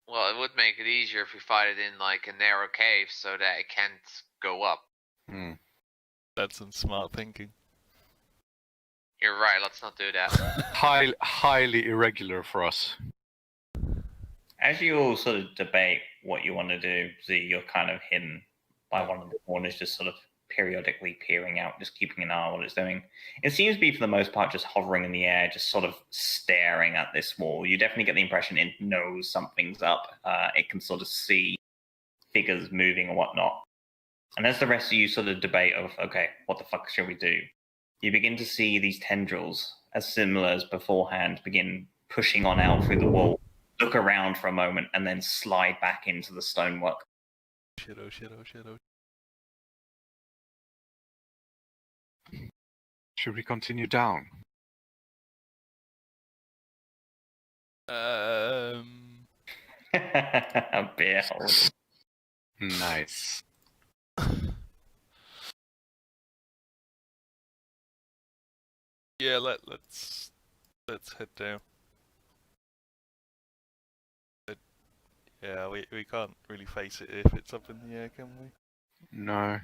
Well, it would make it easier if we fight it in like a narrow cave so that it can't go up. That's some smart thinking. You're right, let's not do that. highly irregular for us. As you all sort of debate what you want to do, Z, you're kind of hidden by one of the corners, just sort of periodically peering out, just keeping an eye on what it's doing. It seems to be, for the most part, just hovering in the air, just sort of staring at this wall. You definitely get the impression it knows something's up. It can sort of see figures moving and whatnot. And as the rest of you sort of debate of, okay, what the fuck should we do? You begin to see these tendrils, as similar as beforehand, begin pushing on out through the wall, look around for a moment, and then slide back into the stonework. Shit, oh shit, oh shit, oh. Should we continue down? A beer hole. Nice. Yeah, let's head down. But, yeah, we can't really face it if it's up in the air, can we? No.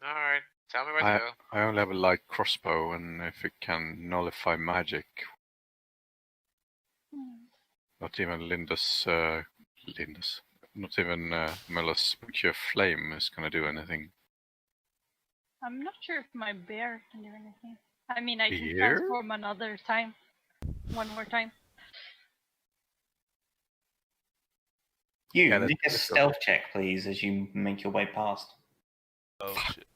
Alright, tell me where to go. I only have a light crossbow, and if it can nullify magic, not even not even Mella's Cure Flame is gonna do anything. I'm not sure if my bear can do anything. I mean, I can Bear? transform another time. One more time. You Yeah, make a that's stealth check, please, as you make your way past. Oh shit.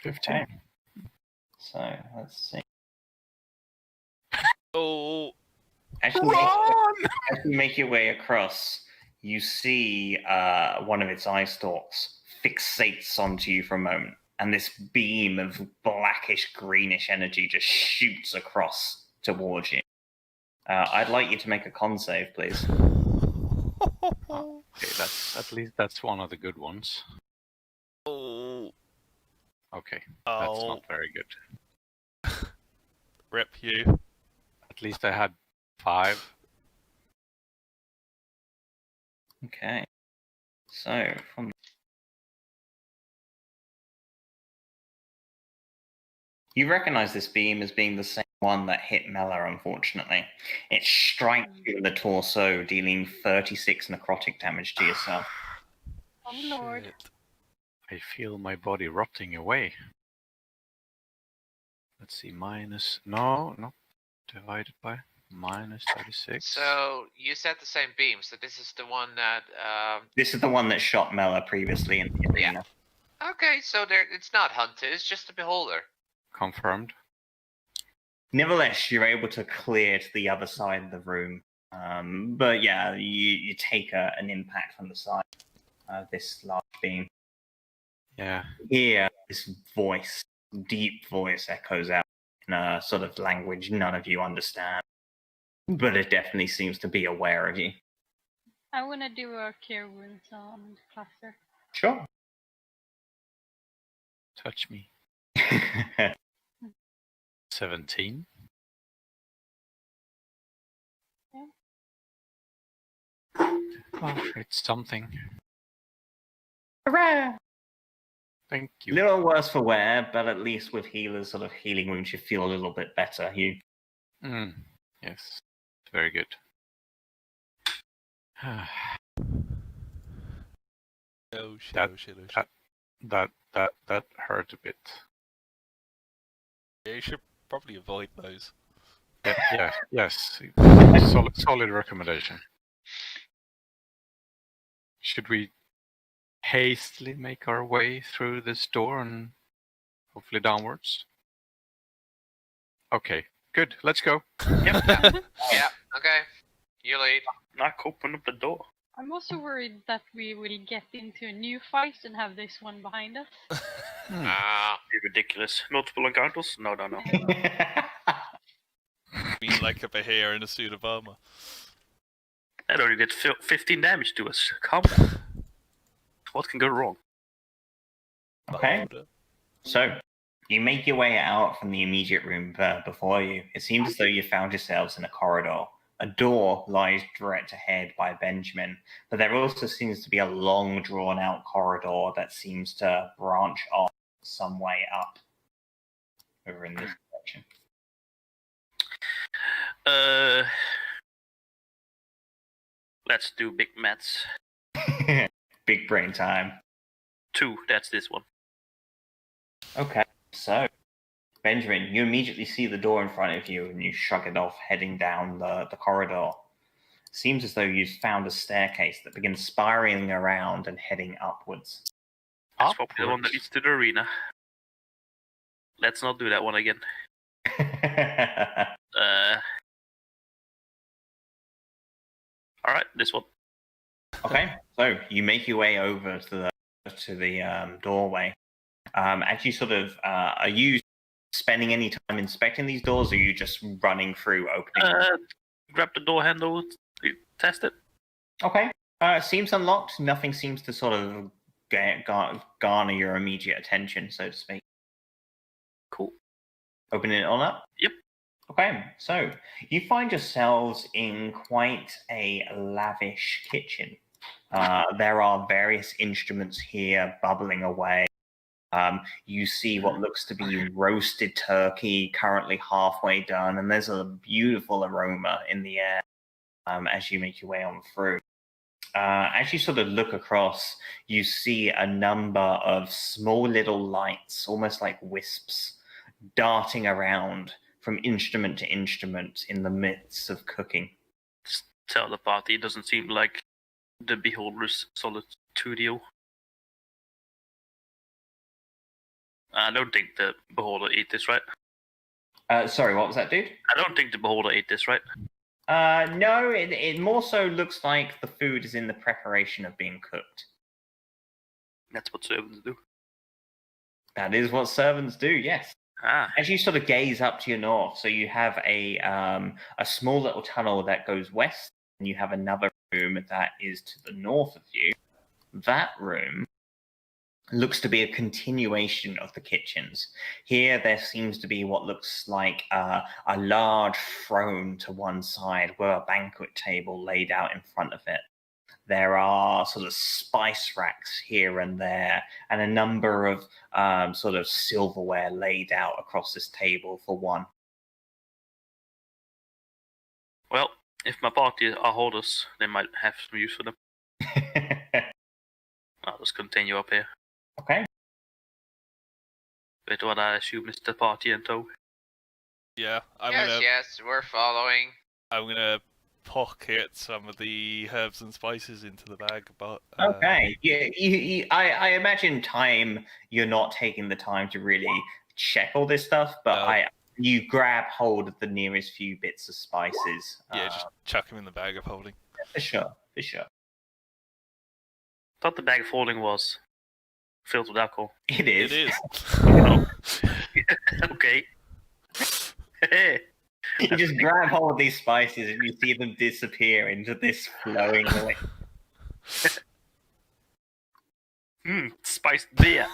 Okay. So, let's see. Oh, As you make your way across, you see one of its eye stalks fixates onto you for a moment, and this beam of blackish greenish energy just shoots across towards you. I'd like you to make a con save, please. Okay, at least that's one of the good ones. Oh, Okay, that's oh, not very good. rip you. At least I had 5. Okay. So, from you recognize this beam as being the same one that hit Mela, unfortunately. It strikes you in the torso, dealing 36 necrotic damage to yourself. Oh lord. Shit. I feel my body rotting away. Let's see, minus... No, not divided by minus 36. So you said the same beam. So this is the one that. This is the one that shot Mela previously in the arena. Okay, so it's not hunted. It's just a beholder. Confirmed. Nevertheless, you're able to clear to the other side of the room. But yeah, you take an impact from the side of this large beam. Yeah. Here, this voice, deep voice, echoes out in a sort of language none of you understand. But it definitely seems to be aware of you. I want to do a cure wounds on Cluster. Sure. Touch me. 17. Oh, it's something. Hooray! Thank you. Little worse for wear, but at least with healers sort of healing wounds, you feel a little bit better. Yes. Very good. Oh shit, That- oh shit, oh shit. That hurt a bit. Yeah, you should probably avoid those. Yeah, yes. Solid recommendation. Should we hastily make our way through this door and hopefully downwards? Okay, good. Let's go. Yeah. Okay. You lead. Knock open up the door. I'm also worried that we will get into a new fight and have this one behind us. Be ridiculous. Multiple encounters? No. Being like a Bahir in a suit of armor. That already did 15 damage to us. Calm down. What can go wrong? Okay. Beholder. So, you make your way out from the immediate room before you. It seems as though you found yourselves in a corridor. A door lies direct ahead by Benjamin, but there also seems to be a long, drawn-out corridor that seems to branch off some way up over in this direction. Let's do big maths. Big brain time. 2, that's this one. Okay, so Benjamin, you immediately see the door in front of you and you shrug it off, heading down the corridor. Seems as though you've found a staircase that begins spiraling around and heading upwards. That's probably the one that leads to the arena. Let's not do that one again. Alright, this one. Okay, so you make your way over to the doorway. As you sort of, are you spending any time inspecting these doors, or are you just running through opening? Grab the door handle, test it. Okay, seems unlocked. Nothing seems to sort of garner your immediate attention, so to speak. Cool. Opening it on up? Yep. Okay, so you find yourselves in quite a lavish kitchen. There are various instruments here bubbling away. You see what looks to be roasted turkey, currently halfway done, and there's a beautiful aroma in the air as you make your way on through. As you sort of look across, you see a number of small little lights, almost like wisps, darting around from instrument to instrument in the midst of cooking. Just tell the party it doesn't seem like the Beholder's solid studio. I don't think the Beholder ate this, right? Sorry, what was that, dude? I don't think the Beholder ate this, right? No, it more so looks like the food is in the preparation of being cooked. That's what servants do. That is what servants do, yes. As you sort of gaze up to your north, so you have a small little tunnel that goes west, and you have another room that is to the north of you. That room looks to be a continuation of the kitchens. Here, there seems to be what looks like a large throne to one side with a banquet table laid out in front of it. There are sort of spice racks here and there, and a number of sort of silverware laid out across this table for one. Well, if my party are holders, they might have some use for them. I'll just continue up here. Okay. With what I assume is the party in tow. Yeah, Yes, we're following. I'm gonna pocket some of the herbs and spices into the bag, but Okay. Yeah, I imagine you're not taking the time to really check all this stuff, but No. you grab hold of the nearest few bits of spices. Yeah, just chuck them in the bag of holding. For sure. Thought the bag of holding was filled with alcohol. It is. It is. Okay. You just grab hold of these spices and you see them disappear into this flowing liquid. Spiced beer.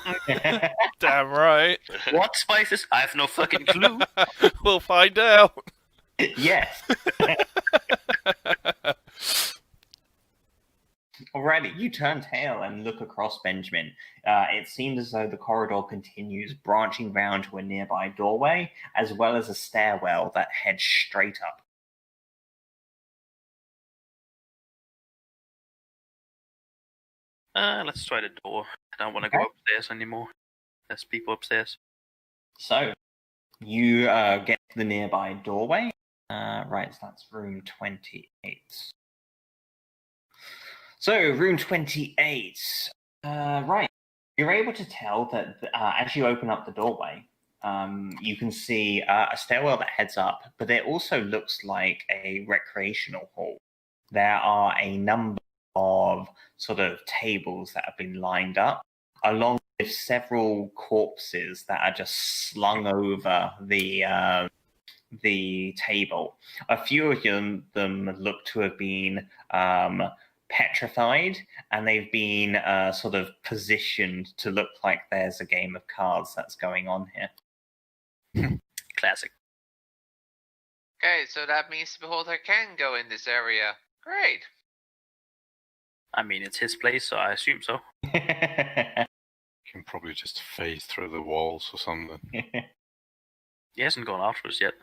Damn right. What spices? I have no fucking clue. We'll find out. Yes. Alrighty, you turn tail and look across Benjamin. It seems as though the corridor continues, branching round to a nearby doorway, as well as a stairwell that heads straight up. Let's try the door. I don't want to go upstairs anymore. There's people upstairs. So, you get to the nearby doorway. Right, so that's room 28. So, room 28. Right. You're able to tell that as you open up the doorway, you can see a stairwell that heads up, but it also looks like a recreational hall. There are a number of sort of tables that have been lined up, along with several corpses that are just slung over the table. A few of them look to have been petrified, and they've been sort of positioned to look like there's a game of cards that's going on here. Classic. Okay, so that means the Beholder can go in this area. Great. I mean, it's his place, so I assume so. You can probably just phase through the walls or something. He hasn't gone after us yet.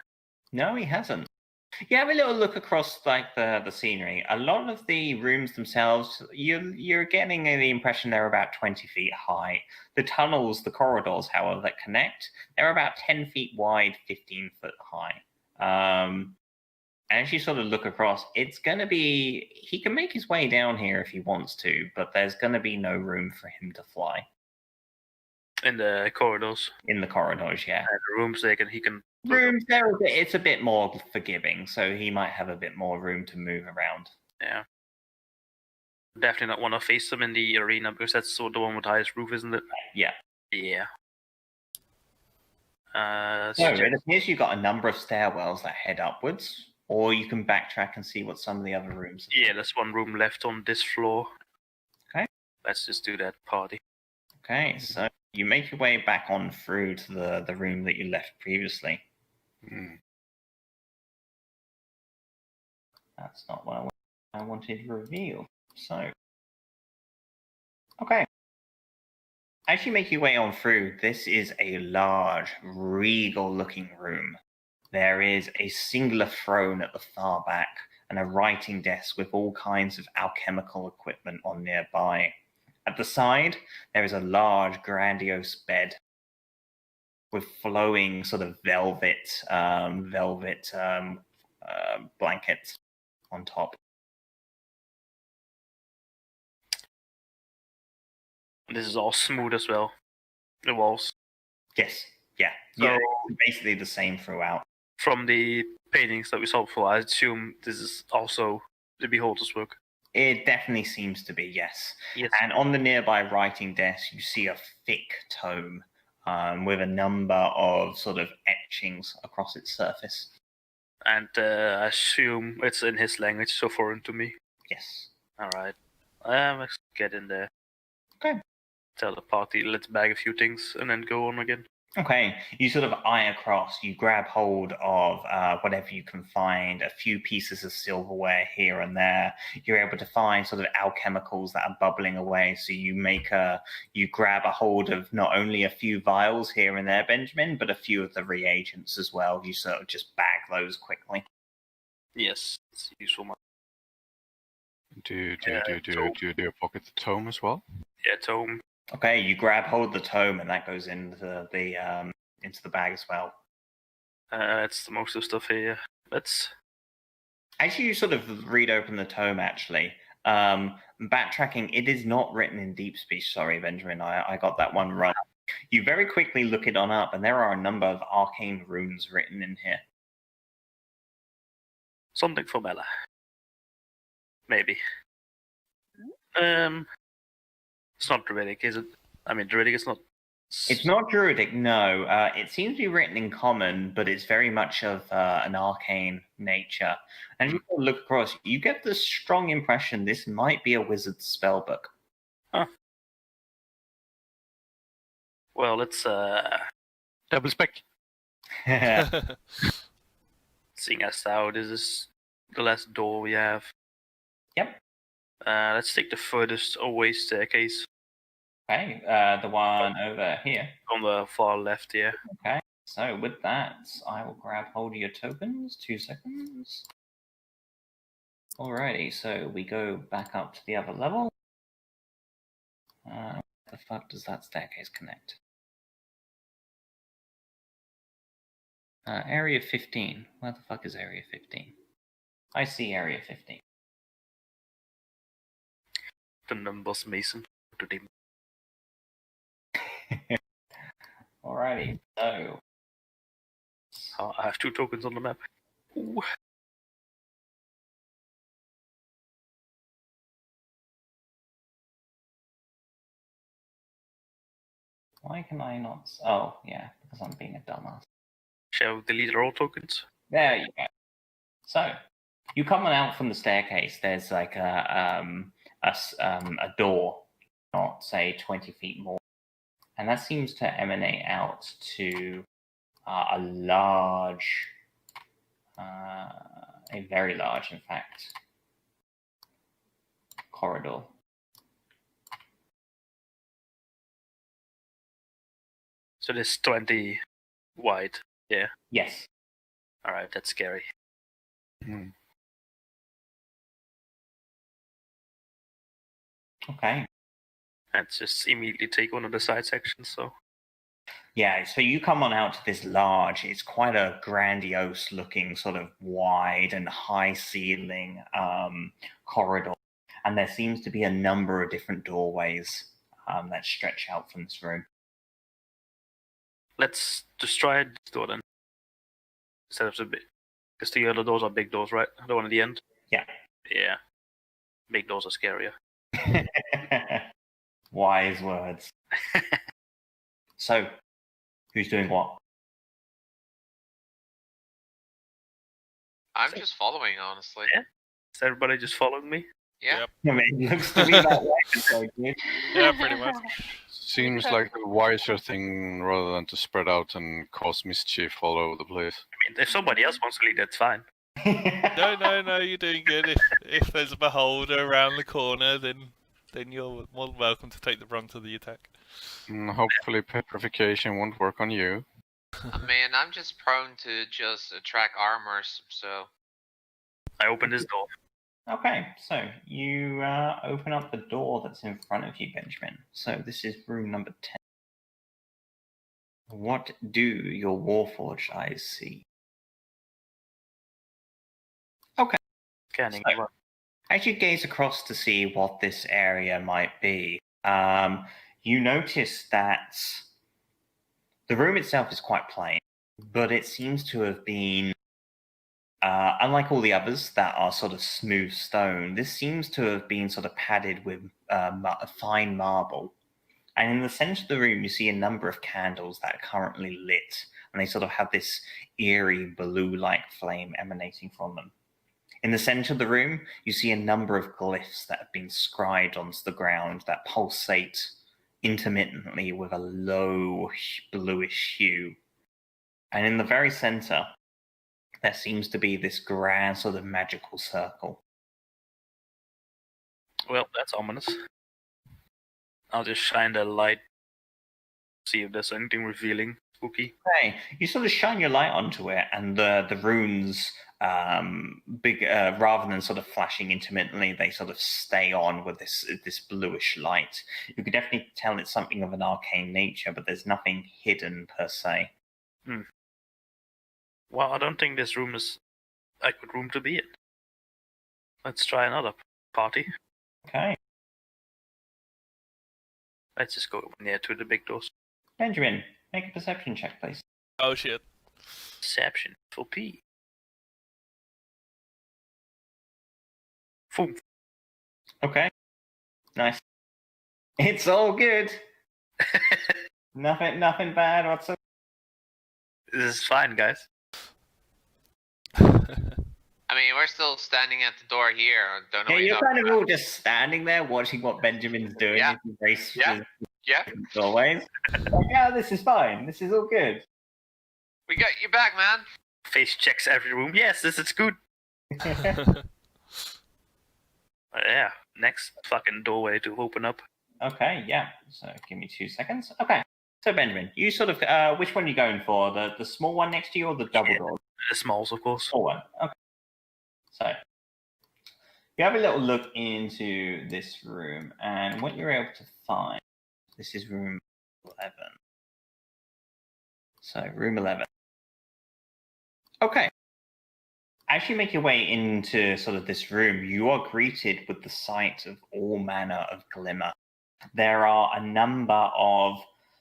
No, he hasn't. You have a little look across like the scenery. A lot of the rooms themselves, you're getting the impression they're about 20 feet high. The tunnels, the corridors, however, that connect, they're about 10 feet wide, 15 foot high. As you sort of look across, it's going to be... He can make his way down here if he wants to, but there's going to be no room for him to fly. In the corridors. In the corridors, yeah. And the rooms, he can... Rooms, it's a bit more forgiving, so he might have a bit more room to move around. Yeah. Definitely not want to face them in the arena, because that's sort of the one with the highest roof, isn't it? Yeah. Yeah. So it appears you've got a number of stairwells that head upwards, or you can backtrack and see what some of the other rooms are. Yeah, there's one room left on this floor. Okay. Let's just do that party. Okay, so you make your way back on through to the room that you left previously. That's not what I wanted to reveal. So, okay. As you make your way on through, this is a large, regal-looking room. There is a singular throne at the far back and a writing desk with all kinds of alchemical equipment on nearby. At the side, there is a large, grandiose bed with flowing sort of velvet blankets on top. This is all smooth as well. The walls. Yes, yeah. So, yeah, it's basically the same throughout. From the paintings that we saw before, I assume this is also the Beholder's work. It definitely seems to be, yes. Yes. And on the nearby writing desk, you see a thick tome with a number of sort of etchings across its surface. And I assume it's in his language, so foreign to me. Yes. Alright. Let's get in there. Okay. Tell the party, let's bag a few things and then go on again. Okay, you sort of eye across, you grab hold of whatever you can find, a few pieces of silverware here and there. You're able to find sort of alchemicals that are bubbling away, so you grab a hold of not only a few vials here and there, Benjamin, but a few of the reagents as well. You sort of just bag those quickly. Yes, it's useful. Do you pocket the tome as well? Yeah, tome. Okay, you grab hold of the tome, and that goes into the bag as well. That's the most of the stuff here. Let's. As you sort of read open the tome, actually, backtracking, it is not written in deep speech. Sorry, Benjamin, I got that one wrong. You very quickly look it on up, and there are a number of arcane runes written in here. Something for Bella. Maybe. It's not Druidic, is it? I mean, Druidic is not... It's not Druidic, no. It seems to be written in common, but it's very much of an arcane nature. And you look across, you get the strong impression this might be a wizard's spellbook. Huh. Well, let's... Double spec. Seeing as how this is the last door we have. Yep. Let's take the furthest away staircase. Okay, the one over here. On the far left here. Okay, so with that, I will grab hold of your tokens. 2 seconds. Alrighty, so we go back up to the other level. Where the fuck does that staircase connect? Area 15. Where the fuck is Area 15? I see Area 15. The numbers, Mason. Today. Alrighty, so... I have 2 tokens on the map. Ooh. Why can I not... Oh, yeah, because I'm being a dumbass. Shall we delete all tokens? There you go. So, you come on out from the staircase, there's like a door, not say 20 feet more. And that seems to emanate out to a large, a very large, in fact, corridor. So this 20 wide, yeah? Yes. Alright, that's scary. Okay. Let's just immediately take one of the side sections, so... Yeah, so you come on out to this large, it's quite a grandiose looking, sort of wide and high ceiling corridor. And there seems to be a number of different doorways that stretch out from this room. Let's just try this door then. Instead of the big... Because the other doors are big doors, right? The one at the end? Yeah. Yeah. Big doors are scarier. Wise words. So, who's doing what? I'm just following, honestly. Yeah. Is everybody just following me? Yeah. I mean, it looks to me that way. Yeah, pretty much. Seems like the wiser thing rather than to spread out and cause mischief all over the place. I mean, if somebody else wants to lead, that's fine. No, you're doing good. If there's a beholder around the corner, then you're more than welcome to take the brunt of the attack. Hopefully petrification won't work on you. I mean, I'm just prone to just attract armors, so... I open this door. Okay, so you open up the door that's in front of you, Benjamin. So this is room number 10. What do your Warforged eyes see? Okay. Scanning. So, as you gaze across to see what this area might be, you notice that the room itself is quite plain, but it seems to have been, unlike all the others that are sort of smooth stone, this seems to have been sort of padded with fine marble. And in the center of the room, you see a number of candles that are currently lit, and they sort of have this eerie blue-like flame emanating from them. In the center of the room, you see a number of glyphs that have been scribed onto the ground that pulsate intermittently with a low bluish hue. And in the very center, there seems to be this grand sort of magical circle. Well, that's ominous. I'll just shine the light, see if there's anything revealing, spooky. Okay, you sort of shine your light onto it, and the runes, rather than sort of flashing intermittently, they sort of stay on with this bluish light. You could definitely tell it's something of an arcane nature, but there's nothing hidden per se. Well, I don't think this room is a good room to be in. Let's try another party. Okay. Let's just go near to the big doors. Benjamin, make a perception check, please. Oh shit. Perception for P. Boom. Okay. Nice. It's all good. Nothing bad whatsoever. This is fine, guys. I mean, we're still standing at the door here. Don't know Yeah, what you're talking kind of about. all just standing there watching what Benjamin's doing. Yeah. As he races Yeah. doorways. Yeah, this is fine. This is all good. We got you back, man. Face checks every room. Yes, this is good. Yeah, next fucking doorway to open up. Okay, yeah. So give me 2 seconds. Okay. So Benjamin, you sort of which one are you going for? The small one next to you or the double door? The smalls, of course. Small one. Okay. So you have a little look into this room, and what you're able to find, this is room 11. So room 11. Okay. As you make your way into sort of this room, you are greeted with the sight of all manner of glimmer. There are a number of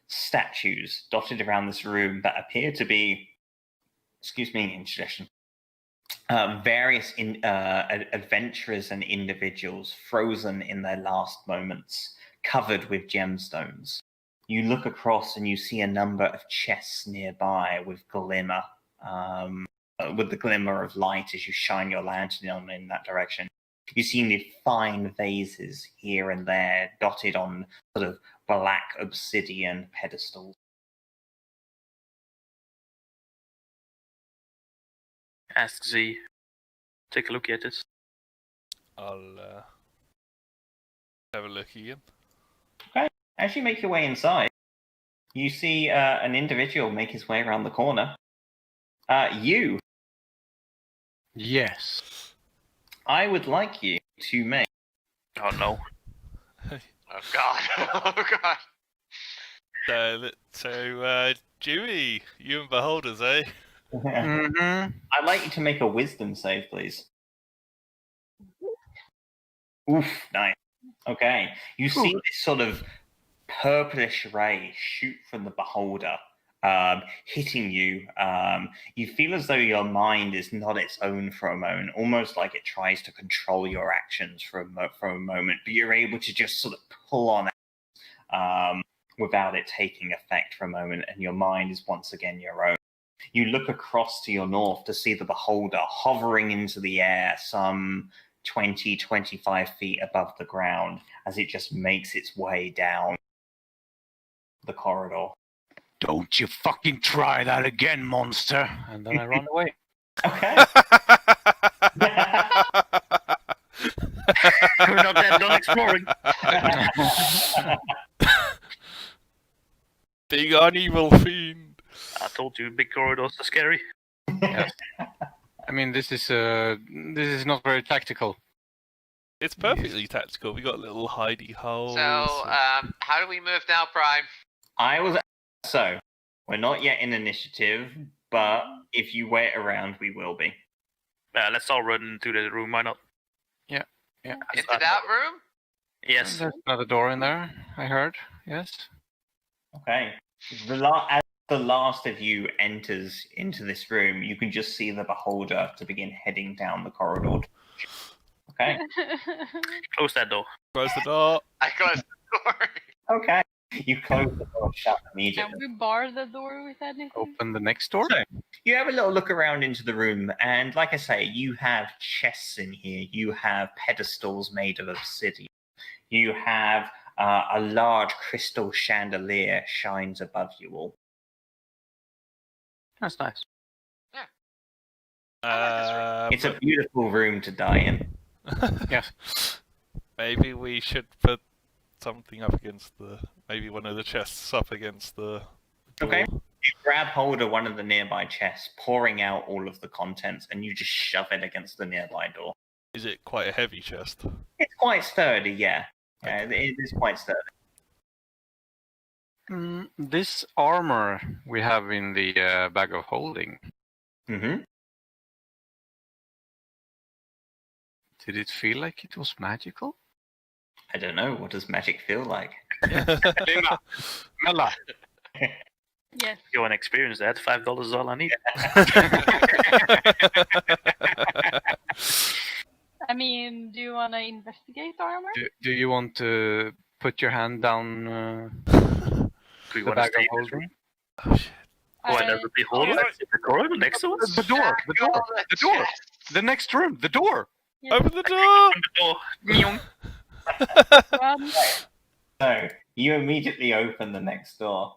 statues dotted around this room that appear to be, indigestion, various adventurers and individuals frozen in their last moments, covered with gemstones. You look across and you see a number of chests nearby with glimmer, with the glimmer of light as you shine your lantern on in that direction. You see the fine vases here and there, dotted on sort of black obsidian pedestals. Ask Z. Take a look at this. I'll have a look again. Okay. As you make your way inside, you see an individual make his way around the corner. You. Yes. I would like you to make. Oh no. Oh god. Oh god. So, Dewey, you and Beholders, eh? Mm-hmm. I'd like you to make a wisdom save, please. Oof, nice. Okay. You see this sort of purplish ray shoot from the beholder, hitting you. You feel as though your mind is not its own for a moment, almost like it tries to control your actions for a moment, but you're able to just sort of pull on it without it taking effect for a moment, and your mind is once again your own. You look across to your north to see the beholder hovering into the air some 20, 25 feet above the ground as it just makes its way down the corridor. Don't you fucking try that again, monster! And then I run away. Okay. We're not that done exploring. Big evil fiend. I told you, big corridors are scary. Yes. I mean, this is not very tactical. It's perfectly tactical. We got little hidey holes. So, how do we move now, Prime? So, we're not yet in initiative, but if you wait around, we will be. Let's all run into the room, why not? Yeah. Into that room? Yes. There's another door in there, I heard. Yes. Okay. As the last of you enters into this room, you can just see the beholder to begin heading down the corridor. Okay. Close that door. Close the door. I closed the door. Okay. You close the door shut Can immediately. we bar the door with anything? Open the next door. So, you have a little look around into the room, and like I say, you have chests in here. You have pedestals made of obsidian. You have a large crystal chandelier shines above you all. That's nice. It's a beautiful room to die in. Yes. Maybe we should put something up against maybe one of the chests up against the door. Okay. You grab hold of one of the nearby chests, pouring out all of the contents, and you just shove it against the nearby door. Is it quite a heavy chest? It's quite sturdy, yeah. Okay. It is quite sturdy. This armor we have in the bag of holding, Mm-hmm. did it feel like it was magical? I don't know. What does magic feel like? Linda, Mella. Yes. You want to experience that? $5 is all I need. I mean, do you want to investigate armor? Do you want to put your hand down Do we the want to bag of stay? holding? Oh shit. Oh, another beholder? The door next to us? The door, the door, the door, the next room, the door. Yeah. Open the door! The door. Run. So, you immediately open the next door.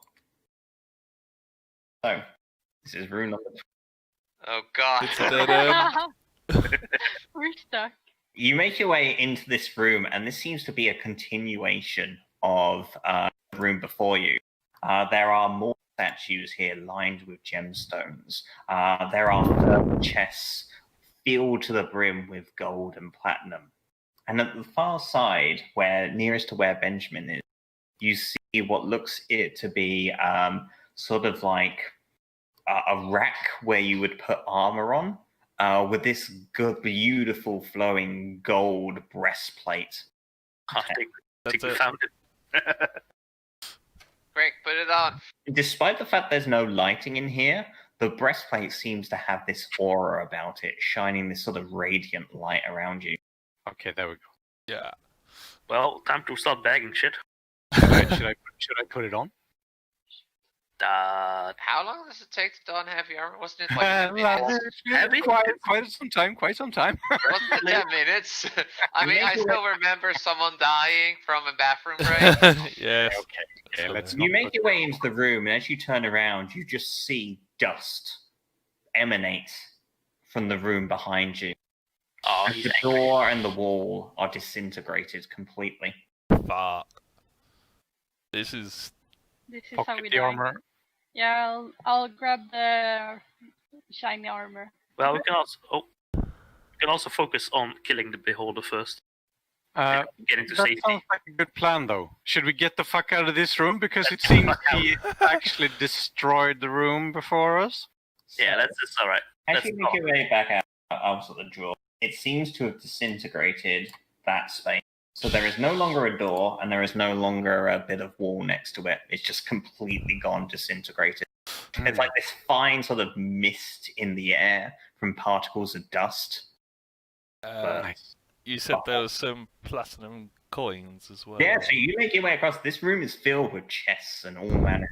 So, this is room number 2. Oh god. It's a dead end. We're stuck. You make your way into this room, and this seems to be a continuation of the room before you. There are more statues here lined with gemstones. There are further chests filled to the brim with gold and platinum. And at the far side, nearest to where Benjamin is, you see what looks it to be sort of like a rack where you would put armor on, with this good, beautiful, flowing gold breastplate. I think That's we it. found it. Greg, put it on. Despite the fact there's no lighting in here, the breastplate seems to have this aura about it, shining this sort of radiant light around you. Okay, there we go. Yeah. Well, time to start bagging shit. Should I put it on? How long does it take to don heavy armor? Wasn't it like 10 minutes? Heavy? Quite some time. Wasn't it 10 minutes? I mean, I still remember someone dying from a bathroom break. Yes. Okay, let's You not make put your way into the room, and as you turn around, you just see dust emanate from the room behind you. Oh, And the door and the wall are disintegrated completely. Fuck. This is This is how pocket we the die. armor. Yeah, I'll grab the shiny armor. well, we can also focus on killing the beholder first. Getting to That safety. sounds like a good plan, though. Should we get the fuck out of this room because it seems he actually destroyed the room before us? Yeah, that's all right. As Let's you make your way back out of the drawer, it seems to have disintegrated that space. So there is no longer a door, and there is no longer a bit of wall next to it. It's just completely gone, disintegrated. It's like this fine sort of mist in the air from particles of dust. Nice. you said there was some platinum coins as well. Yeah, so you make your way across. This room is filled with chests and all manner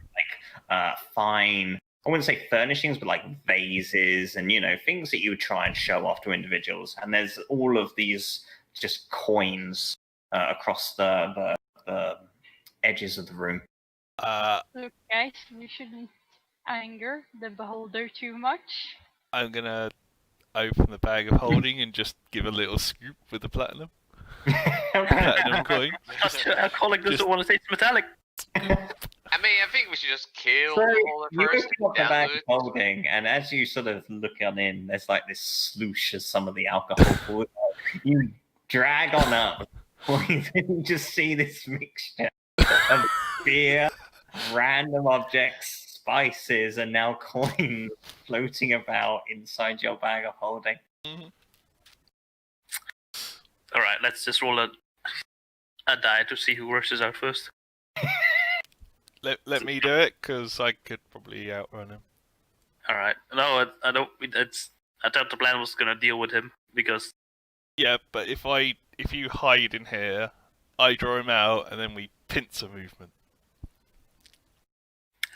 of fine, I wouldn't say furnishings, but like vases and, things that you would try and show off to individuals. And there's all of these just coins across the edges of the room. Look, guys, we shouldn't anger the beholder too much. I'm gonna open the bag of holding and just give a little scoop with the platinum platinum coin. Alcoholic doesn't Just- want to taste metallic. I mean, I think we should just kill So the beholder you first. open up the bag of download. holding, and as you sort of look on in, there's like this sloosh of some of the alcohol pours out. You drag on up, and you just see this mixture of beer, random objects, spices, and now coins floating about inside your bag of holding. All right, let's just roll a die to see who rushes out first. Let me do it, because I could probably outrun him. All right. No, I don't. I thought the plan was gonna deal with him because Yeah, but if you hide in here, I draw him out, and then we pincer movement.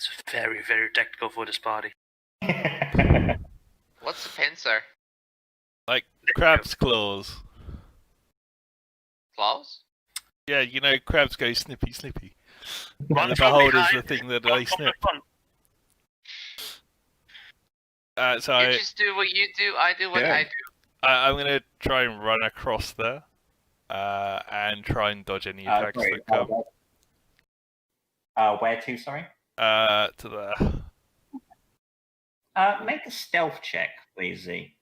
It's very, very technical for this party. What's a pincer? Like crab's claws. Claws? Yeah, you know, crabs go snippy, snippy. Run And the from beholder's behind. the thing that Run they from snip. the front. So You just do what you do, I do what Yeah. I do. I'm going to try and run across there and try and dodge any attacks Sorry, that come. where to, sorry? To there. Make a stealth check, please, Z.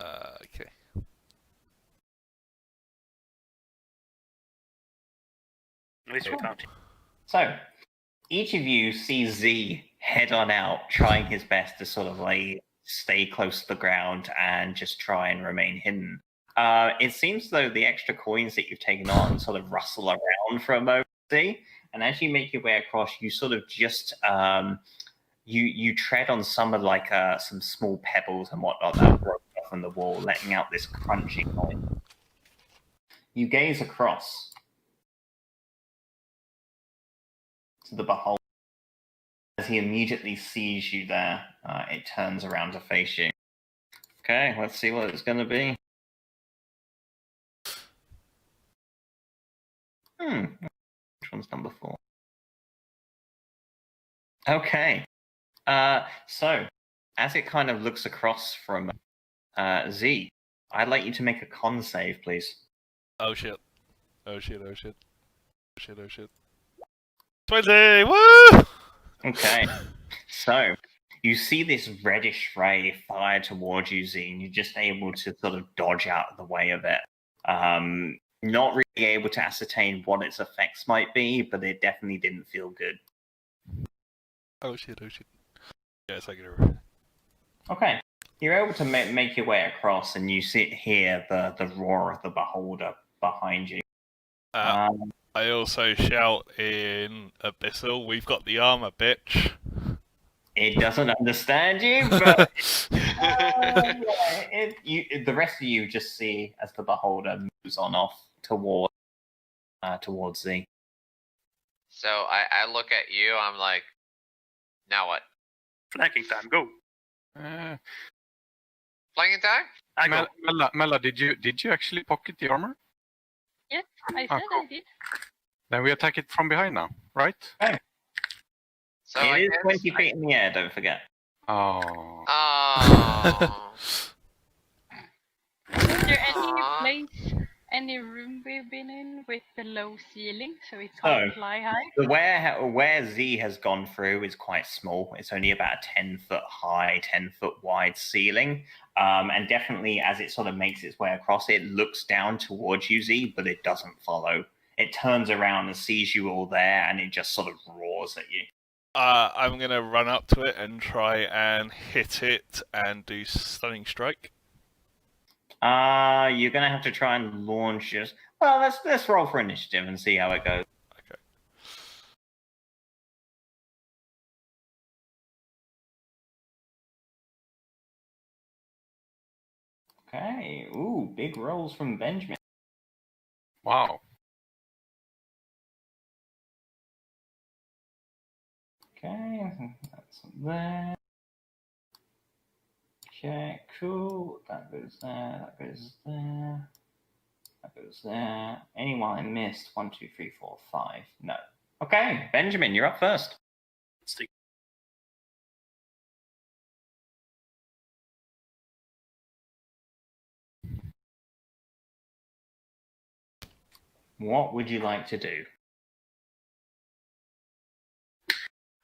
Okay. At least we're counting. So, each of you sees Z head on out, trying his best to sort of like stay close to the ground and just try and remain hidden. It seems though the extra coins that you've taken on sort of rustle around for a moment, Z, and as you make your way across, you sort of just you tread on some of like some small pebbles and whatnot that broke off from the wall, letting out this crunching noise. You gaze across to the beholder. As he immediately sees you there, it turns around to face you. Okay, let's see what it's going to be. Which one's number 4? Okay. So, as it kind of looks across from Z, I'd like you to make a con save, please. Oh shit. Oh shit, oh shit. Oh shit, oh shit. 20! Woo! Okay. So, you see this reddish ray fire towards you, Z, and you're just able to sort of dodge out of the way of it. Not really able to ascertain what its effects might be, but it definitely didn't feel good. Oh shit, oh shit. Yes, I get it. Okay. You're able to make your way across, and you hear the roar of the beholder behind you. I also shout in Abyssal, we've got the armor, bitch. It doesn't understand you, but the rest of you just see as the beholder moves on off towards Z. So I look at you, I'm like, now what? Flanking time, go. Flanking time? I go. Mela, did you actually pocket the armor? Yes, I Ah, said cool. I did. Then we attack it from behind now, right? So I It is guess 20 feet in the air, don't forget. Oh. Oh. Is there Aw. any room we've been in with the low ceiling so it can't So, fly high? The where Z has gone through is quite small. It's only about a 10-foot high, 10-foot wide ceiling. And definitely as it sort of makes its way across, it looks down towards you, Z, but it doesn't follow. It turns around and sees you all there, and it just sort of roars at you. I'm gonna run up to it and try and hit it and do stunning strike. You're gonna have to try and launch it. Well, let's roll for initiative and see how it goes. Okay. Okay. Ooh, big rolls from Benjamin. Wow. Okay, that's there. Okay, cool. That goes there. That goes there. That goes there. Anyone I missed? 1, 2, 3, 4, 5. No. Okay, Benjamin, you're up first. Let's take What would you like to do?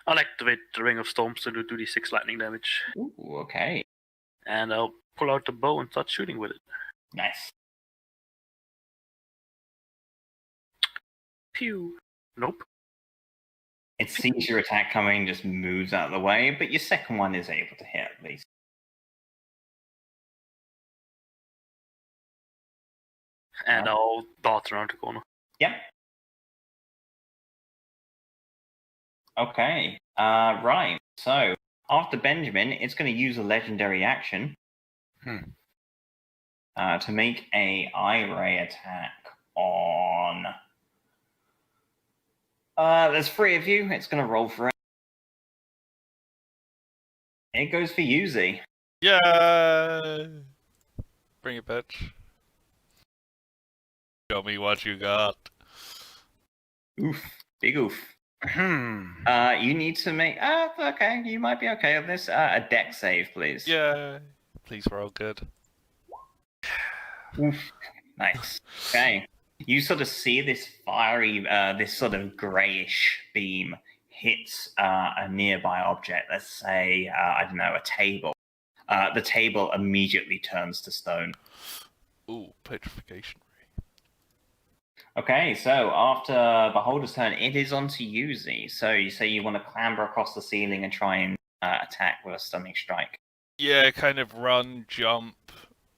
I'll activate the Ring of Storms to do 2d6 lightning damage. Ooh, okay. And I'll pull out the bow and start shooting with it. Nice. Pew. Nope. It sees your attack coming, just moves out of the way, but your second one is able to hit at least. And I'll dart around the corner. Yep. Okay. Right. So after Benjamin, it's going to use a legendary action to make a eye ray attack on. There's 3 of you. It's going to roll for it. it goes for Yuzi. Yeah. Bring it, bitch. Show me what you got. Oof, big oof. You need to make. Okay, you might be okay on this. A deck save, please. Yeah. Please roll good. Oof. Nice. Okay. You sort of see this fiery, this sort of greyish beam hits a nearby object. Let's say, I don't know, a table. The table immediately turns to stone. Ooh, petrification. Okay, so after Beholder's turn, it is on to Yuzi. So you say you want to clamber across the ceiling and try and attack with a stunning strike. Yeah, kind of run, jump,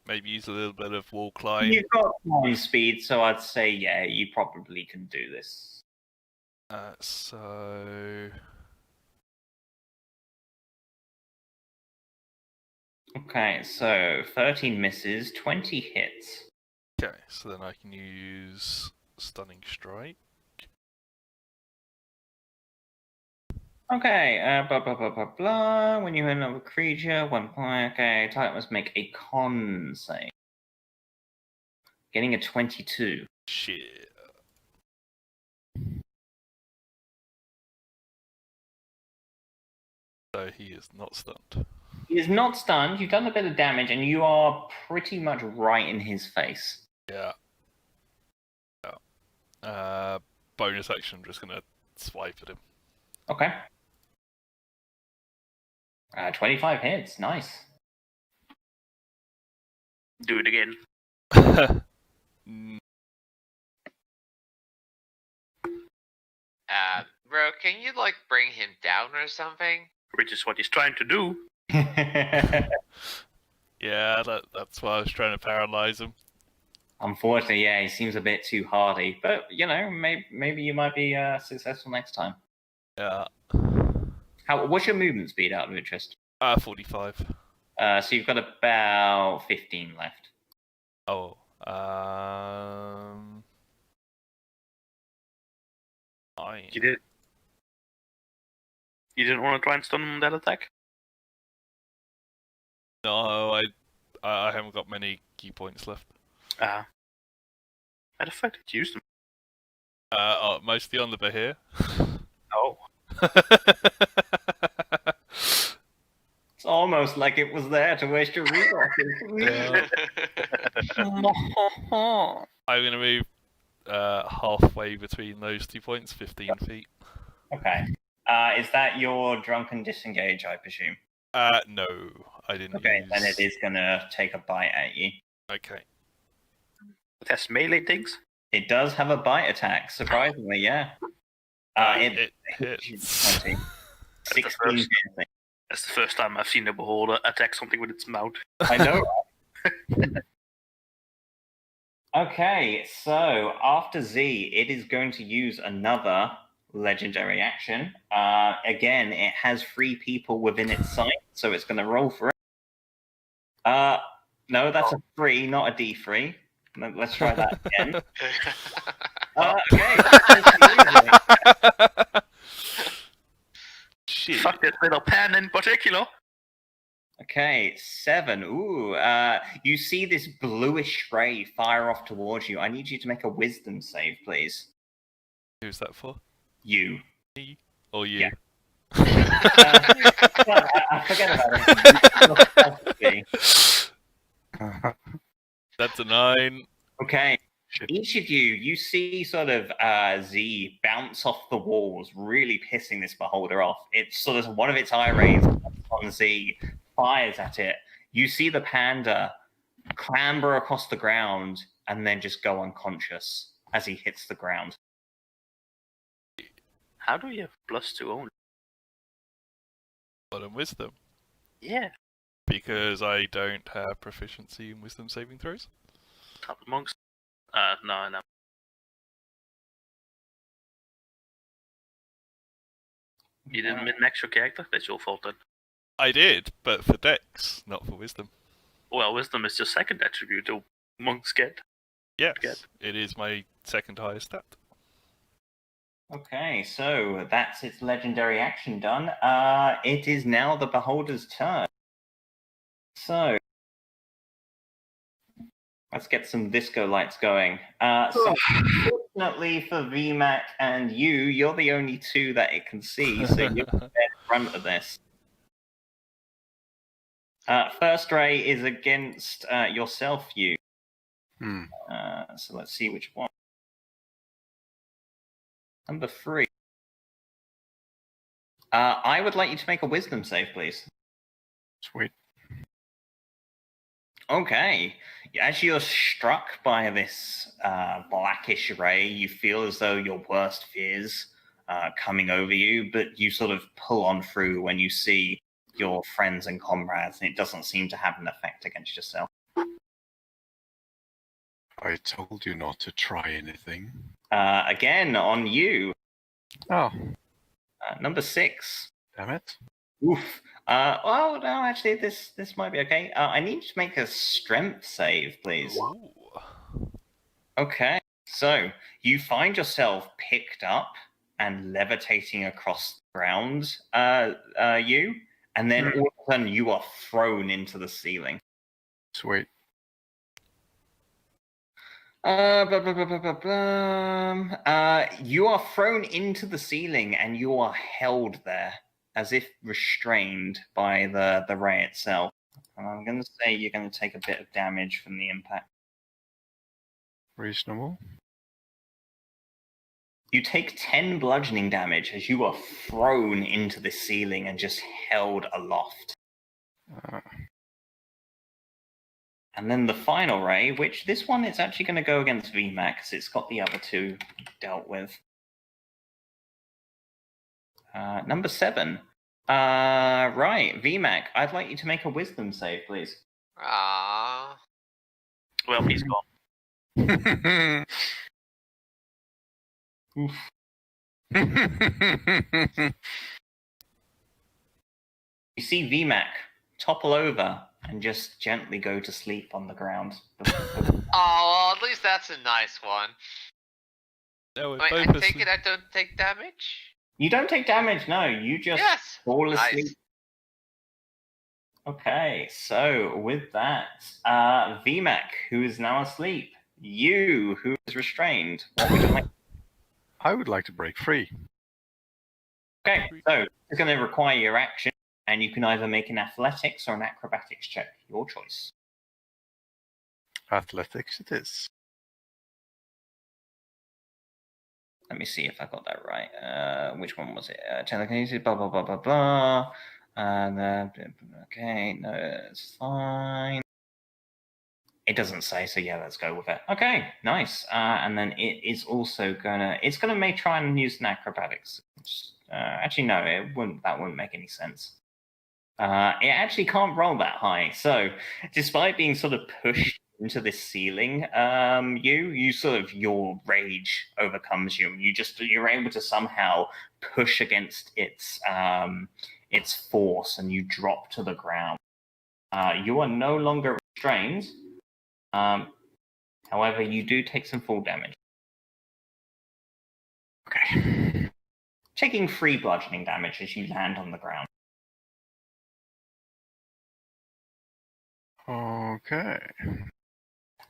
maybe use a little bit of wall climb. You've got 1 speed, so I'd say, yeah, you probably can do this. So... Okay, so 13 misses, 20 hits. Okay, so then I can use Stunning Strike. Okay, blah, blah, blah, blah, blah. When you hit another creature, 1 point. Okay, target must make a con save. Getting a 22. Shit. So he is not stunned. He is not stunned. You've done a bit of damage, and you are pretty much right in his face. Yeah. Bonus action, I'm just gonna swipe at him. Okay. 25 hits. Nice. Do it again. Bro, can you like bring him down or something? Which is what he's trying to do. Yeah, that's why I was trying to paralyze him. Unfortunately, yeah, he seems a bit too hardy. But, you know, maybe you might be successful next time. Yeah. What's your movement speed out of interest? 45. So you've got about 15 left. Oh. You didn't want to try and stun him on that attack? No, I haven't got many key points left. Matter of fact, it used them. Mostly on the Bahir. Oh. It's almost like it was there to waste your resources. I'm gonna move halfway between those 2 points, 15 feet. Okay. Is that your drunken disengage, I presume? No, I didn't. Okay, then it is gonna take a bite at you. Okay. It has melee things? It does have a bite attack, surprisingly, yeah. It hits. 20. 16 first. piercing. That's the first time I've seen a beholder attack something with its mouth. I know, right? Okay, so after Z, it is going to use another legendary action. Again, it has 3 people within its sight, so it's going to roll for it. No, that's a 3, not a D3. Let's try that again. Okay. Shit. Fuck this little pen in particular. Okay, 7. Ooh, you see this bluish ray fire off towards you. I need you to make a wisdom save, please. Who's that for? You. Me or you? Yeah. I forget about it. That's a 9. Okay. Each of you see sort of Z bounce off the walls, really pissing this beholder off. It's sort of one of its eye rays on Z, fires at it. You see the panda clamber across the ground and then just go unconscious as he hits the ground. How do you have +2 only? But in wisdom. Yeah. Because I don't have proficiency in wisdom saving throws. Top monks. No. You didn't min-max your character? That's your fault then. I did, but for dex, not for wisdom. Well, wisdom is your second attribute to monks get. Yes, Good. it is my second highest stat. Okay, so that's its legendary action done. It is now the Beholder's turn. So let's get some disco lights going. So fortunately for VMAC and you're the only two that it can see, so you're in front of this. First ray is against yourself, you. So let's see which one. Number 3. I would like you to make a wisdom save, please. Sweet. Okay. As you're struck by this blackish ray, you feel as though your worst fears coming over you, but you sort of pull on through when you see your friends and comrades, and it doesn't seem to have an effect against yourself. I told you not to try anything. Again, on you. Oh. Number 6. Damn it. Oof. Well, no, actually, this might be okay. I need you to make a strength save, please. Ooh. Okay. So, you find yourself picked up and levitating across the ground, you, and then all of a sudden you are thrown into the ceiling. Sweet. You are thrown into the ceiling and you are held there as if restrained by the ray itself. And I'm going to say you're going to take a bit of damage from the impact. Reasonable. You take 10 bludgeoning damage as you are thrown into the ceiling and just held aloft. And then the final ray, which this one is actually going to go against VMAC because it's got the other two dealt with. Number 7. Right, VMAC, I'd like you to make a wisdom save, please. Ah. Well, he's gone. Oof. You see VMAC topple over and just gently go to sleep on the ground. Oh, well, at least that's a nice one. No, Wait, I take it I don't take damage? You don't take damage, no. You just Yes! fall asleep. Nice. Okay, so with that, VMAC, who is now asleep, you, who is restrained, what would you like? I would like to break free. Okay, so it's going to require your action, and you can either make an athletics or an acrobatics check, your choice. Athletics it is. Let me see if I got that right. Which one was it? Telekinesis, blah, blah, blah, blah, blah. And okay, no, it's fine. It doesn't say, so yeah, let's go with it. Okay, nice. And then it is also it's gonna try and use an acrobatics. Actually, no, that wouldn't make any sense. It actually can't roll that high. So, despite being sort of pushed into this ceiling, you sort of, your rage overcomes you, and you're able to somehow push against its force, and you drop to the ground. You are no longer restrained. However, you do take some fall damage. Okay. Taking 3 bludgeoning damage as you land on the ground. Okay.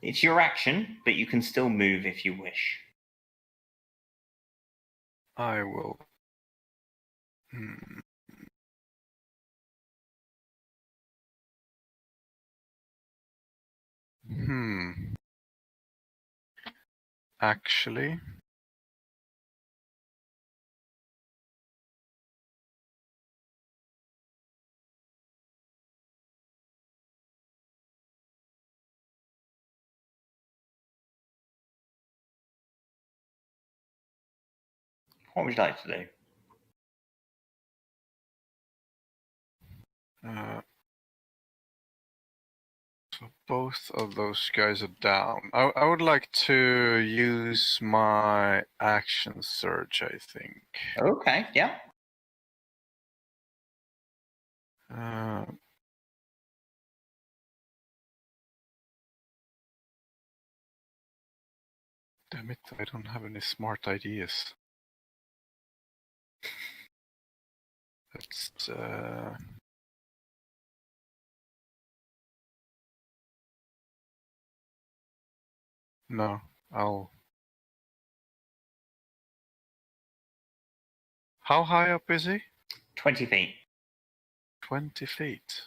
It's your action, but you can still move if you wish. I will. Actually. What would you like to do? So both of those guys are down. I would like to use my action surge, I think. Okay, yeah. Damn it, I don't have any smart ideas. Let's no, I'll. How high up is he? 20 feet. 20 feet.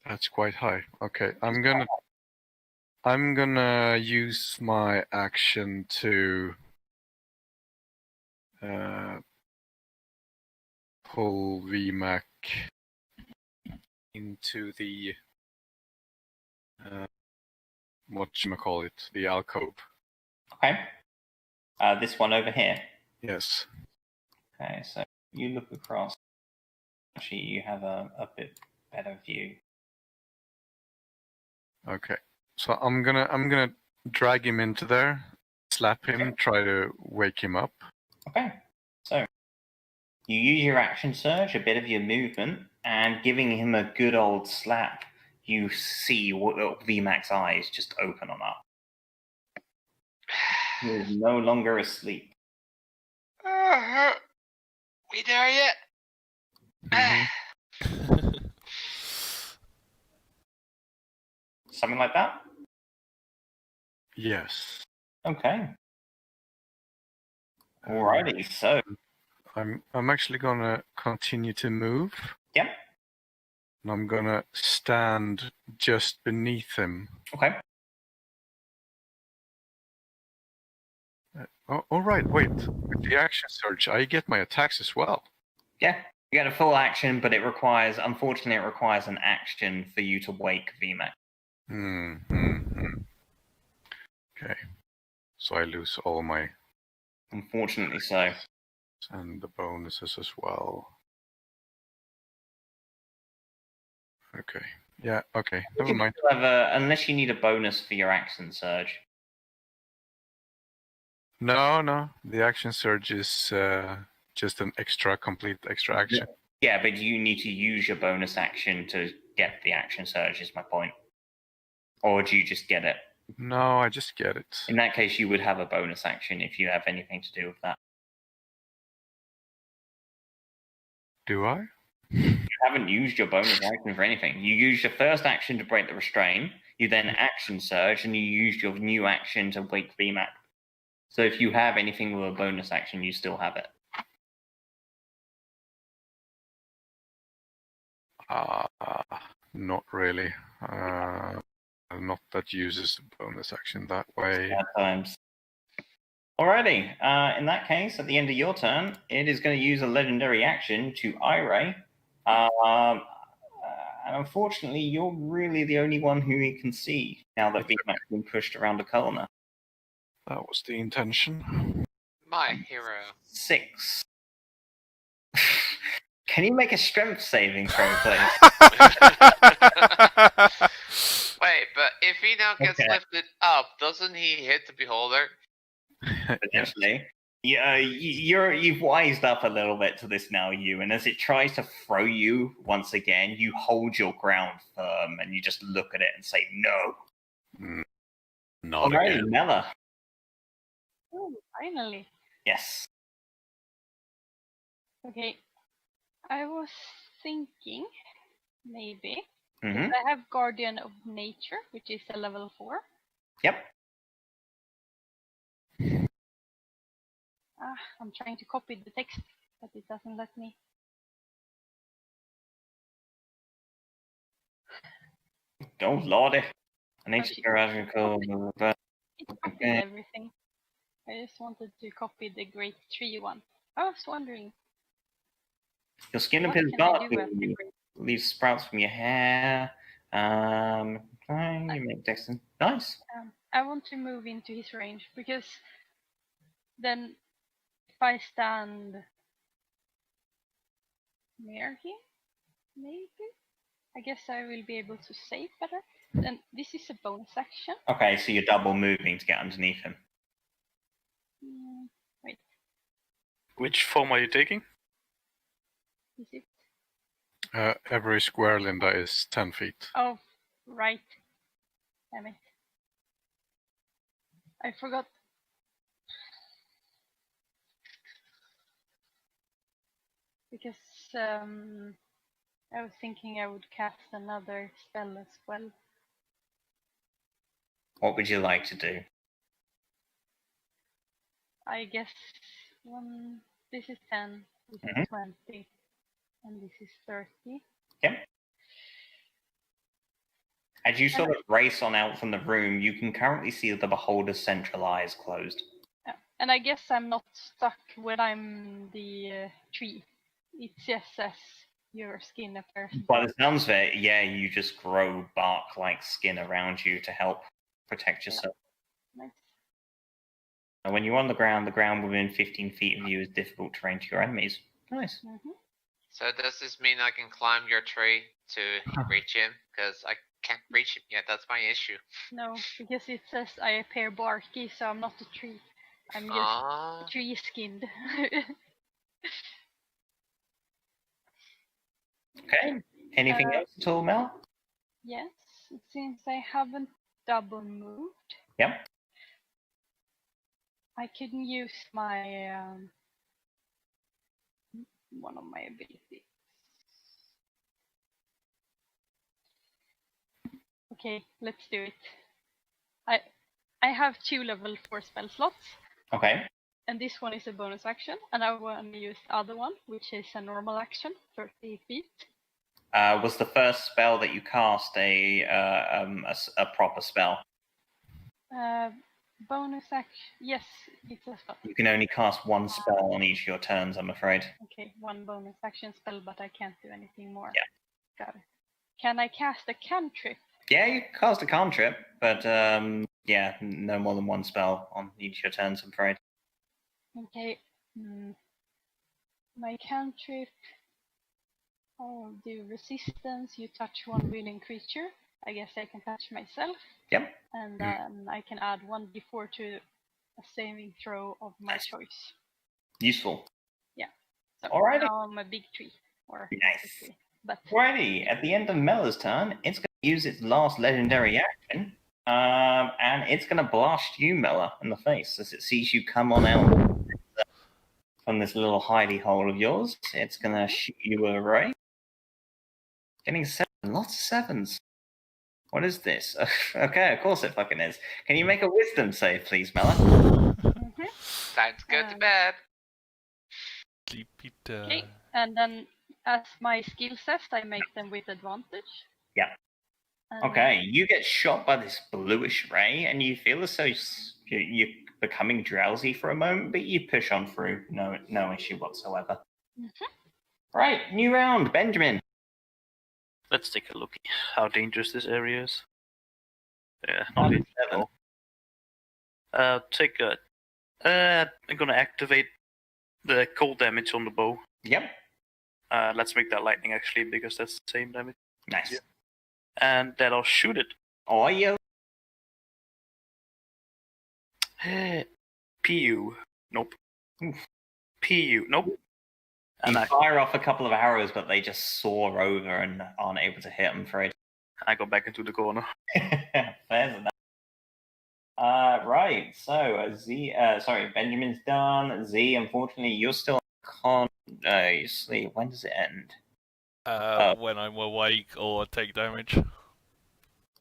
That's quite high. Okay, I'm gonna use my action to pull VMAC into the whatchamacallit, the alcove. Okay. This one over here. Yes. Okay, so you look across. Actually, you have a bit better view. Okay. So I'm gonna drag him into there, slap him, try to wake him up. Okay. So you use your action surge, a bit of your movement, and giving him a good old slap, you see VMAX's eyes just open on up. He is no longer asleep. We there yet? Something like that? Yes. Okay. Alrighty, so I'm actually gonna continue to move. Yep. And I'm gonna stand just beneath him. Okay. Oh, all right. Wait. With the action surge, I get my attacks as well. Yeah, you get a full action, but unfortunately, it requires an action for you to wake VMAX. Okay. So I lose all my. Unfortunately, so. And the bonuses as well. Okay. Yeah. Okay. Never mind. Unless you need a bonus for your action surge. No. The action surge is just an complete extra action. Yeah, but you need to use your bonus action to get the action surge, is my point. Or do you just get it? No, I just get it. In that case, you would have a bonus action if you have anything to do with that. Do I? You haven't used your bonus action for anything. You used your first action to break the restraint, you then action surge, and you used your new action to wake VMAX. So if you have anything with a bonus action, you still have it. Not really. Not that uses a bonus action that way. Times. Alrighty. In that case, at the end of your turn, it is going to use a legendary action to Ire. And unfortunately, you're really the only one who he can see now that VMAX has been pushed around the corner. That was the intention. My hero. 6. Can you make a strength saving throw, please? Wait, but if he now gets lifted up, doesn't he hit the beholder? Potentially. Yeah, you've wised up a little bit to this now, and as it tries to throw you once again, you hold your ground firm and you just look at it and say no. Not again. Mella. Oh, finally. Yes. Okay. I was thinking, maybe. Mm-hmm. I have Guardian of Nature, which is a level 4. Yep. I'm trying to copy the text, but it doesn't let me. Oh, lordy. I need to go out and call. It copied everything. I just wanted to copy the Great Tree one. I was wondering. Your skin appears dark. Leaves sprouts from your hair. You make Dexter. Nice. I want to move into his range because then if I stand near him, maybe I guess I will be able to save better. And this is a bonus action. Okay, so you're double moving to get underneath him. Wait. Which form are you taking? Is it? Every square, Linda, is 10 feet. Oh, right. Damn it. I forgot because I was thinking I would cast another spell as well. What would you like to do? I guess this is 10, this Mhm. is 20, and this is 30. Yep. As you sort of race on out from the room, you can currently see the beholder's central eye is closed. And I guess I'm not stuck when I'm the tree. It just says your skin appears. By the sounds of it, yeah, you just grow bark-like skin around you to help protect yourself. Nice. And when you're on the ground within 15 feet of you is difficult terrain to your enemies. Nice. Mm-hmm. So does this mean I can climb your tree to reach him? Because I can't reach him yet. That's my issue. No, because it says I appear barky, so I'm not a tree. I'm just tree skinned. Okay. Anything else at all, Mel? Yes, it seems I haven't double moved. Yep. I can use my one of my abilities. Okay, let's do it. I have 2 level 4 spell slots. Okay. And this one is a bonus action, and I want to use the other one, which is a normal action, 30 feet. Was the first spell that you cast a proper spell? Bonus action, yes, it's a spell. You can only cast one spell on each of your turns, I'm afraid. Okay, 1 bonus action spell, but I can't do anything more. Yeah. Got it. Can I cast a cantrip? Yeah, you can cast a cantrip, but yeah, no more than 1 spell on each of your turns, I'm afraid. Okay. My cantrip, I'll do resistance. You touch one willing creature. I guess I can touch myself. Yep. And then I can add 1d4 to a saving throw of my choice. Useful. Yeah. So Alrighty. now I'm a big tree. Or Nice. tree. But Alrighty, at the end of Mela's turn, it's going to use its last legendary action, and it's going to blast you, Mela, in the face as it sees you come on out from this little hidey hole of yours. It's going to shoot you with a ray. Getting 7, lots of 7s. What is this? Okay, of course it fucking is. Can you make a wisdom save, please, Mela? Time to go to bed. Okay, and then as my skill says, I make them with advantage. Yeah. Okay, you get shot by this bluish ray, and you feel as though you're becoming drowsy for a moment, but you push on through. No issue whatsoever. Right, new round, Benjamin. Let's take a look how dangerous this area is. Yeah, not in level. Take a. I'm gonna activate the cold damage on the bow. Yep. Let's make that lightning actually, because that's the same damage. Nice. Yeah. And then I'll shoot it. Oh, yeah. PU. Nope. PU. Nope. You fire off a couple of arrows, but they just soar over and aren't able to hit, I'm afraid. I go back into the corner. Fair enough. Right, so Benjamin's done. Z, unfortunately, you're still on you sleep. When does it end? When I'm awake or take damage.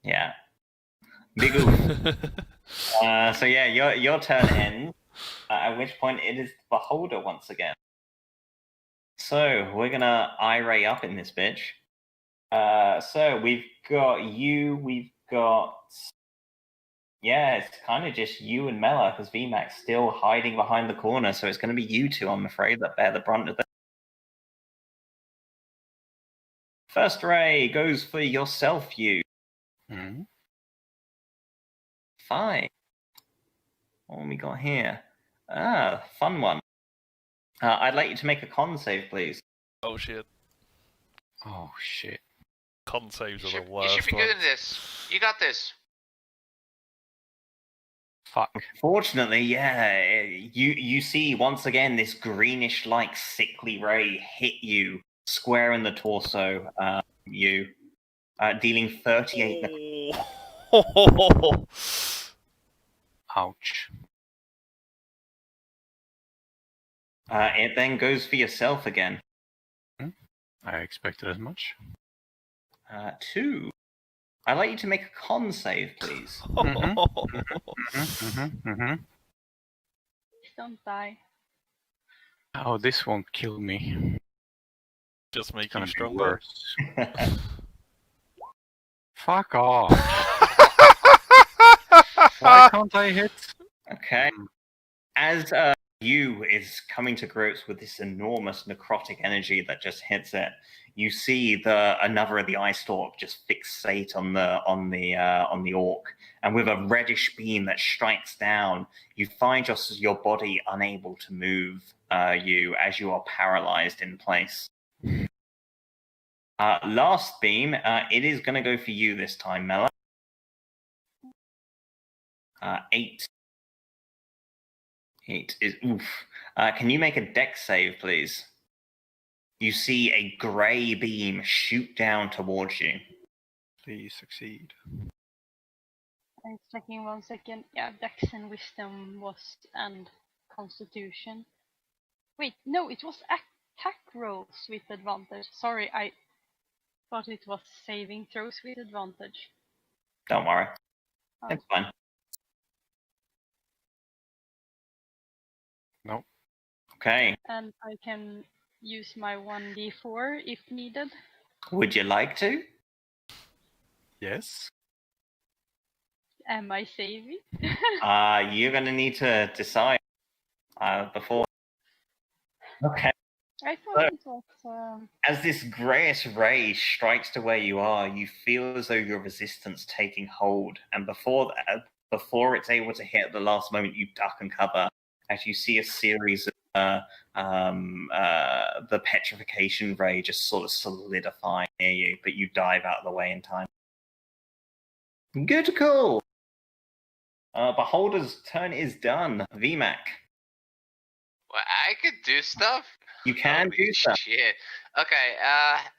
Yeah. Big oof. So yeah, your turn ends. At which point it is the beholder once again. So we're gonna eye up in this bitch. So we've got you. We've got. Yeah, it's kind of just you and Mela, because VMAX's still hiding behind the corner, so it's going to be you two, I'm afraid, that bear the brunt of it. First ray goes for yourself, you. 5. What have we got here? Fun one. I'd like you to make a con save, please. Oh, shit. Oh, shit. Con saves are the worst. You should be good at this. You got this. Fuck. Fortunately, yeah, you see once again this greenish-like sickly ray hit you square in the torso. Dealing 38. Ouch. It then goes for yourself again. I expected as much. 2. I'd like you to make a con save, please. Please don't die. Oh, this won't kill me. Just make It's you gonna be stronger. worse. Fuck off. Why can't I hit? Okay. As you is coming to grips with this enormous necrotic energy that just hits it, you see another of the eye stalk just fixate on the orc, and with a reddish beam that strikes down, you find your body unable to move. You as you are paralyzed in place. Last beam, it is going to go for you this time, Mela. 8. 8 is oof. Can you make a dex save, please? You see a grey beam shoot down towards you. Please succeed. I'm checking 1 second. Yeah, Dex and Wisdom was and Constitution. Wait, no, it was attack rolls with advantage. Sorry, I thought it was saving throws with advantage. Don't worry. Oh. It's fine. No. Okay. And I can use my 1d4 if needed. Would you like to? Yes. Am I saving? You're going to need to decide before. Okay. I thought it was. As this greyish ray strikes to where you are, you feel as though your resistance taking hold, and before it's able to hit at the last moment, you duck and cover as you see a series of the petrification ray just sort of solidifying near you, but you dive out of the way in time. Good call. Beholder's turn is done. VMAC. Well, I could do stuff. You can Holy do stuff. Shit. Okay.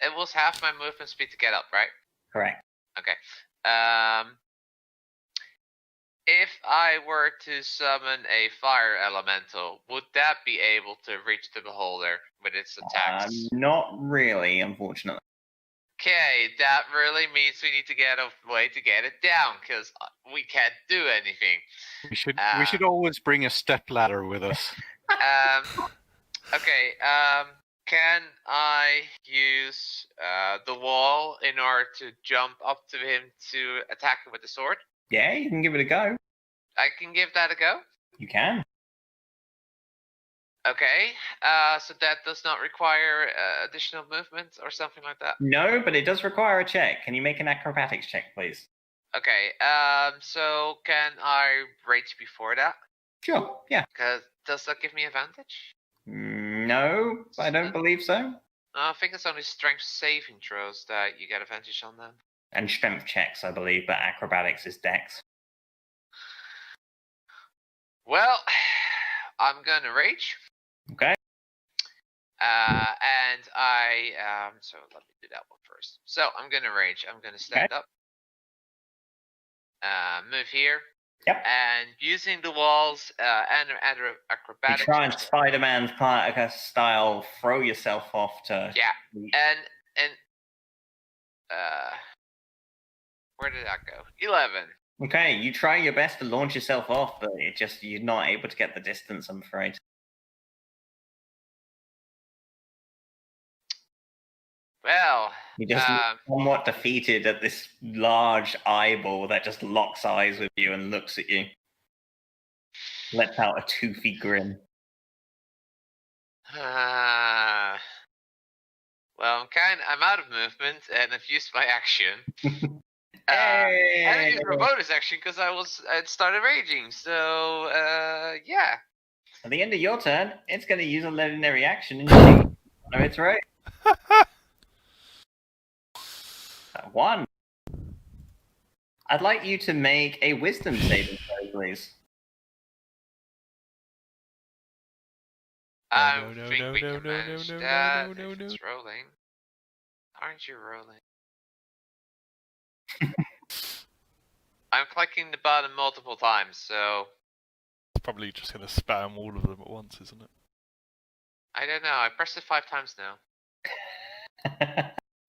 It was half my movement speed to get up, right? Correct. Okay. If I were to summon a fire elemental, would that be able to reach the beholder with its attacks? Not really, unfortunately. Okay, that really means we need to get a way to get it down, because we can't do anything. We should always bring a step ladder with us. Okay, can I use the wall in order to jump up to him to attack him with the sword? Yeah, you can give it a go. I can give that a go? You can. Okay, so that does not require additional movement or something like that? No, but it does require a check. Can you make an acrobatics check, please? Okay, so can I rage before that? Sure, yeah. Because does that give me advantage? No, I don't believe so. I think it's only strength saving throws that you get advantage on them. And strength checks, I believe, but acrobatics is dex. Well, I'm gonna rage. Okay. And I, so let me do that one first. So I'm gonna rage. I'm gonna stand up. Move here. Yep. And using the walls and acrobatics. You try and Spider-Man style throw yourself off to. Yeah. And where did that go? 11. Okay, you try your best to launch yourself off, but you're not able to get the distance, I'm afraid. Well, You're just somewhat defeated at this large eyeball that just locks eyes with you and looks at you. Lets out a toothy grin. well, I'm out of movement and I've used my action. And I used my bonus action because I started raging. So yeah. At the end of your turn, it's going to use a legendary action and you no, it's right. 1. I'd like you to make a wisdom saving throw, please. I think we can manage that if it's rolling. Aren't you rolling? I'm clicking the button multiple times, so... It's probably just going to spam all of them at once, isn't it? I don't know, I pressed it 5 times now.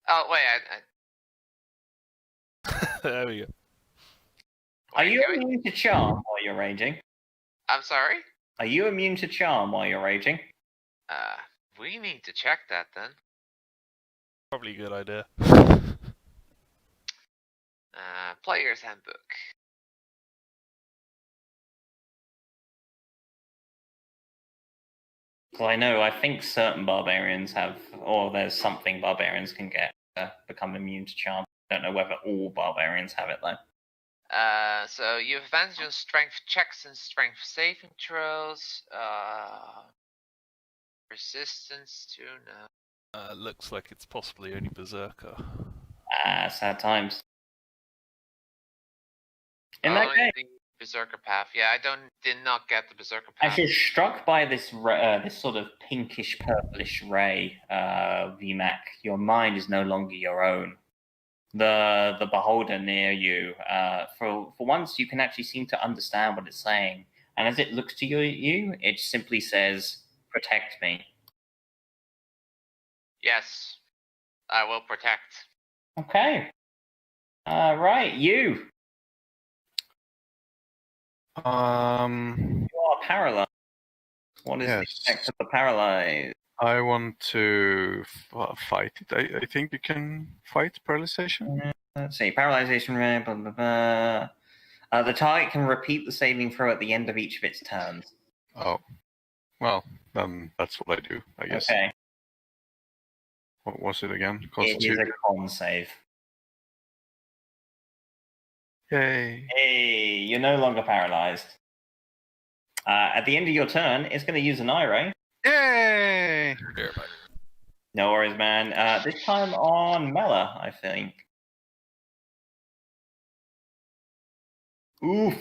Oh wait, There we go. Are you doing? immune to charm while you're raging? I'm sorry. Are you immune to charm while you're raging? We need to check that then. Probably a good idea. Player's handbook. Because I think certain barbarians have, or there's something barbarians can get to become immune to charm. I don't know whether all barbarians have it though. So you have advantage on strength checks and strength saving throws. Resistance to no. Looks like it's possibly only Berserker. Sad times. In that case, the Berserker path. Yeah, did not get the Berserker path. as you're struck by this this sort of pinkish purplish ray, VMAC, your mind is no longer your own. The beholder near you, for once, you can actually seem to understand what it's saying, and as it looks to you, it simply says, "Protect me." Yes, I will protect. Okay. Right, you. You are paralyzed. What is the effect of the paralyzed? I want to fight it. I think you can fight paralyzation. Let's see. Paralyzation ray, blah, blah, blah. The target can repeat the saving throw at the end of each of its turns. Oh. Well, then that's what I do, I guess. Okay. What was it again? It is Constitution. a con save. Yay. Hey, you're no longer paralyzed. At the end of your turn, it's going to use an eye ray. Yay! No worries, man. This time on Mela, I think. Oof.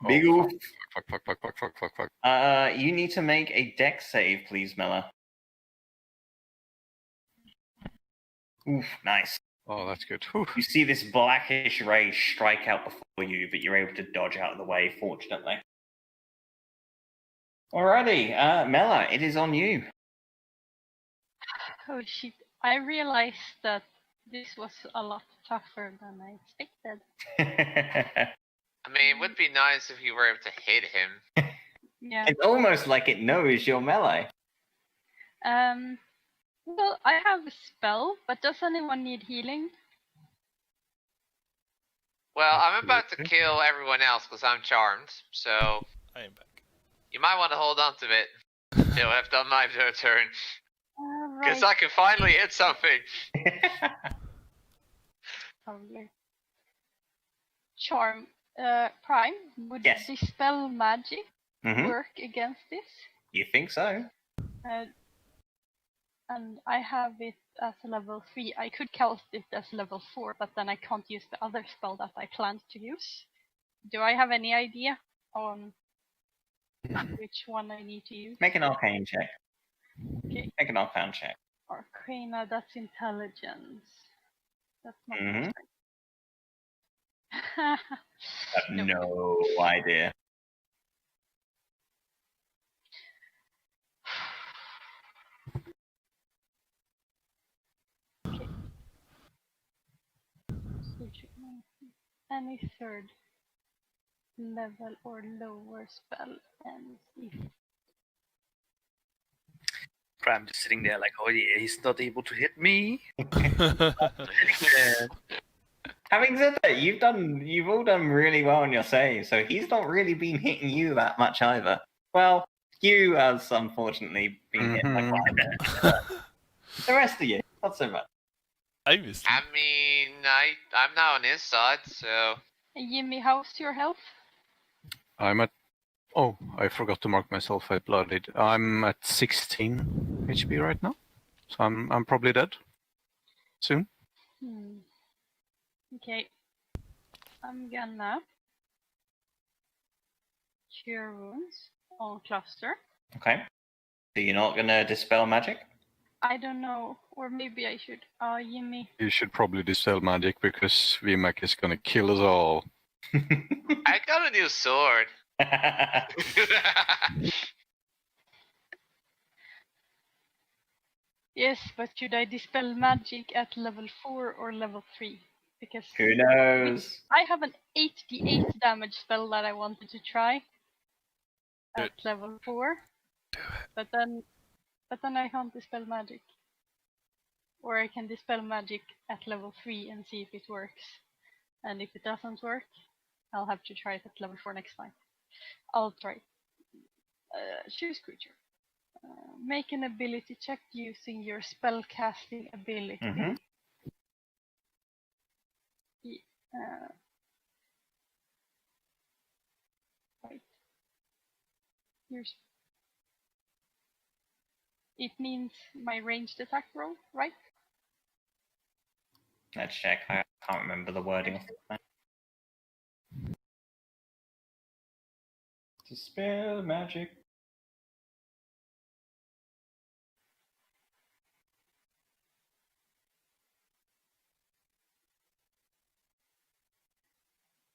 Big oof. Fuck. You need to make a dex save, please, Mela. Oof, nice. Oh, that's good. Whew. You see this blackish ray strike out before you, but you're able to dodge out of the way, fortunately. Alrighty, Mela, it is on you. Oh shit, I realized that this was a lot tougher than I expected. I mean, it would be nice if you were able to hit him. Yeah. It's almost like it knows your melee. Well, I have a spell, but does anyone need healing? Well, I'm about to Absolutely. kill everyone else because I'm charmed, so I am back. you might want to hold on to it till I've done my turn. Because I can finally hit something. Probably. Charm. Prime, would Yes. dispel magic Mhm. work against this? You think so? And I have it as a level 3. I could cast it as level 4, but then I can't use the other spell that I planned to use. Do I have any idea on which one I need to use? Make an arcane check. Okay. Make an arcane check. Arcana, that's intelligence. That's not Mhm. strength. I have no idea. Okay. Any third level or lower spell ends if I'm just sitting there like, oh yeah, he's not able to hit me. Having said that, you've all done really well on your save, so he's not really been hitting you that much either. Well, you has unfortunately been hit by quite a bit. The rest of you, not so much. I missed I mean, I'm now on his side, so Jimmy, how's your health? I'm at. Oh, I forgot to mark myself. I bloodied. I'm at 16 HP right now, so I'm probably dead soon. Okay. I'm gonna cure wounds on cluster. Okay. So you're not gonna dispel magic? I don't know, or maybe I should. Jimmy. You should probably dispel magic because VMAC is gonna kill us all. I got a new sword. Yes, but should I dispel magic at level 4 or level 3? Because Who knows? I have an 88 damage spell that I wanted to try Do at level 4, Do it. but then I can't dispel magic. Or I can dispel magic at level 3 and see if it works. And if it doesn't work, I'll have to try it at level 4 next time. I'll try. Choose creature. Make an ability check using your spellcasting ability. Mm-hmm. Right. It means my ranged attack roll, right? Let's check. I can't remember the wording of the Dispel magic.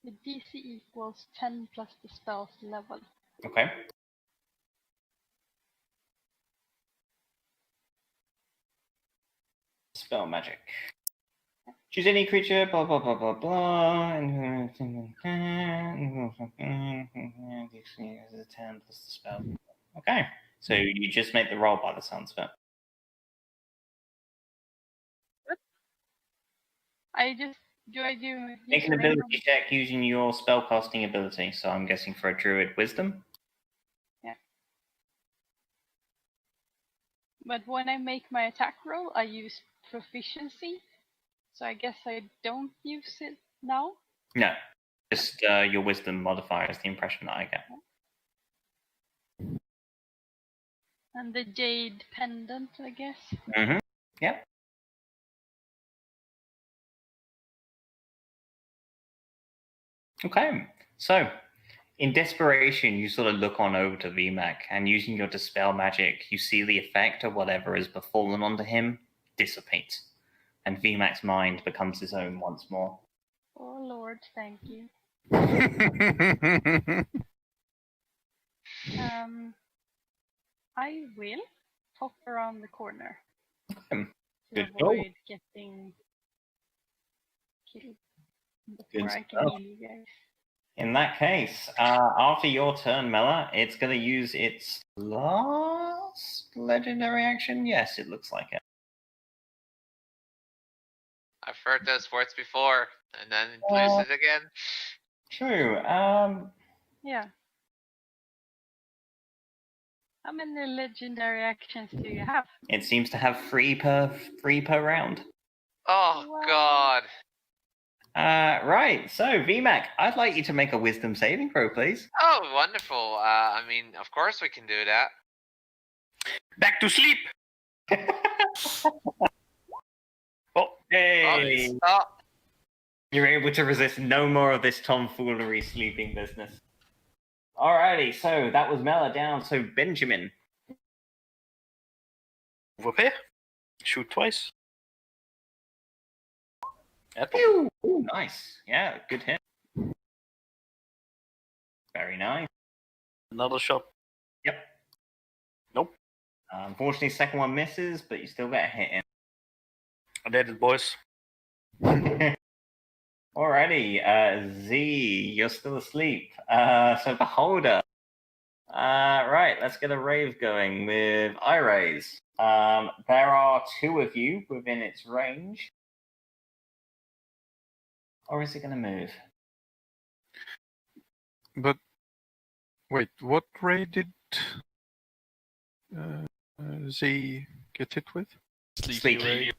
The DC equals 10 plus the spell's level. Okay. Spell magic. Choose any creature, blah blah blah blah blah. And DC is a 10 plus the spell. Okay. So you just make the roll by the sounds of it. Do I do Make an ability check using your spellcasting ability. So I'm guessing for a druid wisdom. Yeah. But when I make my attack roll, I use proficiency. So I guess I don't use it now? No. Just your wisdom modifier is the impression that I get. And the jade pendant, I guess. Mm-hmm. Yep. Okay, so in desperation, you sort of look on over to VMAC, and using your dispel magic, you see the effect of whatever has befallen onto him dissipate, and VMAC's mind becomes his own once more. Oh Lord, thank you. I will pop around the corner to Good avoid getting killed before Good I can stuff. heal you guys. In that case, after your turn, Mela, it's going to use its last legendary action. Yes, it looks like it. I've heard those words before, and then lose it again. True. Yeah. How many legendary actions do you have? It seems to have three per round. Oh, Wow. God. Right. So, VMAC, I'd like you to make a wisdom saving throw, please. Oh, wonderful. I mean, of course we can do that. Back to sleep! Oh, hey! Oh, stop. You're able to resist no more of this tomfoolery sleeping business. Alrighty, so that was Mela down. So, Benjamin. Move up here. Shoot twice. Pew! Ooh, nice. Yeah, good hit. Very nice. Another shot. Yep. Nope. Unfortunately, second one misses, but you still get a hit in. I did it, boys. Alrighty, Z, you're still asleep. So Beholder. Right, let's get a rave going with Irays. There are two of you within its range. Or is it going to move? But wait, what ray did Z get hit with? Sleepy Sleepy. Ray.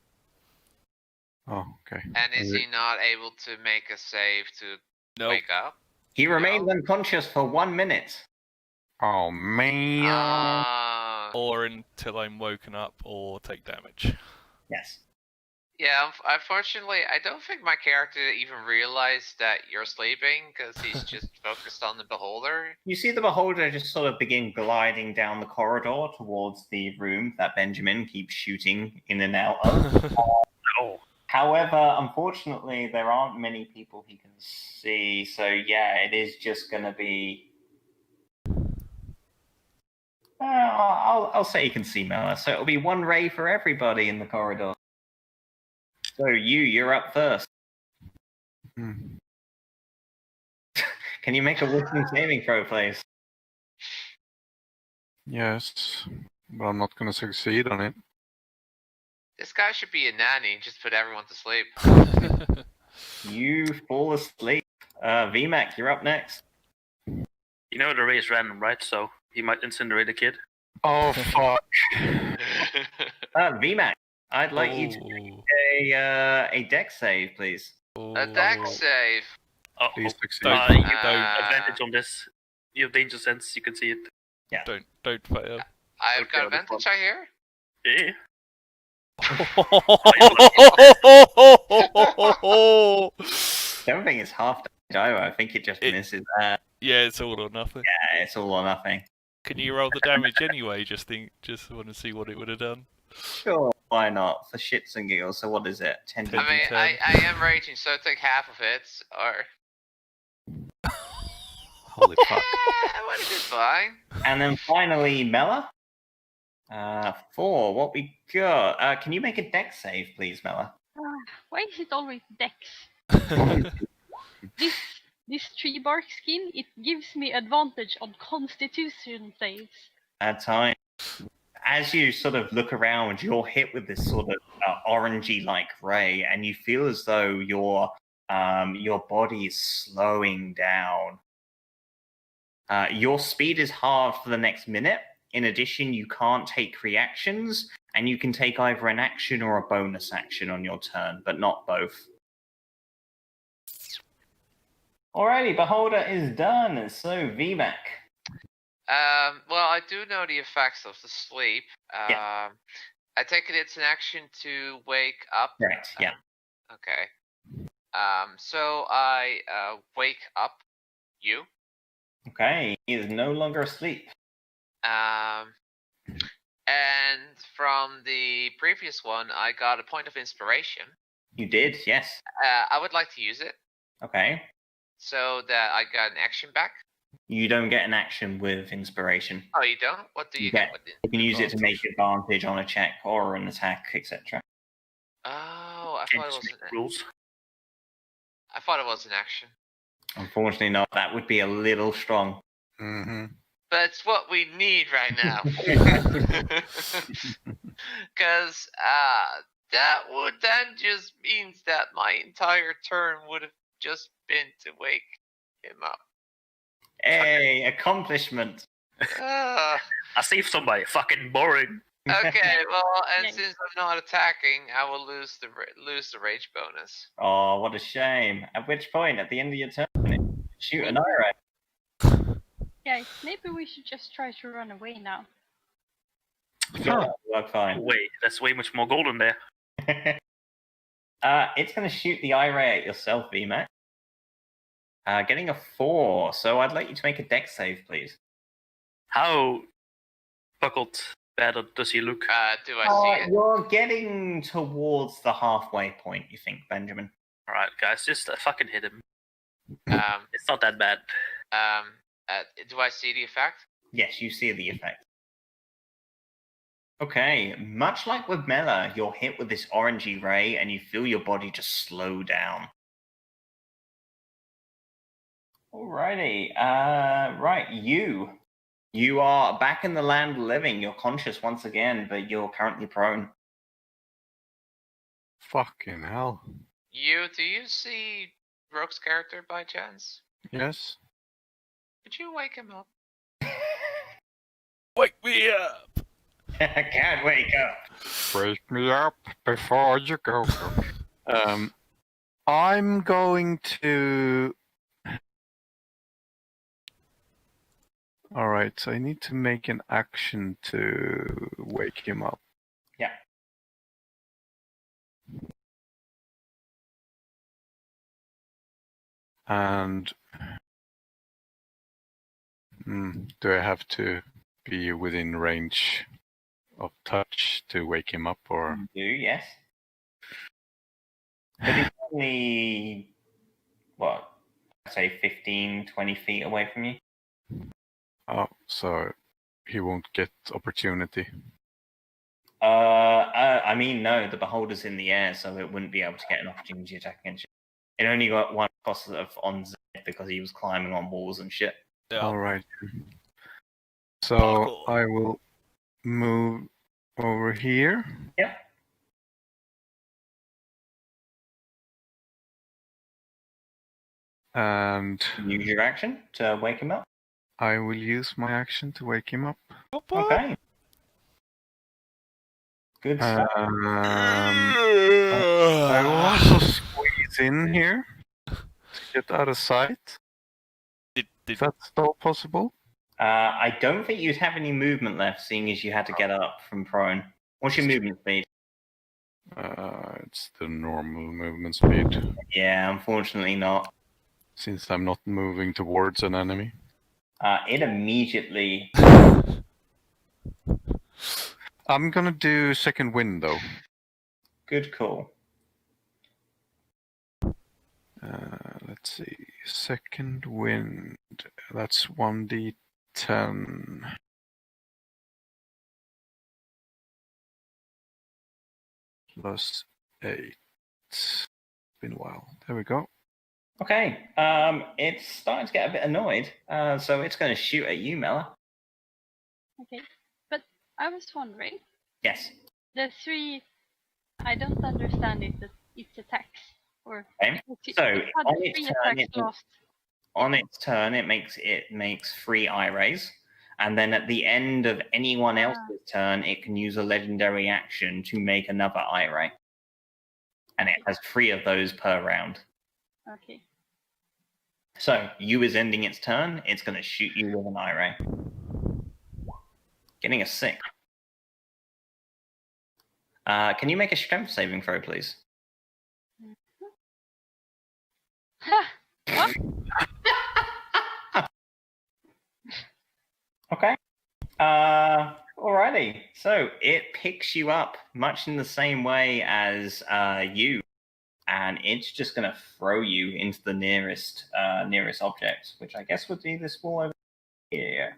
Oh, okay. And is he not able to make a save to Nope. wake up? He remains unconscious for 1 minute. Oh man. Or until I'm woken up or take damage. Yes. Yeah, unfortunately, I don't think my character even realized that you're sleeping because he's just focused on the beholder. You see the Beholder just sort of begin gliding down the corridor towards the room that Benjamin keeps shooting in and out of. Oh. However, unfortunately, there aren't many people he can see, so yeah, it is just going to be I'll say you can see Mela. So it'll be one ray for everybody in the corridor. So you're up first. Hmm. Can you make a wisdom saving throw, please? Yes, but I'm not gonna succeed on it. This guy should be a nanny and just put everyone to sleep. You fall asleep. VMAC, you're up next. You know the ray is random, right? So he might incinerate a kid. Oh fuck! VMAC, I'd like you to Ooh. make a deck save, please. A deck save. Oh, Please succeed. Don't, you don't, advantage on this. You have danger sense. You can see it. don't fail. I've got Okay, this advantage, I hear. Yeah. Don't think it's half damage either. I think it just misses that. Yeah, it's all or nothing. Yeah, it's all or nothing. Can you roll the damage anyway? Just want to see what it would have done. Sure, why not? For shits and giggles. So what is it? 10 I mean, 10. I am raging, so take half of it, or... Holy fuck! What is it, fine? And then finally, Mela. 4. What we got? Can you make a deck save, please, Mela? Why is it always Dex? This tree bark skin, it gives me advantage on Constitution saves. At time. As you sort of look around, you're hit with this sort of orangey-like ray, and you feel as though your body is slowing down. Your speed is halved for the next minute. In addition, you can't take reactions, and you can take either an action or a bonus action on your turn, but not both. Alrighty, Beholder is done. So, VMAC. Well, I do know the effects of the sleep. Yeah. I take it it's an action to wake up. Correct, yeah. Okay. So I wake up you. Okay, he is no longer asleep. And from the previous one, I got a point of inspiration. You did, yes. I would like to use it Okay. so that I got an action back. You don't get an action with inspiration. Oh, you don't? What do you get with it? You can use it to make advantage on a check or an attack, etc. Oh, I thought it was Rules. I thought it was an action. Unfortunately not. That would be a little strong. Mm-hmm. But it's what we need right now. Because that would then just means that my entire turn would have just been to wake him up. Hey, accomplishment. Ah, I saved somebody. Fucking boring. okay, well, and Nice. since I'm not attacking, I will lose the rage bonus. Oh, what a shame. At which point, at the end of your turn, shoot an IRA. Guys, maybe we should just try to run away now. Sure, that'll work fine. Wait, that's way much more gold in there. It's going to shoot the IRA at yourself, VMAC. Getting a 4, so I'd like you to make a dex save, please. How buckled bad does he look? Do I see it? You're getting towards the halfway point, you think, Benjamin. Alright, guys, just fucking hit him. Um, It's not that bad. do I see the effect? Yes, you see the effect. Okay, much like with Mela, you're hit with this orangey ray and you feel your body just slow down. Alrighty, right, you are back in the land of living. You're conscious once again, but you're currently prone. Fucking hell. Do you see Rogue's character by chance? Yes. Could you wake him up? Wake me up! Can't wake up. Wake me up before you go. I'm going to. Alright, so I need to make an action to wake him up. Yeah. And do I have to be within range of touch to wake him up, or? You do, yes. But he's only, what, I'd say 15, 20 feet away from you. Oh, so he won't get opportunity. I mean, no, the beholder's in the air, so it wouldn't be able to get an opportunity attack against you. It only got one cost on Zed because he was climbing on walls and shit. Yeah. All right. So Parkour. I will move over here. Yeah. And Use your action to wake him up. I will use my action to wake him up. Okay. Good stuff. I will also squeeze in here to get out of sight. Is that still possible? I don't think you'd have any movement left, seeing as you had to get up from prone. What's your movement speed? It's the normal movement speed, Yeah, unfortunately not. since I'm not moving towards an enemy. It immediately. I'm gonna do second window. Good call. Let's see. Second wind. That's 1d10. Plus 8. It's been a while. There we go. Okay. It's starting to get a bit annoyed, so it's going to shoot at you, Mela. Okay, but I was wondering, Yes. the 3, I don't understand it, that its attacks, or Okay. it So, had on 3 its turn, attacks last. On its turn, it makes 3 eye rays, and then at the end of anyone else's turn, it can use a legendary action to make another eye ray, and it has 3 of those per round. Okay. So you is ending its turn. It's going to shoot you with an eye ray, getting a 6. Can you make a strength saving throw, please? Ha! What? Okay. Alrighty. So it picks you up much in the same way as you, and it's just going to throw you into the nearest object, which I guess would be this wall over here.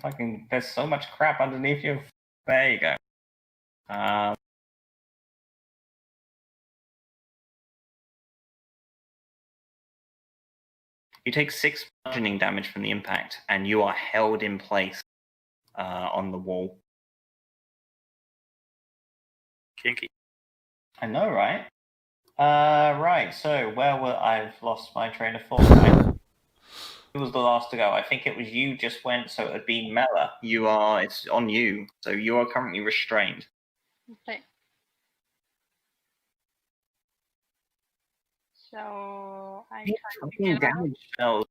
Fucking, there's so much crap underneath you. There you go. You take 6 bludgeoning damage from the impact, and you are held in place on the wall. Kinky. I know, right? Right, so where were I've lost my train of thought, right? Who was the last to go? I think it was you just went, so it would be Mela. It's on you. So you are currently restrained. Okay. So I You try to fucking get out. damage spells.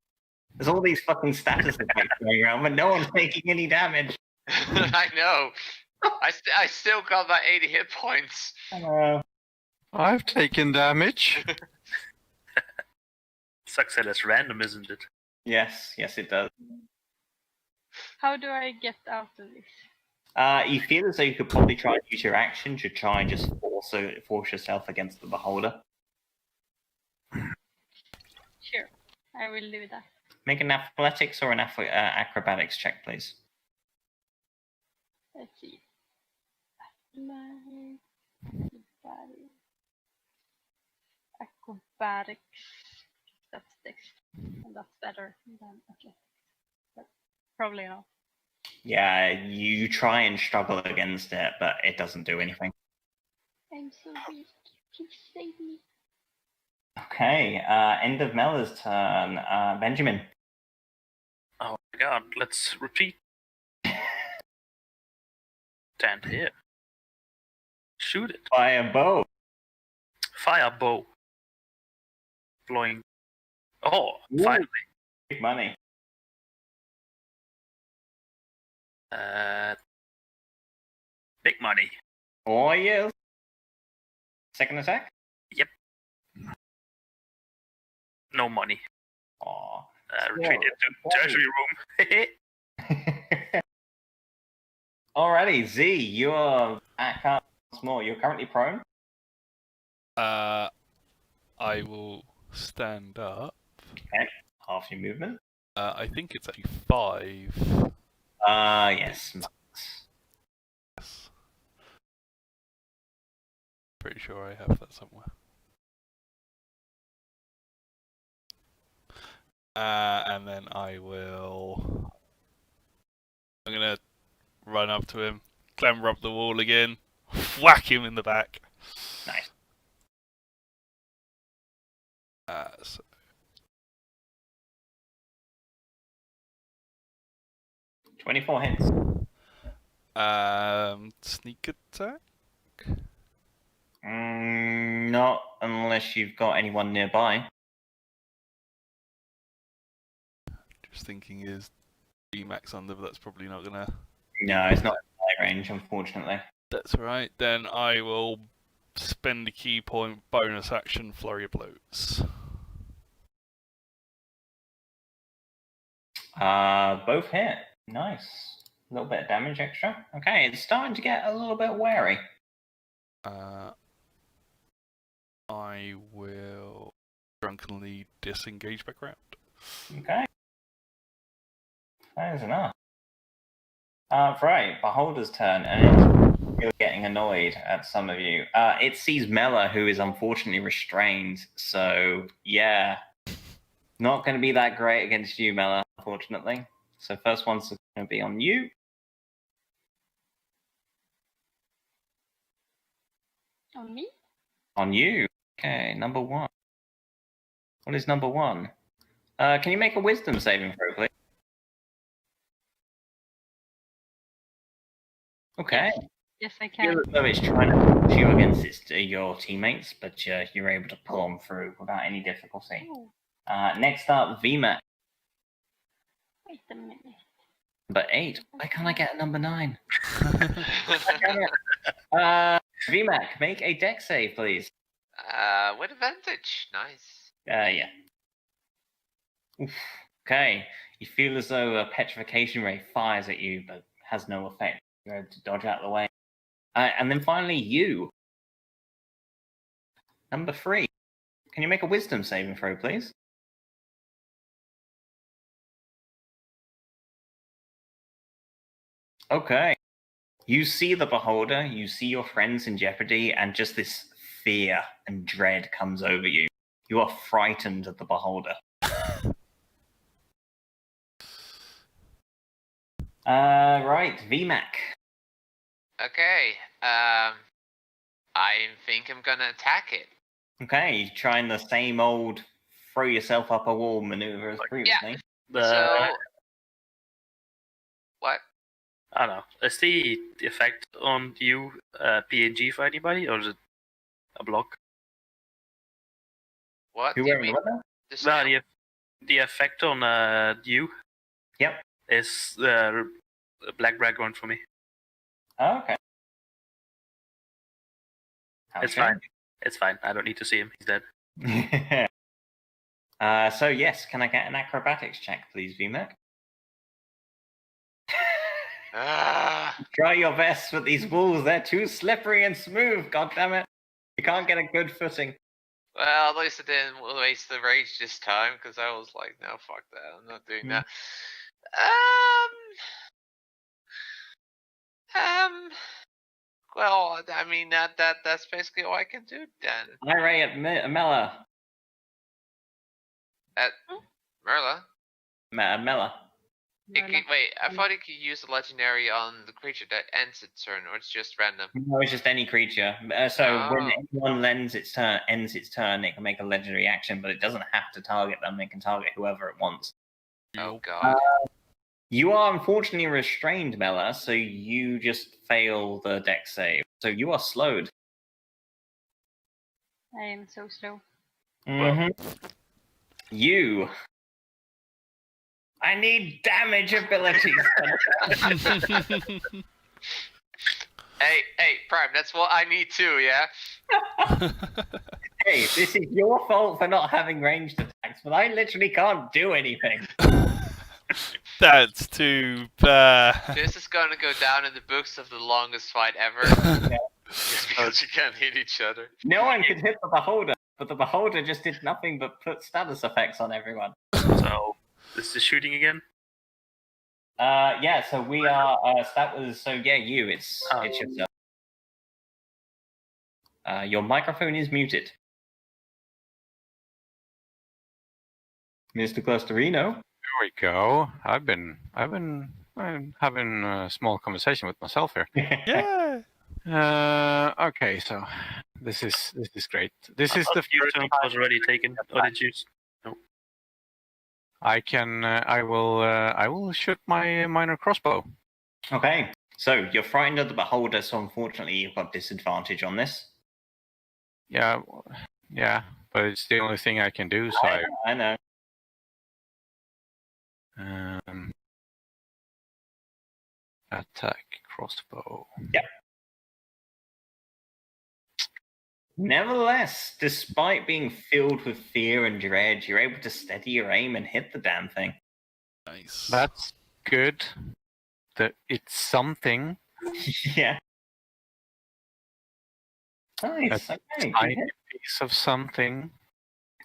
There's all these fucking status effects going around, but no one's taking any damage. I know. I still got my 80 hit points. I've taken damage. Sucks that it's random, isn't it? Yes, it does. How do I get out of this? You feel as though you could probably try and use your action to try and just force yourself against the beholder. Sure, I will do that. Make an athletics or an acrobatics check, please. Let's see. Acrobatics. That's Dex. And that's better than athletics. But probably not. Yeah, you try and struggle against it, but it doesn't do anything. I'm so weak. Please save me. Okay, end of Mela's turn. Benjamin. Oh my god, let's repeat. Stand here. Shoot it. Fire bow. Fire bow. Blowing. Oh, Ooh. finally. Big money. Big money. Oh, yes. Second attack? Yep. No money. Aw. Retreat into treasury room. Alrighty, Z, you are back up once more. You're currently prone. I will stand up. Okay. half your movement. I think it's actually 5. Yes. Yes. Pretty sure I have that somewhere. And then I'm gonna run up to him, clamber up the wall again, whack him in the back. Nice. So 24 hits. sneak attack? Not unless you've got anyone nearby. Just thinking, is VMAX under, but that's probably not gonna. No, it's not in range, unfortunately. That's right. Then I will spend a key point, bonus action, flurry of blows. Both hit. Nice. A little bit of damage extra. Okay, it's starting to get a little bit wary. I will drunkenly disengage back around. Okay. That is enough. Right, Beholder's turn, and it's getting annoyed at some of you. It sees Mela, who is unfortunately restrained, so yeah. Not going to be that great against you, Mela, unfortunately. So first one's going to be on you. On me? On you. Okay, number 1. What is number 1? Can you make a wisdom saving throw, please? Okay. Yes, I Feel can. as though it's trying to push you against your teammates, but you're able to pull them through without any difficulty. Oh, Next up, VMAX. wait a minute. Number 8. Why can't I get a number 9? VMAC, make a dex save, please. With advantage. Nice. Yeah. Oof. Okay. You feel as though a petrification ray fires at you, but has no effect. You're able to dodge out of the way. And then finally, you. Number 3. Can you make a wisdom saving throw, please? Okay. You see the Beholder, you see your friends in jeopardy, and just this fear and dread comes over you. You are frightened of the Beholder. Right, VMAC. Okay. I think I'm gonna attack it. Okay, you're trying the same old throw yourself up a wall maneuver as previously. So what? I don't know. Is the effect on you PNG for anybody, or is it a block? What Who do you wearing mean? the weapon? The No, spell? the effect on you Yep. is black background for me. Oh, okay. It's fine. It's fine. I don't need to see him. He's dead. So yes, can I get an acrobatics check, please, VMAC? Try your best with these walls. They're too slippery and smooth. God damn it! You can't get a good footing. Well, at least I didn't waste the rage this time, because I was like, no, fuck that. I'm not doing that. Well, I mean, that's basically all I can do then. Irate at Mela. At Merla? Mela. Wait, I thought it could use a legendary on the creature that ends its turn, or it's just random. No, it's just any creature. So when anyone ends its turn, it can make a legendary action, but it doesn't have to target them. It can target whoever it wants. Oh god. You are unfortunately restrained, Mela, so you just fail the dex save. So you are slowed. I am so slow. Mm-hmm. You. I need damage abilities. Hey, Prime, that's what I need too, yeah? Hey, this is your fault for not having ranged attacks, but I literally can't do anything. That's too bad. This is gonna go down in the books of the longest fight ever. Just because you can't hit each other. No one could hit the Beholder, but the Beholder just did nothing but put status effects on everyone. So Is the shooting again? Yeah. So we are. So that was. So yeah, you. It's yourself. Your microphone is muted, Mr. Clusterino. There we go. I've been having a small conversation with myself here. Yeah. Okay, so this is great. This is the Your first turn time was already taken. Or did you? I can. I will shoot my minor crossbow. Okay. So you're frightened of the beholder. So unfortunately, you've got disadvantage on this. Yeah, but it's the only thing I can do. So I know. Attack crossbow. Yep. Nevertheless, despite being filled with fear and dread, you're able to steady your aim and hit the damn thing. Nice. That's good. It's something. Yeah. Nice. That's Okay. a tiny piece of something.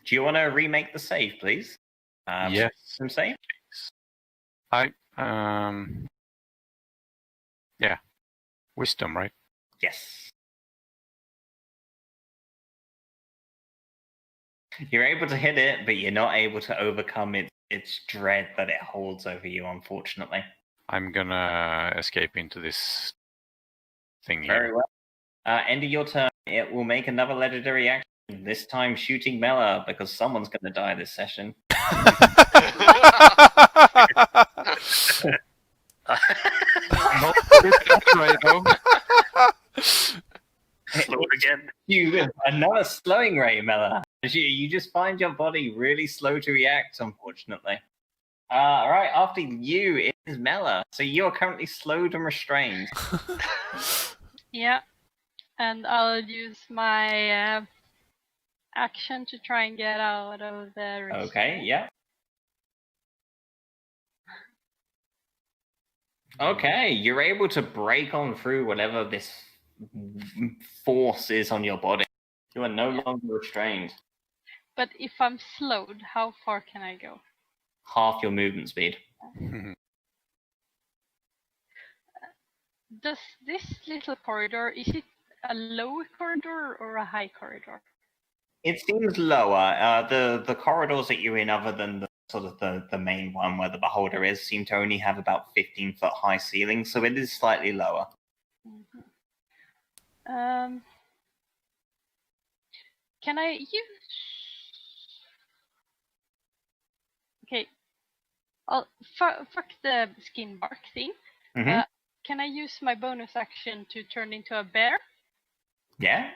Do you want to remake the save, please? Yes. Some save? Yeah. Wisdom, right? Yes. You're able to hit it, but you're not able to overcome its dread that it holds over you, unfortunately. I'm gonna escape into this thing here. Very well. End of your turn. It will make another legendary action, this time shooting Mela, because someone's going to die this session. Not this way, though. Slow it again. You another slowing ray, Mela. You just find your body really slow to react, unfortunately. Alright, after you, it is Mela. So you're currently slowed and restrained. Yeah, and I'll use my action to try and get out of the restraint. Okay, yeah. Okay, you're able to break on through whatever this force is on your body. You are no longer restrained. But if I'm slowed, how far can I go? Half your movement speed. Does this little corridor, is it a low corridor or a high corridor? It seems lower. The corridors that you're in, other than the sort of the main one where the beholder is, seem to only have about 15-foot high ceilings, so it is slightly lower. Mm-hmm. Can I use? Okay, I'll fuck the skin bark thing. Mm-hmm. Can I use my bonus action to turn into a bear? Yeah?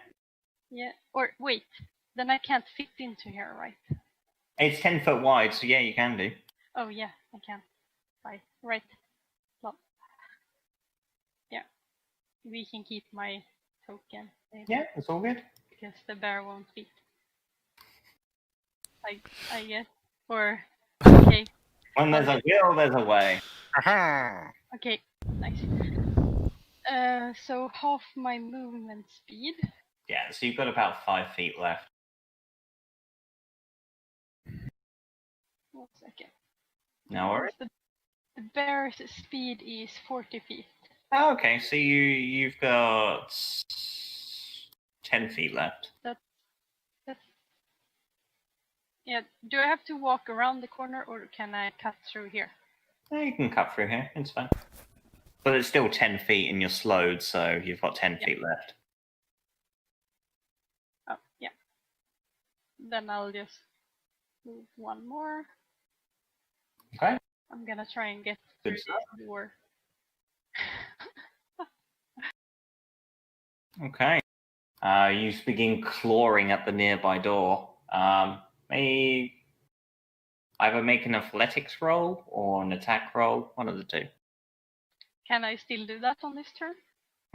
Yeah. Or wait, then I can't fit into here, right? It's 10 foot wide, so yeah, you can do. Oh yeah, I can. Right. Well, yeah. We can keep my token. Maybe, Yeah, it's all good. because the bear won't fit. I guess. Or okay. When there's a will, there's a way. Okay, nice. So half my movement speed. Yeah, so you've got about 5 feet left. 1 second. No worries. The bear's speed is 40 feet. Oh, okay, so you've got 10 feet left. Yeah. Do I have to walk around the corner or can I cut through here? Yeah, you can cut through here, it's fine. But it's still 10 feet and you're slowed, so you've got 10 feet left. Oh, yeah. Then I'll just move one more. Okay. I'm gonna try and get Good through stuff. this door. Okay. You begin clawing at the nearby door. May either make an athletics roll or an attack roll, one of the two. Can I still do that on this turn?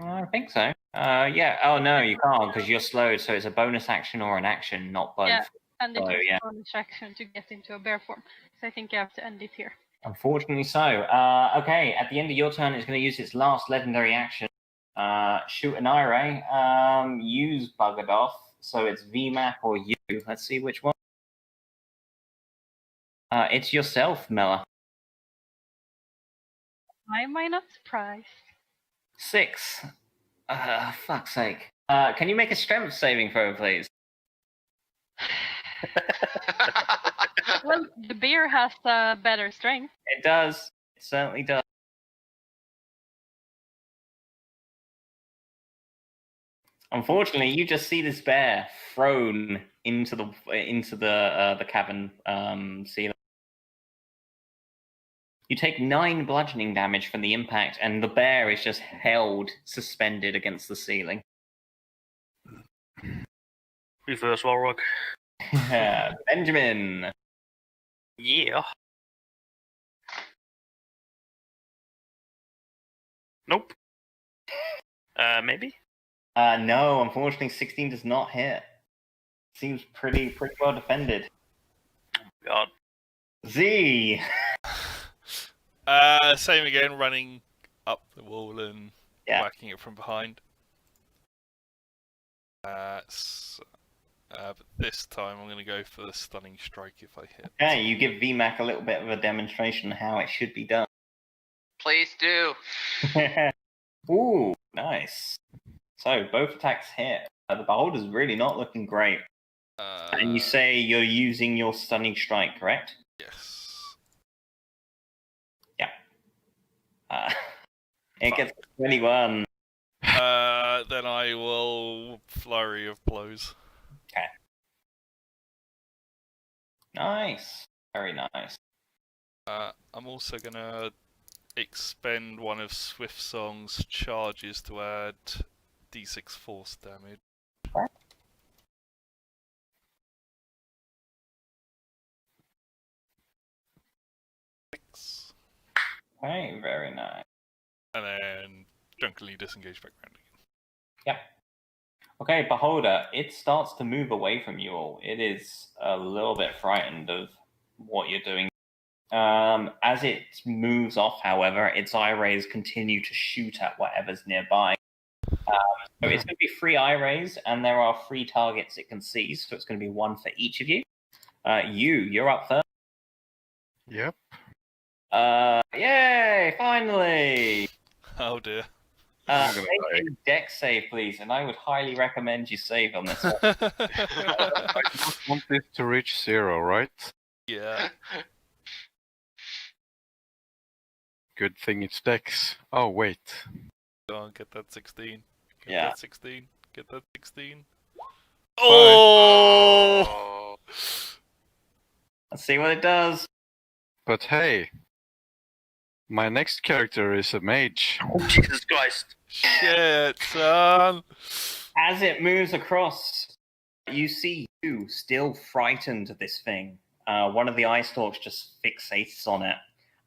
I think so. Yeah. Oh no, you can't because you're slowed. So it's a bonus action or an action, not both. Yeah. And it Oh, is yeah. a bonus action to get into a bear form. So I think I have to end it here. Unfortunately so. Okay, at the end of your turn, it's going to use its last legendary action. Shoot an eye ray. Use Buggered Off. So it's VMAP or you. Let's see which one. It's yourself, Mela. Why am I not surprised? 6. Fuck's sake. Can you make a strength saving throw, please? Well, the bear has better strength. It does. It certainly does. Unfortunately, you just see this bear thrown into the cavern ceiling. You take 9 bludgeoning damage from the impact, and the bear is just held suspended against the ceiling. Reverse Warrock. Benjamin. Yeah. Nope. Maybe? No, unfortunately, 16 does not hit. Seems pretty well defended. God. Z. Same again, running up the wall and whacking it from behind. But this time I'm going to go for the stunning strike if I hit. Okay, you give VMAC a little bit of a demonstration of how it should be done. Please do. Ooh, nice. So, both attacks hit. The Beholder's really not looking great. And you say you're using your stunning strike, correct? Yes. Yeah. It gets 21. Then I will flurry of blows. Okay. Nice. Very nice. I'm also going to expend one of Swiftsong's charges to add d6 force damage. What? Okay, very nice. And then drunkenly disengage back round again. Yep. Okay, Beholder, it starts to move away from you all. It is a little bit frightened of what you're doing. As it moves off, however, its eye rays continue to shoot at whatever's nearby. So it's going to be 3 eye rays, and there are 3 targets it can see, so it's going to be 1 for each of you. You're up first. Yep. Yay! Finally! Oh dear. I'm gonna Make a dex save, please, and I would highly recommend you save on this one. I just want this to reach 0, right? Yeah. Good thing it's Dex. Oh, wait. Go on, get that 16. Get Yeah. that 16. Get that 16. Oh! Oh. Let's see what it does. But hey, my next character is a mage. Oh, Jesus Christ. Shit, son! As it moves across, you see you still frightened of this thing. One of the eye stalks just fixates on it.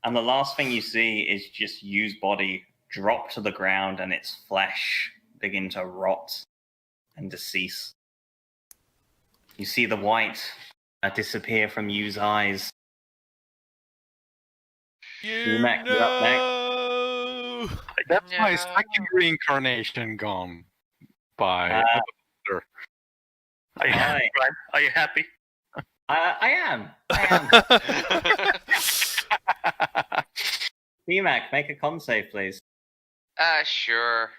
And the last thing you see is just Yu's body drop to the ground and its flesh begin to rot and decease. You see the white disappear from Yu's eyes. You Mac, you're up next. know! That's my No. second reincarnation gone by. Are you, Hi. Brian, are you happy? I am. VMAC, make a con save, please. Sure.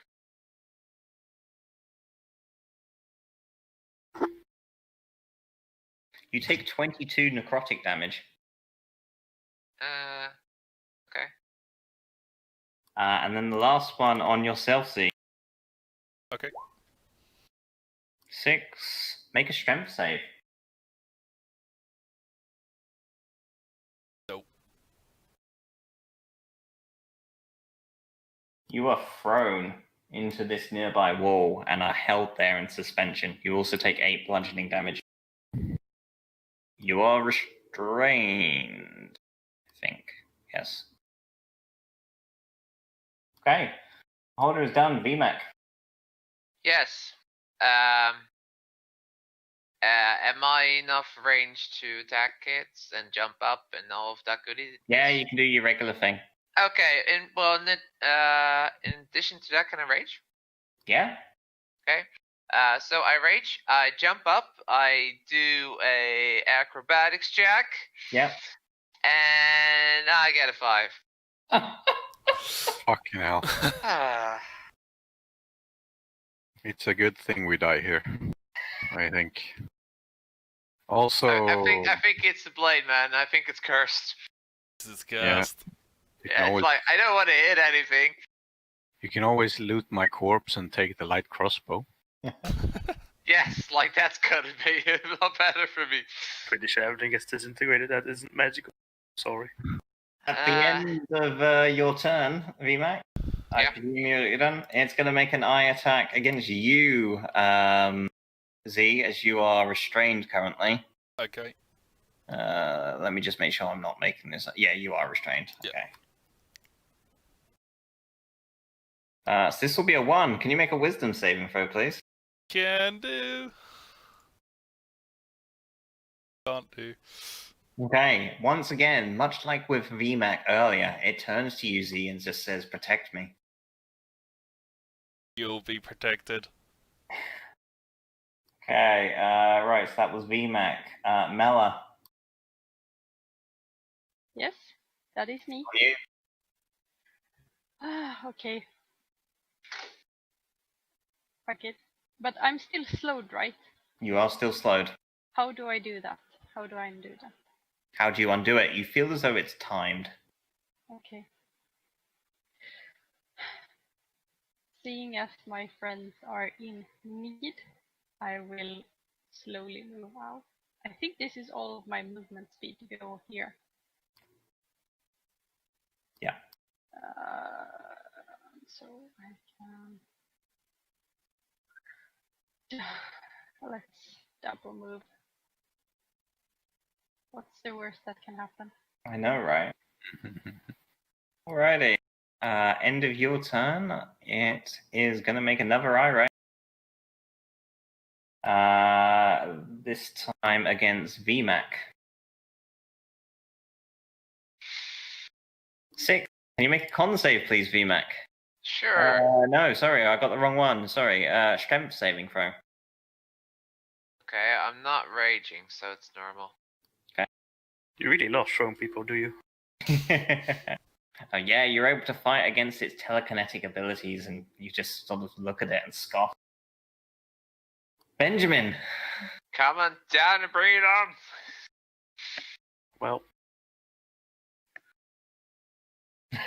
You take 22 necrotic damage. Okay. And then the last one on yourself, Z. Okay. 6. Make a strength save. Nope. You are thrown into this nearby wall and are held there in suspension. You also take 8 bludgeoning damage. You are restrained, I think. Yes. Okay. Holder is done. VMAC. Yes. Am I enough range to attack it and jump up and all of that goodie? Yeah, you can do your regular thing. Okay, in addition to that, can I rage? Yeah? Okay. So I rage, I jump up, I do a acrobatics check. Yep. And I get a 5. Fucking hell. Ah, It's a good thing we die here, I think. Also, I think it's the blade, man. I think it's cursed. This is cursed. you, can Yeah, it's always, like I don't want to hit anything. you can always loot my corpse and take the light crossbow. Yes, like that's gonna be a lot better for me. Pretty sure everything gets disintegrated. That isn't magical. Sorry. At the end of your turn, VMAC, I Yeah. presume you're done. It's going to make an eye attack against you, Z, as you are restrained currently. Okay. Let me just make sure I'm not making this up. Yeah, you are restrained. Yep. Okay. So this will be a 1. Can you make a wisdom saving throw, please? Can do. Can't do. Okay. Once again, much like with VMAC earlier, it turns to you, Z, and just says, "Protect me." You'll be protected. Okay. Right. So that was VMAC. Mela. Yes, that is me. You. Okay. Fuck it. But I'm still slowed, right? You are still slowed. How do I do that? How do I undo that? How do you undo it? You feel as though it's timed. Okay. Seeing as my friends are in need, I will slowly move out. I think this is all of my movement speed to go here. Yeah. So I can... Let's double move. What's the worst that can happen? I know, right? Alrighty. End of your turn. It is going to make another eye ray. This time against VMAC. 6. Can you make a con save, please, VMAC? Sure. No, sorry, I got the wrong one. Sorry. Strength saving throw. Okay, I'm not raging, so it's normal. You really love throwing people, do you? Oh, yeah, you're able to fight against its telekinetic abilities, and you just sort of look at it and scoff. Benjamin. Come on down and bring it on. Well, a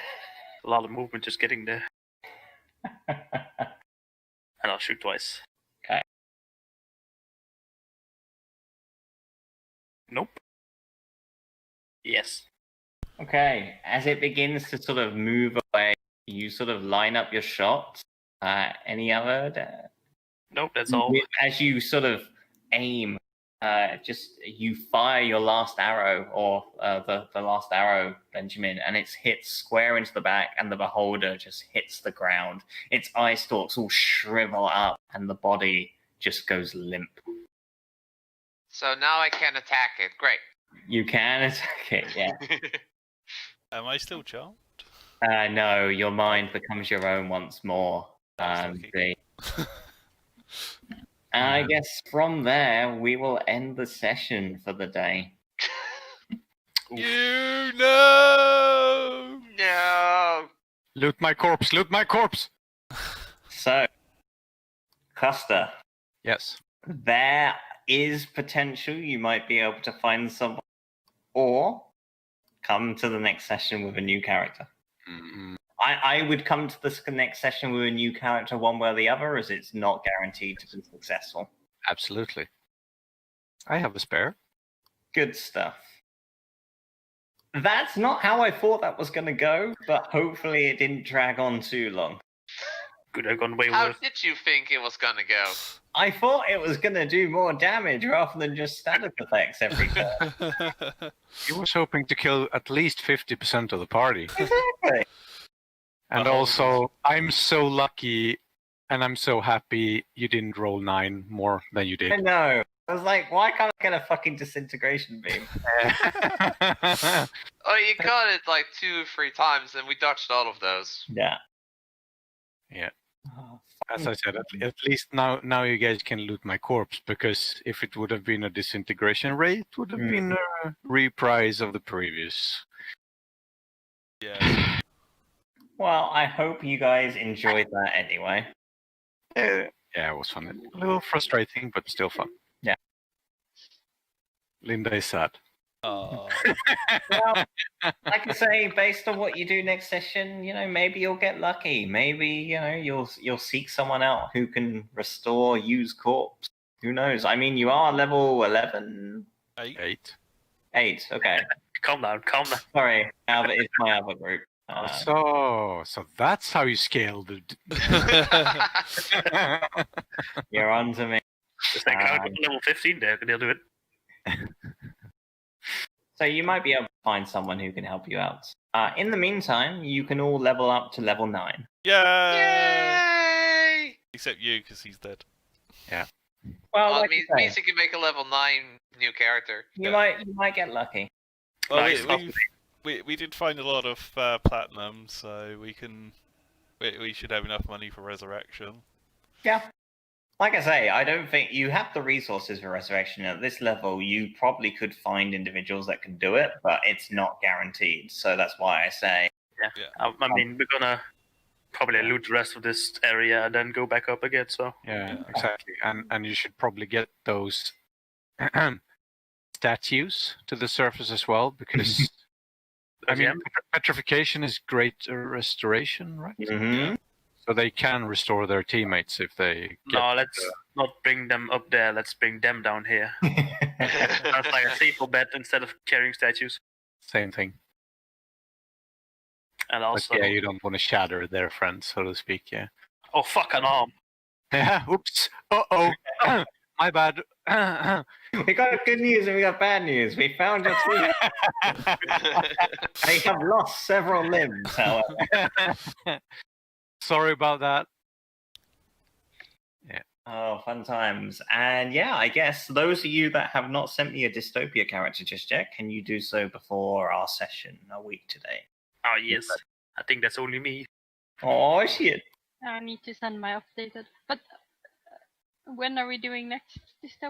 lot of movement just getting there. And I'll shoot twice. Okay. Nope. Yes. Okay, as it begins to sort of move away, you sort of line up your shots. Any other? Nope, that's all. As you sort of aim, you fire your last arrow, or the last arrow, Benjamin, and it hits square into the back, and the beholder just hits the ground. Its eye stalks all shrivel up, and the body just goes limp. So now I can attack it. Great. You can attack it, yeah. Am I still charmed? No, your mind becomes your own once more. That's lucky. And I guess from there, we will end the session for the day. You know! No. Loot my corpse! Loot my corpse! So, Custer, Yes. there is potential you might be able to find someone, or come to the next session with a new character. Mm, I would come to the next session with a new character one way or the other, as it's not guaranteed to be successful. absolutely. I have a spare. Good stuff. That's not how I thought that was going to go, but hopefully it didn't drag on too long. Could have gone way How worse. did you think it was gonna go? I thought it was going to do more damage rather than just status effects every turn. He was hoping to kill at least 50% of the party. Exactly. And also, I'm so lucky and I'm so happy you didn't roll 9 more than you I did. know. I was like, why can't I get a fucking disintegration beam? Oh, you got it like 2 or 3 times, and we dodged all of those. Yeah. Yeah. Oh. As I said, at least now you guys can loot my corpse, because if it would have been a disintegration rate, it would have been a reprise of the previous. Yeah. Well, I hope you guys enjoyed that anyway. Yeah, it was fun. A little frustrating, but still fun. Yeah. Linda is sad. Oh. Well, like I say, based on what you do next session, maybe you'll get lucky. Maybe you'll seek someone out who can restore used corpse. Who knows? I mean, you are level 11. 8. 8. Okay. Calm down. Sorry, Albert is my other group. So that's how you scaled it. You're on to me. Just like out of level 15 there, they'll do it. So you might be able to find someone who can help you out. In the meantime, you can all level up to level 9. Yay! Except you, because he's dead. Yeah. Well, Well, like it I say, means you can make a level 9 new character. you might get lucky. Well, Nice. we did find a lot of platinum, so we should have enough money for resurrection. Yeah. Like I say, I don't think you have the resources for resurrection at this level. You probably could find individuals that can do it, but it's not guaranteed. So that's why I say, Yeah. I mean, we're gonna probably loot the rest of this area and then go back up again. So Yeah, exactly. And you should probably get those statues to the surface as well, because I mean, petrification is great restoration, right? mm-hmm. So they can restore their teammates if they get... no, let's not bring them up there. Let's bring them down here. That's like a safer bet instead of carrying statues. Same thing. And But also, yeah, you don't want to shatter their friends, so to speak, yeah. oh fuck an arm. Yeah, oops. Uh-oh. My bad. We got good news and we got bad news. We found your team. They have lost several limbs, however. Sorry about that. Oh, fun times. And yeah, I guess those of you that have not sent me a dystopia character just yet, can you do so before our session a week today? Oh yes, I think that's only me. Oh, shit. I need to send my updated. But when are we doing next dystopia?